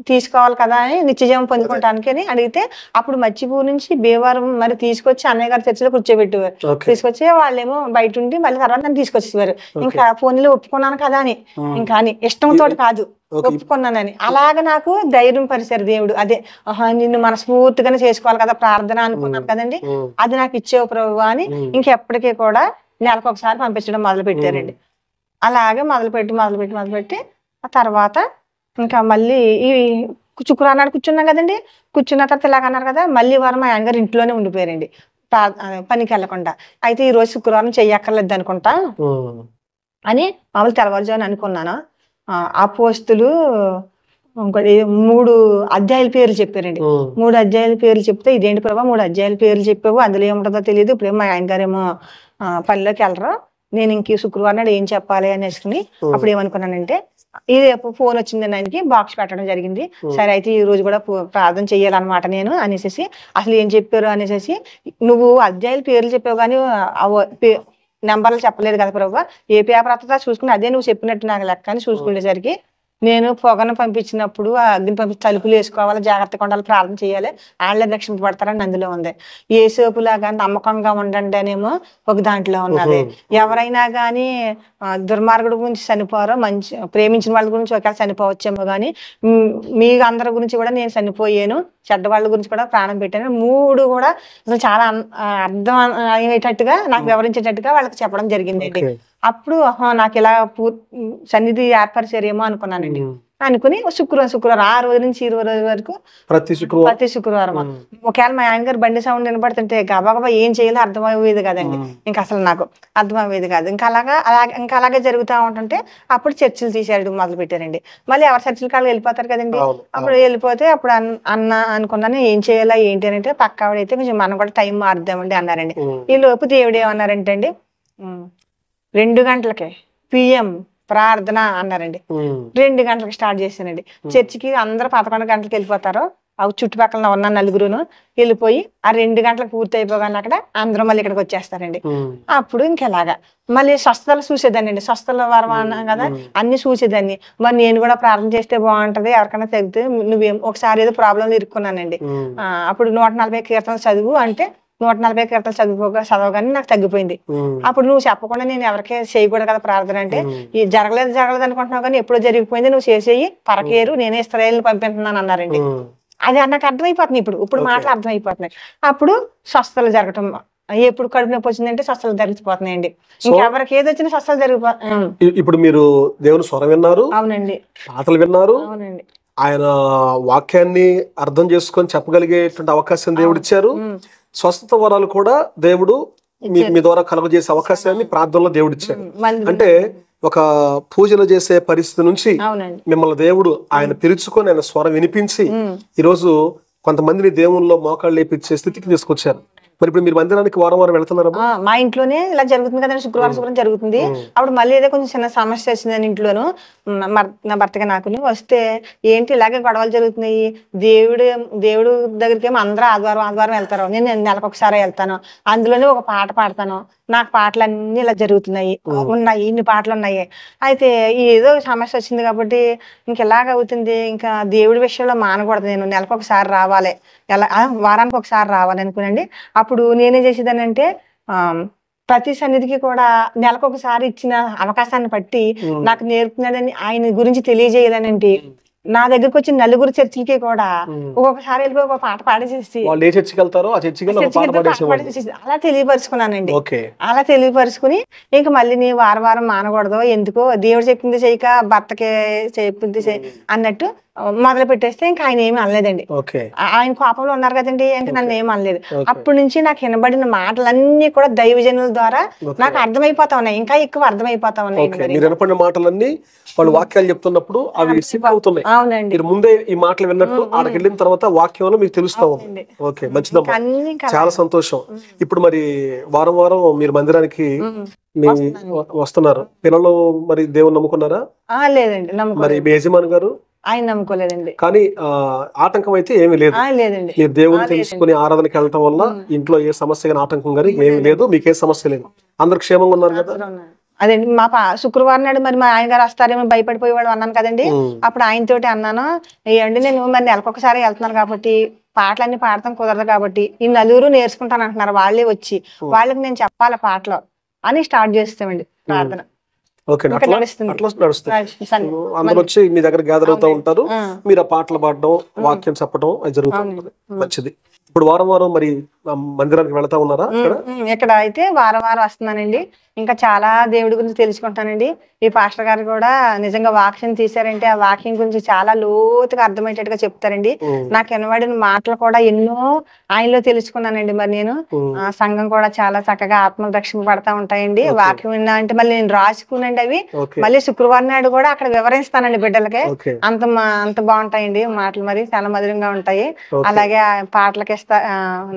తీసుకోవాలి కదా అని నిత్యజీవం పొందుకోవటానికి అని అడిగితే అప్పుడు మచ్చిపూర్ నుంచి భీమవరం మరి తీసుకొచ్చి అన్నయ్య గారి చర్చిలో కూర్చోబెట్టేవారు. తీసుకొచ్చి వాళ్ళేమో బయట ఉండి మళ్ళీ తర్వాత నన్ను తీసుకొచ్చేవారు. ఇంకా ఫోన్లో ఒప్పుకున్నాను కదా అని, ఇంకా అని ఇష్టంతో కాదు, ఒప్పుకున్నానని. అలాగ నాకు ధైర్యం పరిచారు దేవుడు. అదే నిన్ను మనస్ఫూర్తిగానే చేసుకోవాలి కదా ప్రార్థన అనుకున్నాను కదండి, అది నాకు ఇచ్చేవు ప్రభు అని ఇంకెప్పటికీ కూడా నెలకు ఒకసారి పంపించడం మొదలు పెట్టారండి. అలాగే మొదలుపెట్టి ఆ తర్వాత ఇంకా మళ్ళీ ఈ శుక్రవారం నాడు కూర్చున్నాం కదండి. కూర్చున్న తర్వాత ఇలాగన్నారు కదా, మళ్ళీ వారం మా ఆయనగారు ఇంట్లోనే ఉండిపోయారండి పనికి వెళ్ళకుండా. అయితే ఈ రోజు శుక్రవారం చెయ్యక్కర్లేదు అనుకుంటా అని మామూలు తెల్లవారుజామున అనుకున్నాను. అపోస్తులు ఇంకోటి 3 అధ్యాయుల పేర్లు చెప్పారండి. 3 అధ్యాయుల పేర్లు చెప్తే ఇదేంటి ప్రభా 3 అధ్యాయుల పేర్లు చెప్పావు, అందులో ఏముంటుందో తెలియదు, ఇప్పుడేమో మా ఆయన గారేమో పనిలోకి వెళ్ళరు, నేను ఇంక శుక్రవారం నాడు ఏం చెప్పాలి అనేసుకుని అప్పుడు ఏమనుకున్నానంటే ఇది ఫోన్ వచ్చిందని ఆయనకి బాక్స్ పెట్టడం జరిగింది. సరే అయితే ఈ రోజు కూడా ప్రార్థన చెయ్యాలన్నమాట నేను అనేసి, అసలు ఏం చెప్పారు అనేసి, నువ్వు అధ్యాయుల పేర్లు చెప్పావు కానీ నెంబర్లు చెప్పలేదు కదా ప్రభు, ఏ పేపర్ వస్తుందో చూసుకుని అదే నువ్వు చెప్పినట్టు నాకు లెక్క అని చూసుకునేసరికి నేను పొగను పంపించినప్పుడు ఆ అగ్ని పంపించి తలుపులు వేసుకోవాలి, జాగ్రత్తగా ఉండాలి, ప్రార్థన చేయాలి, వాళ్ళే రక్షింపబడతారని అందులో ఉంది. ఏ సోపులాగా నమ్మకంగా ఉండండి అనేమో ఒక దాంట్లో ఉన్నది. ఎవరైనా కానీ దుర్మార్గుడి గురించి చనిపోరో, మంచి ప్రేమించిన వాళ్ళ గురించి ఒకవేళ చనిపోవచ్చేమో కానీ మీ అందరి గురించి కూడా నేను చనిపోయాను, చెడ్డ వాళ్ళ గురించి కూడా ప్రాణం పెట్టాను. 3 కూడా అసలు చాలా అర్థం అయ్యేటట్టుగా నాకు వివరించేటట్టుగా వాళ్ళకి చెప్పడం జరిగిందండి. అప్పుడు నాకు ఇలా సన్నిధి ఏర్పరిచారేమో అనుకున్నానండి. అనుకుని శుక్రవారం ఆ రోజు నుంచి ఈ రోజు వరకు ప్రతి శుక్రవారం ఒకవేళ మా ఆయన గారు బండి సౌండ్ వినపడుతుంటే గబగబా ఏం చేయాలో అర్థమయ్యేది కదండి. ఇంకా అసలు నాకు అర్థమయ్యేది కాదు. ఇంకా అలాగే జరుగుతూ ఉంటుంటే అప్పుడు చర్చిలు తీసేయడం మొదలు పెట్టారండి. మళ్ళీ ఎవరి చర్చిల కాళ్ళు వెళ్ళిపోతారు కదండి. అప్పుడు వెళ్ళిపోతే అప్పుడు అన్న అనుకున్నాను ఏం చేయాలా ఏంటి అంటే పక్క ఆవిడైతే కొంచెం మనం కూడా టైం మారుద్దామండి అన్నారండి. ఈ లోపు దేవుడు ఏమన్నారంటే అండి 2 గంటలకే PM ప్రార్థన అన్నారండి. 2 గంటలకు స్టార్ట్ చేశానండి. చర్చికి అందరూ 11 గంటలకు వెళ్ళిపోతారు. అవి చుట్టుపక్కల ఉన్న నలుగురును వెళ్ళిపోయి ఆ 2 గంటలకు పూర్తి అయిపోగానే అక్కడ అందరూ మళ్ళీ ఇక్కడికి వచ్చేస్తారండి. అప్పుడు ఇంకెలాగా మళ్ళీ స్వస్థతలు చూసేదాన్ని అండి. స్వస్థల వరం అన్నాం కదా, అన్ని చూసేదాన్ని. మరి నేను కూడా ప్రార్థన చేస్తే బాగుంటది, ఎవరికైనా తగ్గితే నువ్వేం ఒకసారి ఏదో ప్రాబ్లంలో ఇరుక్కున్నానండి. అప్పుడు 140 కీర్తనలు చదువు అంటే 140 కీర్తనలు చదవగానే నాకు తగ్గిపోయింది. అప్పుడు నువ్వు చెప్పకుండా నేను ఎవరికే చేయకూడదు కదా ప్రార్థన అంటే, ఈ జరగలేదు అనుకుంటున్నావు కానీ ఎప్పుడో జరిగిపోయింది, నువ్వు చేసేయి పరకేరు, నేనే ఇశ్రాయేలుని పంపిస్తున్నాను అన్నారండి. అది నాకు అర్థమైపోతుంది. ఇప్పుడు మాటలు అర్థమైపోతున్నాయి. అప్పుడు స్వస్థలు జరగటం, ఎప్పుడు కడుపు నొప్పి వచ్చిందంటే స్వస్థలు జరిగిపోతున్నాయండి. ఇంకెవరికి ఏది వచ్చినా స్వస్థలు జరిగిపోతున్నాయి. ఇప్పుడు మీరు దేవుని స్వరం విన్నారు, అవునండి, పాటలు విన్నారు, అవునండి, ఆయన వాక్యాన్ని అర్థం చేసుకొని చెప్పగలిగేటువంటి అవకాశం దేవుడు ఇచ్చారు. స్వస్థత వరాలు కూడా దేవుడు మీ ద్వారా కలుగజేసే అవకాశాన్ని ప్రార్థనలో దేవుడు ఇచ్చాడు. అంటే ఒక పూజలు చేసే పరిస్థితి నుంచి మిమ్మల్ని దేవుడు ఆయన పిలుచుకొని ఆయన స్వరం వినిపించి ఈరోజు కొంతమందిని దేవుల్లో మోకాళ్ళు లేపించే స్థితికి తీసుకొచ్చారు. మరి ఇప్పుడు మీరు మందిరానికి వారం వెళ్తున్నారా? మా ఇంట్లోనే ఇలా జరుగుతుంది కదండి, శుక్రవారం జరుగుతుంది. అప్పుడు మళ్ళీ ఏదో కొంచెం చిన్న సమస్య వచ్చిందని ఇంట్లోను నా భర్తగా నాకు వస్తే ఏంటి ఇలాగే గొడవలు జరుగుతున్నాయి, దేవుడు దగ్గరికి ఏమో అందరూ ఆదివారం వెళ్తారు, నేను నెలకు ఒకసారి వెళ్తాను, అందులోనే ఒక పాట పాడతాను, నాకు పాటలన్నీ ఇలా జరుగుతున్నాయి, ఇన్ని పాటలు ఉన్నాయి. అయితే ఏదో సమస్య వచ్చింది కాబట్టి ఇంకెలాగ అవుతుంది, ఇంకా దేవుడి విషయంలో మానకూడదు, నేను నెలకు ఒకసారి రావాలి, వారానికి ఒకసారి రావాలి అనుకునండి. అప్పుడు నేనేం చేసేదాన్ని అంటే ప్రతి సన్నిధికి కూడా నెలకు ఒకసారి ఇచ్చిన అవకాశాన్ని బట్టి నాకు నేర్పుతున్నాడని ఆయన గురించి తెలియజేయాలనంటే నా దగ్గరకు వచ్చిన నలుగురు చర్చిలకి కూడా ఒక్కొక్కసారి వెళ్ళిపోయి ఒక పాట పాడేసేసి అలా తెలియపరుచుకున్నానండి. అలా తెలియపరుచుకుని ఇంకా మళ్ళీ నీ వారం మానకూడదు, ఎందుకో దేవుడు చెప్పింది చేయక భర్తకి చెప్పింది అన్నట్టు మొదలు పెట్టేస్తే ఇంకా ఆయన ఏమి అనలేదండి. ఆయన కోపంలో ఉన్నారు కదండి, ఇంకా నన్ను ఏమి అనలేదు. అప్పటి నుంచి నాకు వినబడిన మాటలన్నీ కూడా దైవజనుల ద్వారా నాకు అర్థమైపోతా ఉన్నాయి, ఇంకా ఎక్కువ అర్థమైపోతా ఉన్నాయి. మాటలన్నీ వాళ్ళు వాక్యాలు చెప్తున్నప్పుడు అవి సింక్ అవుతున్నాయి. అవునండి, మీరు ముందే ఈ మాటలు విన్నట్టు అక్కడికి వెళ్ళిన తర్వాత వాక్యంలో మీకు తెలుస్తా ఉంది. ఓకే, మంచిదమ్మా, చాలా సంతోషం. ఇప్పుడు మరి వారం మీరు మందిరానికి వస్తున్నారు. పిల్లలు మరి దేవుని నమ్ముకున్నారా? లేదండి, మరి మీ యజమాని గారు ఆయన నమ్ముకోలేదండి. కానీ ఆటంకం అయితే ఏమీ లేదు. మీరు దేవుని తెలుసుకుని ఆరాధనకి వెళ్ళటం వల్ల ఇంట్లో ఏ సమస్య కానీ ఆటంకం కానీ ఏమీ లేదు, మీకే సమస్య లేదు, అందరు క్షేమంగా ఉన్నారు కదా? అదండి, మా శుక్రవారం నాడు మరి మా ఆయన గారు వస్తారేమో భయపడిపోయేవాడు అన్నాను కదండి. అప్పుడు ఆయనతోటి అన్నాను, ఏమండి నేను మరి నెలకొకసారి వెళ్తున్నాను కాబట్టి పాటలన్నీ పాడతాం కుదరదు కాబట్టి ఈ నలుగురు నేర్చుకుంటాను అంటున్నారు, వాళ్ళే వచ్చి వాళ్ళకి నేను చెప్పాలి పాటలు అని స్టార్ట్ చేస్తామండి ప్రార్థన. అందరూ వచ్చి మీ దగ్గర గ్యాదర్ అవుతూ ఉంటారు, మీరు ఆ పాటలు పాడడం వాక్యం చెప్పడం అది జరుగుతుంది. మంచిది. ఇప్పుడు వారం మరి మందిరానికి వెళ్తా ఉన్నారా? ఇక్కడ అయితే వారం వస్తున్నానండి. ఇంకా చాలా దేవుడి గురించి తెలుసుకుంటానండి. ఈ పాస్టర్ గారు కూడా నిజంగా వాక్యం తీశారంటే ఆ వాక్యం గురించి చాలా లోతుగా అర్థమయ్యేటట్టుగా చెప్తారండి. నాకు వినబడిన మాటలు కూడా ఎన్నో ఆయనలో తెలుసుకున్నానండి. మరి నేను సంఘం కూడా చాలా చక్కగా ఆత్మలు రక్షణ పడతా ఉంటాయండి. వాక్యం విన్నా అంటే మళ్ళీ నేను రాసుకునండి అవి మళ్ళీ శుక్రవారం నాడు కూడా అక్కడ వివరిస్తానండి బిడ్డలకి. అంత బాగుంటాయండి మాటలు, మరి చాలా మధురంగా ఉంటాయి. అలాగే పాటలకి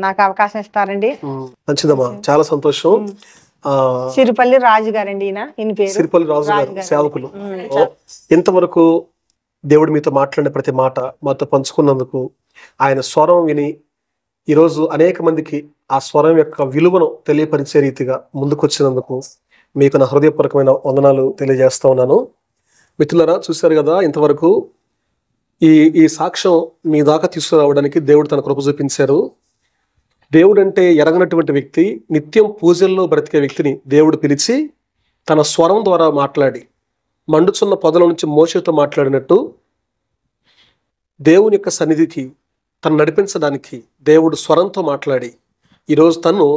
నాకు అవకాశం ఇస్తారండి. మంచిదమ్మా, చాలా సంతోషం. సిరిపల్లి రాజు గారండి, ఈయన పేరు సిరిపల్లి రాజు గారు, సేవకులు. ఇంతవరకు దేవుడు మీతో మాట్లాడిన ప్రతి మాట మాతో పంచుకున్నందుకు, ఆయన స్వరం విని ఈరోజు అనేక మందికి ఆ స్వరం యొక్క విలువను తెలియపరిచే రీతిగా ముందుకొచ్చినందుకు మీకు నా హృదయపూర్వకమైన వందనాలు తెలియజేస్తా ఉన్నాను. మిత్రులారా, చూశారు కదా, ఇంతవరకు ఈ సాక్ష్యం మీ దాకా తీసుకురావడానికి దేవుడు తన కృప చూపించారు. దేవుడు అంటే ఎరగనటువంటి వ్యక్తి, నిత్యం పూజల్లో బ్రతికే వ్యక్తిని దేవుడు పిలిచి తన స్వరం ద్వారా మాట్లాడి మండుచున్న పొదల నుంచి మోషేతో మాట్లాడినట్టు దేవుని యొక్క సన్నిధికి తను నడిపించడానికి దేవుడు స్వరంతో మాట్లాడి ఈరోజు తను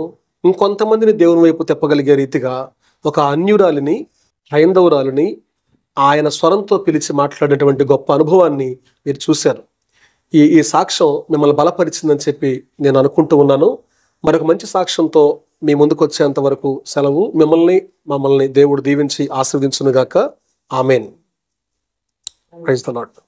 ఇంకొంతమందిని దేవుని వైపు తెప్పగలిగే రీతిగా ఒక అన్యురాలిని, హైందవురాలిని ఆయన స్వరంతో పిలిచి మాట్లాడేటువంటి గొప్ప అనుభవాన్ని మీరు చూశారు. ఈ సాక్ష్యం మిమ్మల్ని బలపరిచిందని చెప్పి నేను అనుకుంటూ ఉన్నాను. మరొక మంచి సాక్ష్యంతో మీ ముందుకు వచ్చేంత వరకు సెలవు. మమ్మల్ని దేవుడు దీవించి ఆశీర్వదించునుగాక. ఆమేన్. Praise the lord.